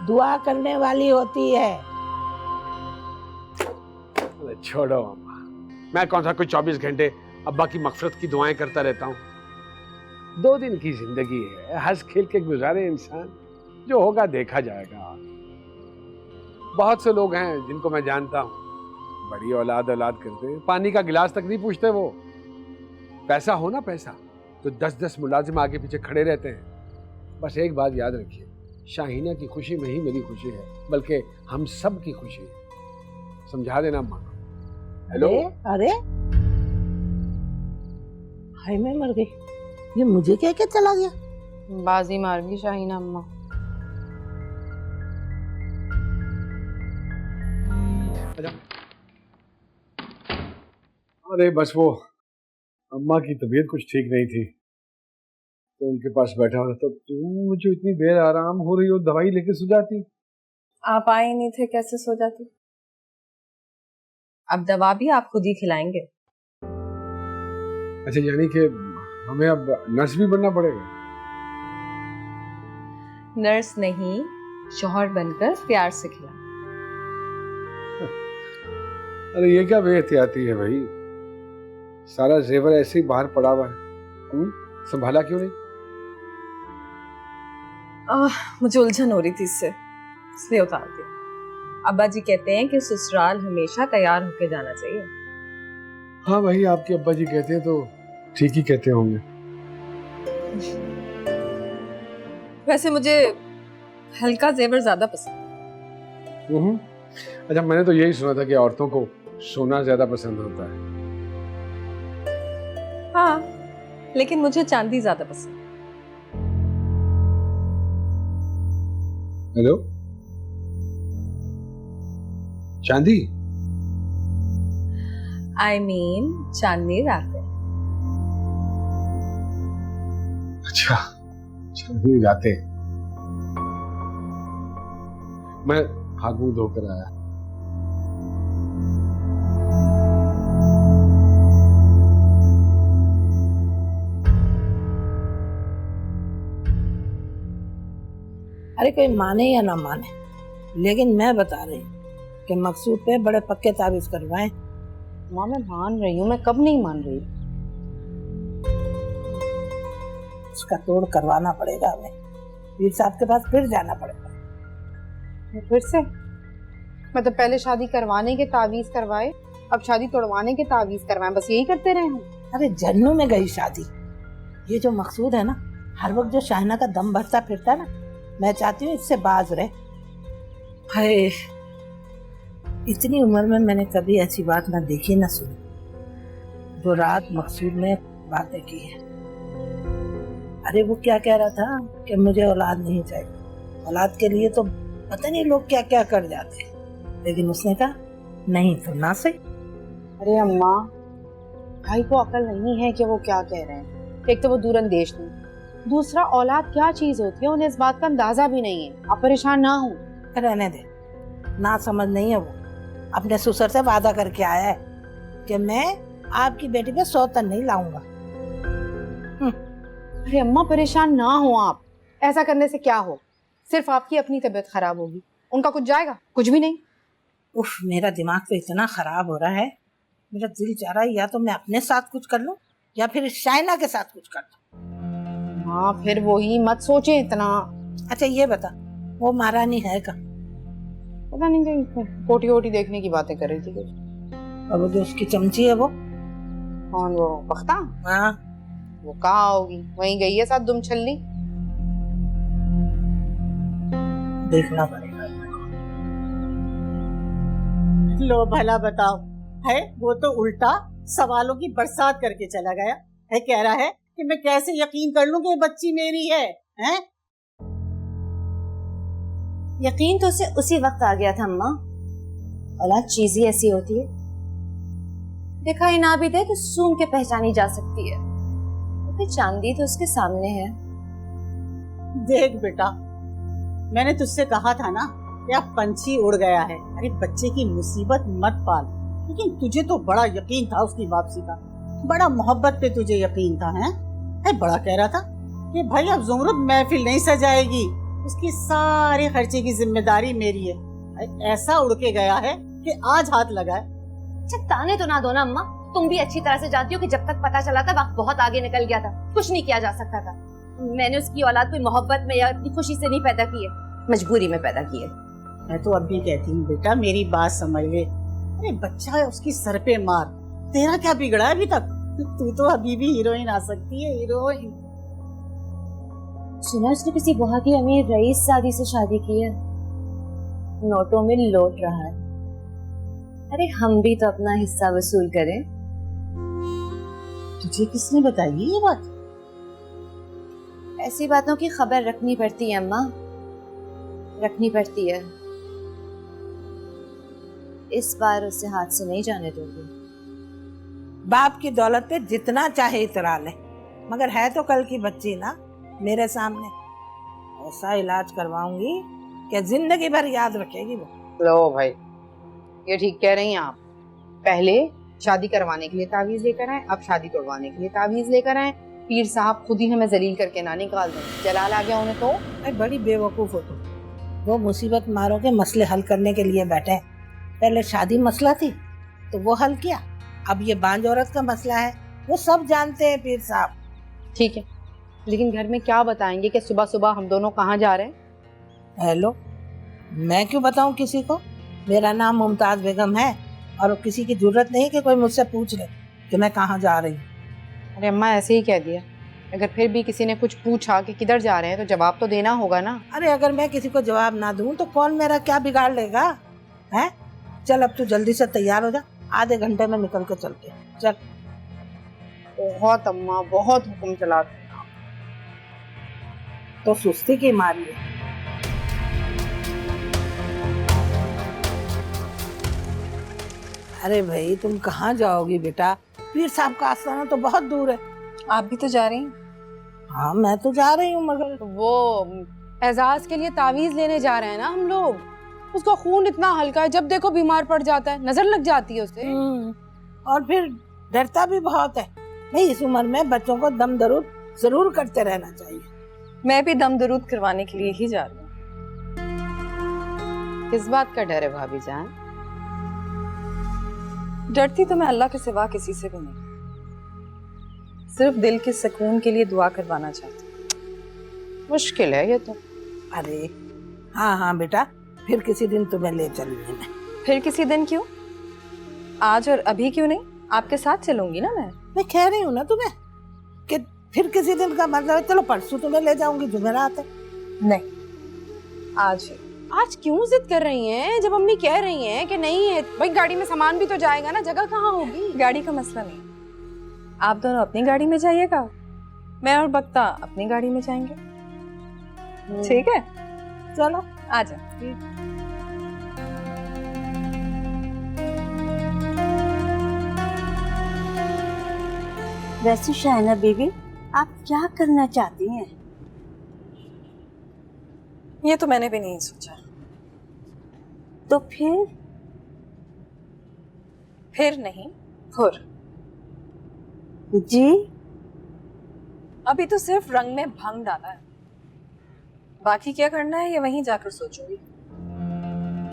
दुआ करने वाली होती है। अरे छोड़ो अम्मा, मैं कौन सा कोई 24 घंटे अब्बा की मगफिरत की दुआएं करता रहता हूँ। 2 दिन की जिंदगी है, हंस खेल के गुजारे इंसान, जो होगा देखा जाएगा। बहुत से लोग हैं जिनको मैं जानता हूँ, बड़ी औलाद करते हैं, पानी का गिलास तक नहीं पूछते वो। पैसा हो ना पैसा, तो 10-10 मुलाजिम आगे पीछे खड़े रहते हैं। बस एक बात याद रखिए, शाहीना की खुशी में ही मेरी खुशी है, बल्कि हम सब की खुशी है। समझा देना अम्मा। हेलो। अरे हाय, मैं मर गई। ये मुझे कह के चला गया। बाजी मार गई शाहीना अम्मा। अरे बस वो अम्मा की तबीयत कुछ ठीक नहीं थी, तो उनके पास बैठा होता तो तुम जो इतनी देर आराम हो रही हो दवाई लेके सो जाती। आप आए नहीं थे, कैसे सो जाती? अब दवा भी आप खुद ही खिलाएंगे? अच्छा, यानी कि हमें अब नर्स भी बनना पड़ेगा? नर्स नहीं, शौहर बनकर प्यार से खिला। अरे ये क्या बेहतियाती है भाई, सारा जेवर ऐसे ही बाहर पड़ा हुआ है, संभाला क्यों नहीं? मुझे उलझन हो रही थी इसलिए उतार दिया। अब्बा जी कहते हैं कि ससुराल हमेशा तैयार होके जाना चाहिए। हाँ भाई, आपके अब्बा जी कहते हैं तो ठीक ही कहते होंगे। वैसे मुझे हल्का जेवर ज्यादा पसंद। अच्छा, मैंने तो यही सुना था कि औरतों को सोना ज्यादा पसंद होता है। हाँ, लेकिन मुझे चांदी ज्यादा पसंद। हेलो, चांदी? I mean चांदनी रातें। अच्छा, चांदनी रातें। मैं हाथ मुंह धोकर आया। अरे कोई माने या ना माने, लेकिन मैं बता रही हूँ कि मकसूद पे बड़े पक्के ताबीज करवाएं। माँ मैं मान रही हूँ, मैं कब नहीं मान रही। उसका तोड़ करवाना पड़ेगा हमें, पीर साहब के पास फिर जाना पड़ेगा। फिर से? मतलब पहले शादी करवाने के तावीज करवाए, अब शादी तोड़वाने के तावीज करवाए, बस यही करते रहे हम। अरे जन्नू में गई शादी। ये जो मकसूद है ना, हर वक्त जो शाहिना का दम भरता फिरता है ना, मैं चाहती हूँ इससे बाज रहे। हाय, इतनी उम्र में मैंने कभी ऐसी बात ना देखी ना सुनी जो रात मकसूद ने बातें की है। अरे वो क्या कह रहा था कि मुझे औलाद नहीं चाहिए, औलाद के लिए तो पता नहीं लोग क्या क्या कर जाते हैं, लेकिन उसने कहा नहीं तो ना सही। अरे अम्मा, भाई को अकल नहीं है कि वो क्या कह रहे हैं। एक तो वो दूरंदेश नहीं, दूसरा औलाद क्या चीज होती है उन्हें इस बात का अंदाजा भी नहीं है। आप परेशान ना हो। रहने दे, ना समझ नहीं है वो। अपने ससुर से वादा करके आया है कि मैं आपकी बेटी पे सौतन नहीं लाऊंगा। अरे अम्मा परेशान ना हो आप, ऐसा करने से क्या हो, सिर्फ आपकी अपनी तबीयत खराब होगी, उनका कुछ जाएगा? कुछ भी नहीं। उफ, मेरा दिमाग तो इतना खराब हो रहा है, मेरा दिल चाह रहा है या तो मैं अपने साथ कुछ कर लूं या फिर शाइना के साथ कुछ कर लूं। हाँ फिर वही, मत सोचे इतना। अच्छा ये बता, वो महारानी है कहाँ? पता नहीं, कहीं कोटी वोटी देखने की बातें कर रही थी कुछ। और वो जो उसकी चमची है वो कौन? वो बख्ता? हाँ, वो कहाँ होगी, वहीं गई है साथ दुम छल्ली। देखना पड़ेगा। लो भला बताओ, है वो तो उल्टा सवालों की बरसात करके चला गया है। कह रहा है कि मैं कैसे यकीन कर लूं कि बच्ची मेरी है, हैं? यकीन तो उसे उसी वक्त आ गया था अम्मा। औलाद चीज ही ऐसी होती है, दिखाई ना भी दे तो सूंघ के पहचानी जा सकती है। तो चांदी तो उसके सामने है। देख बेटा, मैंने तुझसे कहा था ना कि अब पंछी उड़ गया है। अरे बच्चे की मुसीबत मत पाल। लेकिन तुझे तो बड़ा यकीन था उसकी वापसी का, बड़ा मोहब्बत पे तुझे यकीन था, हैं? बड़ा कह रहा था कि भाई अब ज़ुमरुद महफिल नहीं सजाएगी, उसकी सारे खर्चे की जिम्मेदारी मेरी है। ऐसा उड़ के गया है कि आज हाथ लगाए। अच्छा ताने तो ना दो ना अम्मा, तुम भी अच्छी तरह से जानती हो कि जब तक पता चला था वक्त बहुत आगे निकल गया था, कुछ नहीं किया जा सकता था। मैंने उसकी औलाद कोई मोहब्बत में या अपनी खुशी से नहीं पैदा की है, मजबूरी में पैदा की है। मैं तो अब भी कहती हूँ बेटा, मेरी बात समझ ले। अरे बच्चा है, उसकी सर पे मार, तेरा क्या बिगड़ा है अभी तक? तू तो अभी भी हीरोइन आ सकती है, हीरोइन। सुना उसने किसी बहुत ही अमीर रईस शादी से शादी की है, नोटों में लौट रहा है। अरे हम भी तो अपना हिस्सा वसूल करें। तुझे किसने बताई ये बात? ऐसी बातों की खबर रखनी पड़ती है अम्मा, रखनी पड़ती है। इस बार उसे हाथ से नहीं जाने दूंगी। बाप की दौलत पे जितना चाहे इतरा ले, मगर है तो कल की बच्ची ना, मेरे सामने। ऐसा इलाज करवाऊंगी कि जिंदगी भर याद रखेगी वो। लो भाई, ये ठीक कह रही हैं आप। पहले शादी करवाने के लिए तावीज लेकर आए, अब शादी तोड़वाने के लिए तावीज लेकर आए। पीर साहब खुद ही हमें जलील करके ना निकाल दें। जलाल आ गया उन्हें तो। अरे बड़ी बेवकूफ हो तुम। वो मुसीबत मारों के मसले हल करने के लिए बैठे हैं। पहले शादी मसला थी तो वो हल किया, अब ये बांझ औरत का मसला है, वो सब जानते हैं पीर साहब। ठीक है, लेकिन घर में क्या बताएंगे कि सुबह सुबह हम दोनों कहाँ जा रहे हैं? हेलो, मैं क्यों बताऊं किसी को? मेरा नाम मुमताज बेगम है और किसी की जरूरत नहीं कि कोई मुझसे पूछ ले कि मैं कहाँ जा रही हूँ। अरे अम्मा, ऐसे ही कह दिया। अगर फिर भी किसी ने कुछ पूछा कि किधर जा रहे हैं तो जवाब तो देना होगा ना। अरे अगर मैं किसी को जवाब ना दूं तो कौन मेरा क्या बिगाड़ लेगा? हैं? चल अब तू जल्दी से तैयार हो जा, आधे घंटे में निकल के चलते हैं। चल। बहुत अम्मा, बहुत हुक्म चलाते हैं। तो सुस्ती की मारी है। अरे भाई तुम कहाँ जाओगी बेटा? पीर साहब का आस्थाना तो बहुत दूर है। आप भी तो जा रही हैं? हाँ मैं तो जा रही हूँ, मगर वो एजाज के लिए तावीज लेने जा रहे हैं ना हम लोग। उसका खून इतना हल्का है, जब देखो बीमार पड़ जाता है, नजर लग जाती है उसे। और फिर डरता भी बहुत है। नहीं, इस उम्र में बच्चों को दम दरूद जरूर करते रहना चाहिए। मैं भी दम दरूद करवाने के लिए ही जा रही हूँ। किस बात का डर है भाभी जान? डरती तो मैं अल्लाह के सिवा किसी से भी नहीं, सिर्फ दिल के सुकून के लिए दुआ करवाना चाहती हूँ। मुश्किल है ये तो। अरे हाँ हाँ बेटा, फिर किसी दिन तुम्हें ले चलूंगी मैं। फिर किसी दिन क्यों? आज और अभी क्यों नहीं? आपके साथ चलूंगी ना मैं कह रही हूँ ना तुम्हें कि फिर किसी दिन का मतलब है। चलो परसों तुम्हें ले जाऊंगी, जुमेरात है। नहीं, आज। आज क्यों जिद कर रही हैं जब अम्मी कह रही हैं कि नहीं है? भाई गाड़ी में सामान भी तो जाएगा ना, जगह कहाँ होगी? गाड़ी का मसला नहीं, आप दोनों अपनी गाड़ी में जाइएगा, मैं और बक्ता अपनी गाड़ी में जाएंगे। ठीक है, चलो आ जा। वैसे शाहना बीबी, आप क्या करना चाहती हैं? ये तो मैंने भी नहीं सोचा। तो फिर नहीं, फुर। जी? अभी तो सिर्फ रंग में भंग डाला है, बाकी क्या करना है ये वहीं जाकर सोचूंगी।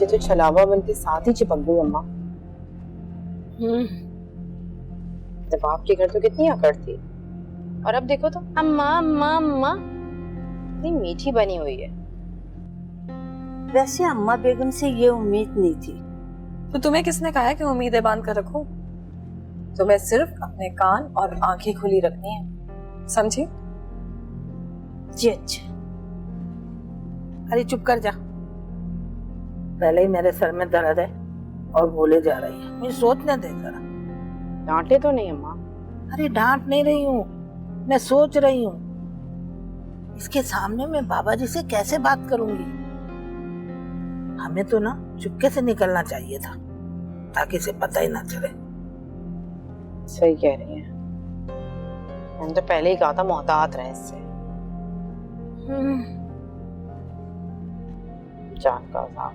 ये तो छलावा बन के साथ ही चिपक गई अम्मा। जब आपके घर तो कितनी अकड़ थी, और अब देखो तो अम्मा अम्मा अम्मा, इतनी मीठी बनी हुई है। वैसे अम्मा बेगम से ये उम्मीद नहीं थी। तो तुम्हें किसने कहा है कि उम्मीदें बांध कर रखो? तुम्हें सिर्फ अपने कान और आंखें खुली रखनी है, समझी? जी अच्छा। अरे चुप कर जा, पहले ही मेरे सर में दर्द है और बोले जा रही है। मुझे सोचने दे जरा। डांटे तो नहीं अम्मा? अरे डांट नहीं रही हूँ, मैं सोच रही हूँ इसके सामने मैं बाबा जी से कैसे बात करूंगी। हमें तो ना चुपके से निकलना चाहिए था ताकि इसे पता ही ना चले। सही कह रही हैं, मैंने तो पहले ही कहा था मोहतात रहे इससे। जान का साहब।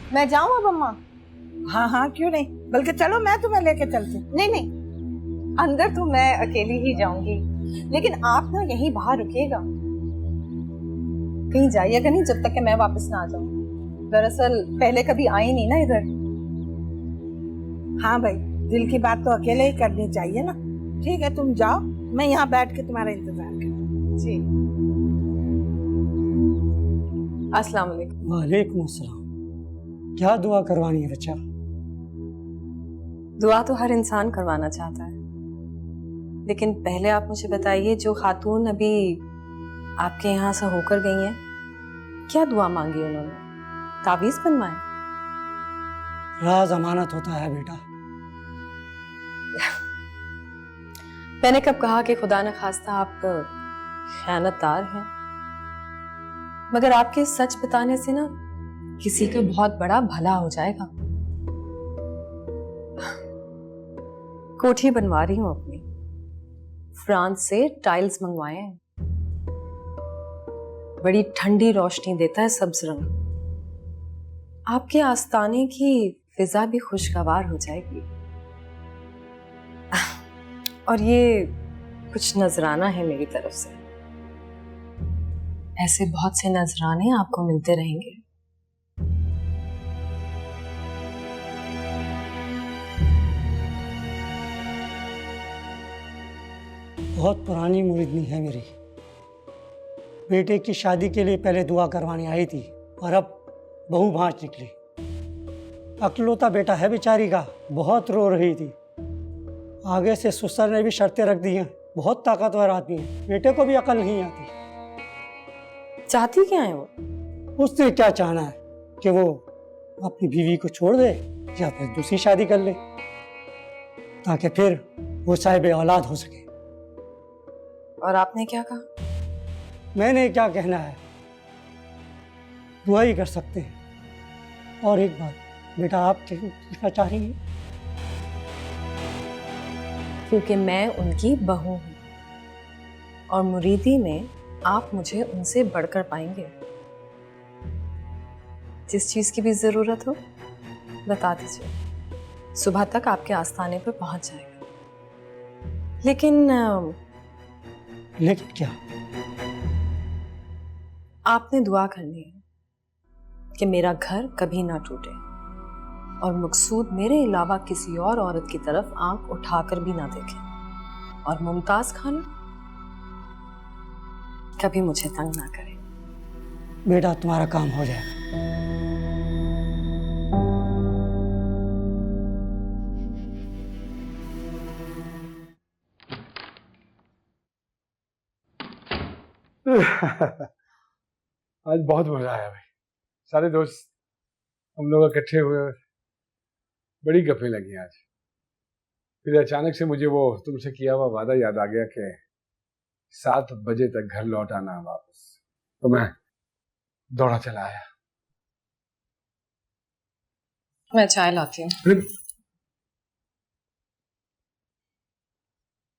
मैं जाऊं अब अम्मा? हाँ हाँ क्यों नहीं, बल्कि चलो मैं तुम्हें लेके चलती। नहीं नहीं, अंदर तो मैं अकेली ही जाऊंगी, लेकिन आप ना यहीं बाहर रुकिएगा, कहीं जाइएगा नहीं जब तक कि मैं वापस ना आ जाऊं। दरअसल पहले कभी आई नहीं ना इधर। हाँ भाई, दिल की बात तो अकेले ही करनी चाहिए ना। ठीक है तुम जाओ, मैं यहाँ बैठ के तुम्हारा इंतजार करूँ। जी। अस्सलाम वालेकुम। वालेकुम अस्सलाम। क्या दुआ करवानी है बच्चा? दुआ तो हर इंसान करवाना चाहता है, लेकिन पहले आप मुझे बताइए, जो खातून अभी आपके यहाँ से होकर गई हैं, क्या दुआ मांगी उन्होंने? ताबीज बनवाए? राज अमानत होता है बेटा। मैंने कब कहा कि खुदा न खास्ता आप खयानतदार हैं? मगर आपके सच बताने से ना किसी का बहुत बड़ा भला हो जाएगा। कोठी बनवा रही हूं अपनी, फ्रांस से टाइल्स मंगवाए हैं। बड़ी ठंडी रोशनी देता है सब्ज रंग। आपके आस्ताने की फिजा भी खुशगवार हो जाएगी। और ये कुछ नजराना है मेरी तरफ से। ऐसे बहुत से नजराने आपको मिलते रहेंगे। बहुत पुरानी मुरीदनी है मेरी। बेटे की शादी के लिए पहले दुआ करवाने आई थी और अब बहू भांज निकली। अकलौता बेटा है बेचारी का, बहुत रो रही थी। आगे से ससुर ने भी शर्तें रख दी हैं। बहुत ताकतवर आदमी है, बेटे को भी अकल नहीं आती। चाहती क्या है वो? उसने क्या चाहना है कि वो अपनी बीवी को छोड़ दे या फिर दूसरी शादी कर ले, ताकि फिर वो साहिब औलाद हो सके। और आपने क्या कहा? मैंने क्या कहना है, दुआ ही कर सकते हैं। और एक बात बेटा, आप क्या पूछना चाह रही हैं? क्योंकि मैं उनकी बहू हूं और मुरीदी में आप मुझे उनसे बढ़कर पाएंगे। जिस चीज की भी जरूरत हो बता दीजिए, सुबह तक आपके आस्थाने पर पहुंच जाएगा। लेकिन क्या? आपने दुआ करनी है कि मेरा घर कभी ना टूटे और मकसूद मेरे अलावा किसी और औरत की तरफ आंख उठाकर भी ना देखे, और मुमताज खान कभी मुझे तंग ना करे। बेटा तुम्हारा काम हो जाएगा। आज बहुत मजा आया भाई। सारे दोस्त हम लोग इकट्ठे हुए, बड़ी गप्पें लगी आज। फिर अचानक से मुझे वो तुमसे किया हुआ वादा याद आ गया कि 7 बजे तक घर लौट आना वापस। तो मैं दौड़ा चला आया। मैं चाय लाती हूँ।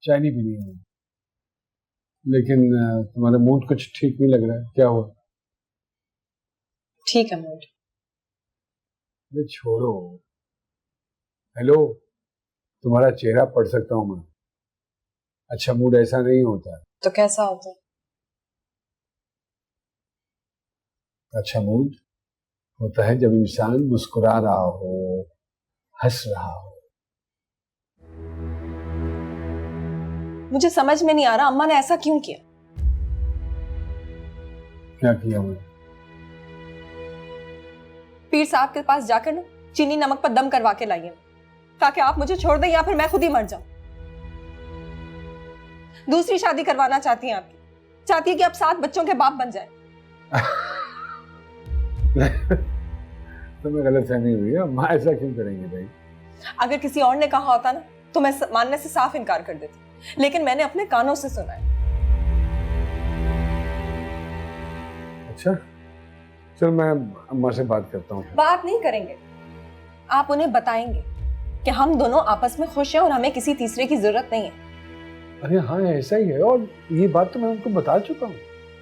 चाय नहीं पीनी है, लेकिन तुम्हारा मूड कुछ ठीक नहीं लग रहा है, क्या हुआ? ठीक है मूड। अरे छोड़ो। हेलो, तुम्हारा चेहरा पढ़ सकता हूँ मैं। अच्छा मूड ऐसा नहीं होता। तो कैसा होता है? अच्छा मूड होता है जब इंसान मुस्कुरा रहा हो, हंस रहा हो। मुझे समझ में नहीं आ रहा अम्मा ने ऐसा क्यों किया। क्या किया मैंने? पीर साहब के पास जाकर ना चीनी नमक पर दम करवा के लाइए, ताकि आप मुझे छोड़ दें या फिर मैं खुद ही मर जाऊं। दूसरी शादी करवाना चाहती हैं आपकी, चाहती है कि आप 7 बच्चों के बाप बन जाए। तुम्हें गलतफहमी हुई है। अम्मा ऐसा क्यों करेंगे भाई? अगर किसी और ने कहा होता ना तो मैं मानने से साफ इनकार कर देती, लेकिन मैंने अपने कानों से सुना है। अच्छा चल, मैं अम्मा से बात करता हूँ। बात नहीं करेंगे, आप उन्हें बताएंगे कि हम दोनों आपस में खुश हैं और हमें किसी तीसरे की जरूरत नहीं है। अरे हाँ ऐसा ही है, और ये बात तो मैं उनको बता चुका हूँ।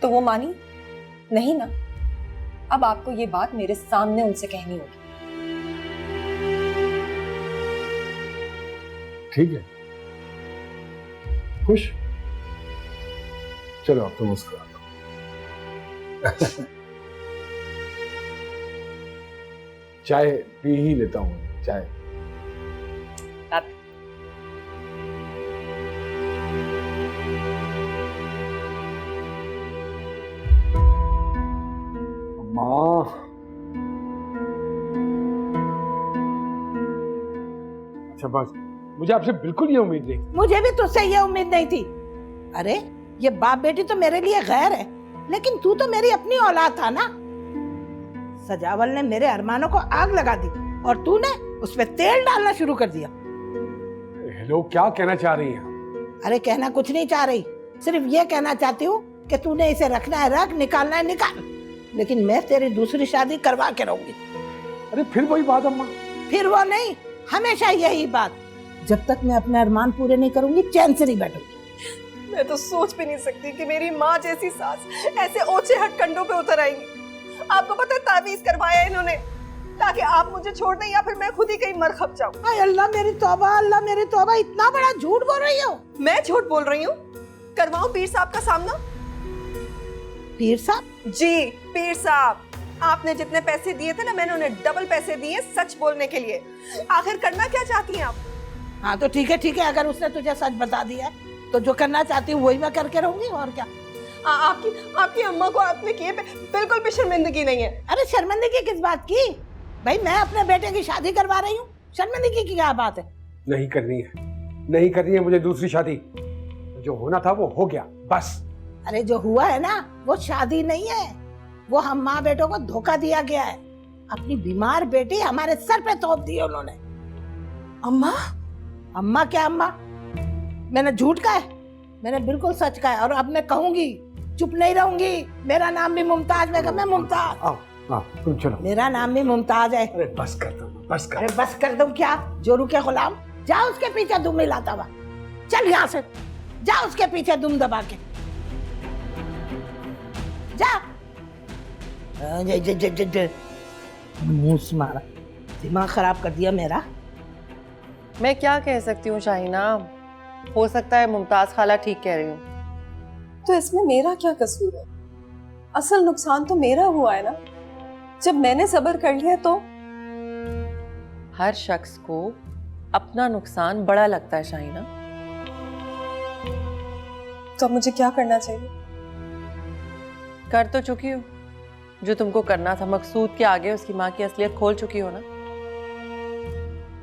तो वो मानी नहीं ना? अब आपको ये बात मेरे सामने उनसे कहनी होगी। ठीक है, खुश? चलो अब तो मुस्कुरा चाय पी ही लेता हूँ। चाय अम्मा, अच्छा बस, मुझे आपसे बिल्कुल ये उम्मीद नहीं। मुझे भी तुझसे ये उम्मीद नहीं थी। अरे ये बाप बेटी तो मेरे लिए गैर है, लेकिन तू तो मेरी अपनी औलाद था ना। सजावल ने मेरे अरमानों को आग लगा दी और तूने उस पर तेल डालना शुरू कर दिया। हेलो, क्या कहना चाह रही हैं? अरे कहना कुछ नहीं चाह रही, सिर्फ ये कहना चाहती हूँ कि तूने इसे रखना है रख, निकालना है निकाल, लेकिन मैं तेरी दूसरी शादी करवा के रहूंगी। अरे फिर वही बात अम्मा। फिर वो नहीं, हमेशा यही बात। जब तक मैं अपने अरमान पूरे नहीं करूंगी चैन से नहीं बैठूंगी। मैं तो सोच भी नहीं सकती कि मेरी माँ जैसी सास ऐसे ऊंचे हथकंडों पे उतर आएंगी। आपको पता है तावीज करवाया इन्होंने ताकि आप मुझे छोड़ दें या फिर मैं खुद ही कहीं मर खप जाऊं। हाय अल्लाह मेरी तौबा, अल्लाह मेरी तौबा, इतना बड़ा झूठ बोल रही हो। मैं झूठ बोल रही हूँ? करवाऊं पीर साहब का सामना? पीर साहब? जी पीर साहब, आपने जितने पैसे दिए थे ना मैंने उन्हें डबल पैसे दिए सच बोलने के लिए। आखिर करना क्या चाहती हैं आप? हाँ तो ठीक है, अगर उसने तुझे सच बता दिया तो जो करना चाहती हूँ वही मैं करके रहूंगी, और क्या। आपकी अम्मा को आपने किए पे बिल्कुल भी शर्मिंदगी नहीं है। अरे शर्मिंदगी किस बात की भाई, मैं अपने बेटे की शादी करवा रही हूँ, शर्मिंदगी की क्या बात है। नहीं करनी है, नहीं करनी है मुझे दूसरी शादी। जो होना था वो हो गया बस। अरे जो हुआ है ना वो शादी नहीं है, वो हम माँ बेटों को धोखा दिया गया है। अपनी बीमार बेटी हमारे सर पे थोप दी उन्होंने। अम्मा? अम्मा क्या अम्मा, मैंने झूठ कहा है? मैंने बिल्कुल सच कहा है, और अब मैं कहूंगी, चुप नहीं रहूंगी। मेरा नाम भी मुमताज, मैं मुमताज। आओ तुम चलो। मेरा नाम भी मुमताज है। अरे बस कर दो, बस कर। अरे बस कर दूं क्या? जोरू के गुलाम, जा उसके पीछे दुम मिलाता हुआ। चल यहाँ से, जा उसके पीछे दुम दबा के जा। मुंह मारा, दिमाग खराब कर दिया मेरा। मैं क्या कह सकती हूँ शाहीना, हो सकता है मुमताज खाला ठीक कह रही हूँ। तो इसमें मेरा क्या कसूर है? असल नुकसान तो मेरा हुआ है ना। जब मैंने सब्र कर लिया तो हर शख्स को अपना नुकसान बड़ा लगता है शाहीना। तो अब मुझे क्या करना चाहिए? कर तो चुकी हो जो तुमको करना था। मकसूद के आगे उसकी माँ की असलियत खोल चुकी हो ना।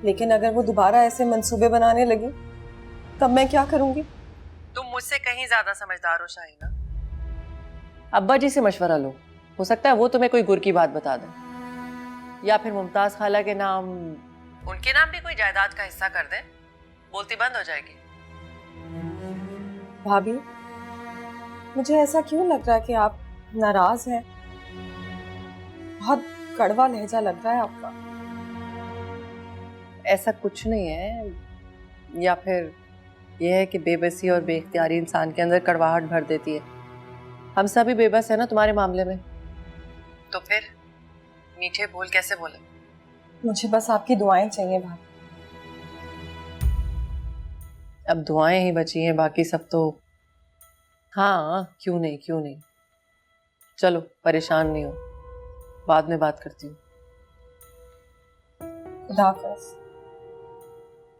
लेकिन अगर वो दोबारा ऐसे मंसूबे बनाने लगी तब मैं क्या करूंगी? तुम मुझसे कहीं ज्यादा समझदार हो शाहीना। अब्बा जी से मशवरा लो, हो सकता है वो तुम्हें कोई गुर की बात बता दें, या फिर मुमताज खाला के नाम उनके नाम भी कोई जायदाद का हिस्सा कर दें। बोलती बंद हो जाएगी। भाभी, मुझे ऐसा क्यों लग रहा है कि आप नाराज हैं? बहुत कड़वा लहजा लग रहा है आपका। ऐसा कुछ नहीं है, या फिर यह है कि बेबसी और बेइख्तियारी इंसान के अंदर कड़वाहट भर देती है। हम सभी बेबस है ना तुम्हारे मामले में, तो फिर मीठे बोल कैसे बोले? मुझे बस आपकी दुआएं चाहिए भाभी। अब दुआएं ही बची हैं, बाकी सब तो हाँ क्यों नहीं। चलो परेशान नहीं हो, बाद में बात करती हूँ। खुदा हाफिज़।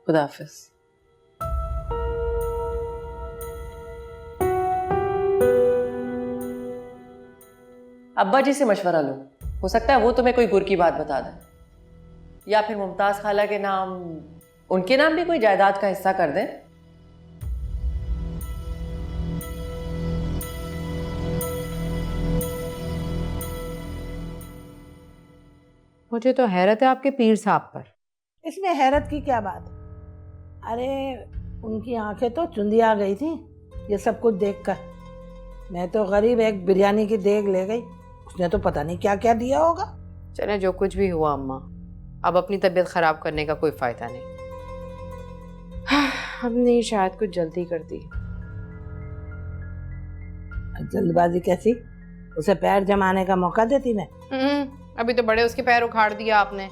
खुदा हाफिज़। अब्बा जी से मशवरा लो, हो सकता है वो तुम्हें कोई गुर की बात बता दें, या फिर मुमताज खाला के नाम उनके नाम भी कोई जायदाद का हिस्सा कर दें। मुझे तो हैरत है आपके पीर साहब पर। इसमें हैरत की क्या बात? अरे उनकी आंखें तो चुंदी आ गई थी ये सब कुछ देखकर। मैं तो गरीब एक बिरयानी की देग ले गई, उसने तो पता नहीं क्या क्या दिया होगा। चले जो कुछ भी हुआ अम्मा, अब अपनी तबीयत खराब करने का कोई फायदा नहीं। हमने शायद कुछ जल्दी कर दी। जल्दबाजी कैसी? उसे पैर जमाने का मौका देती मैं। अभी तो बड़े उसके पैर उखाड़ दिया आपने।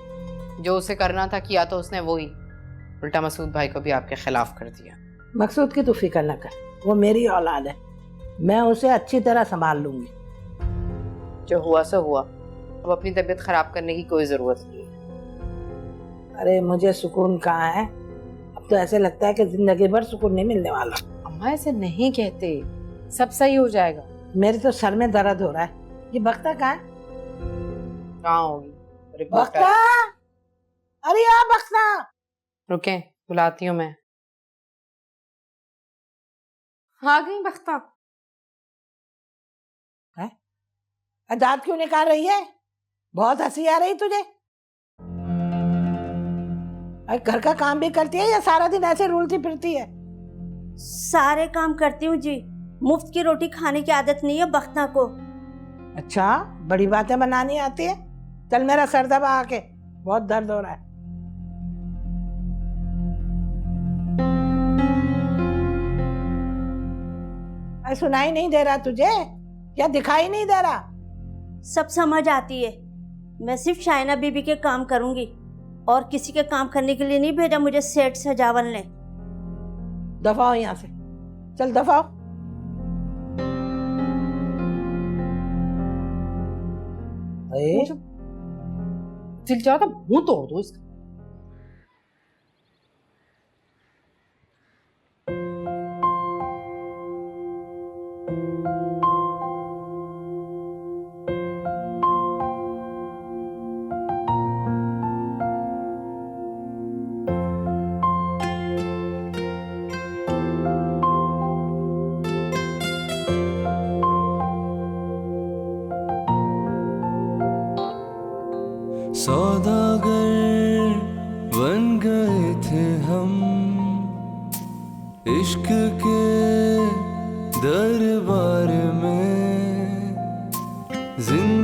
जो उसे करना था किया तो उसने वो ही, उल्टा मसूद भाई को भी आपके खिलाफ कर दिया। मकसूद की तू फिक्र न कर, वो मेरी औलाद है, मैं उसे अच्छी तरह संभाल लूंगी। जो हुआ सो हुआ, अब अपनी तबीयत खराब करने की कोई जरूरत नहीं है। अरे मुझे सुकून कहाँ है, अब तो ऐसे लगता है कि जिंदगी भर सुकून नहीं मिलने वाला। अम्मा ऐसे नहीं कहते, सब सही हो जाएगा। मेरे तो सर में दर्द हो रहा है। ये बख्ता कहाँ है? कहाँ होगी? बख्ता, अरे यार बख्ता। रुके बुलाती हूँ मैं। आ गई बख्ता। है? दांत क्यों निकाल रही है? बहुत हंसी आ रही तुझे? घर का काम भी करती है या सारा दिन ऐसे रूलती फिरती है? सारे काम करती हूँ जी, मुफ्त की रोटी खाने की आदत नहीं है बख्ता को। अच्छा, बड़ी बातें बनानी आती है। चल मेरा सर दबा आके, बहुत दर्द हो रहा है। सुनाई नहीं दे रहा तुझे? क्या दिखाई नहीं दे रहा? सब समझ आती है। मैं सिर्फ शाइना बीबी के काम करूंगी और किसी के काम करने के लिए नहीं भेजा मुझे सेठ सजावल ने। दफाओ यहाँ से, चल दफाओ। दिल चाहता मुंह तोड़ दो इसका। सौदागर बन गए थे हम इश्क के दरबार में, जिंदगी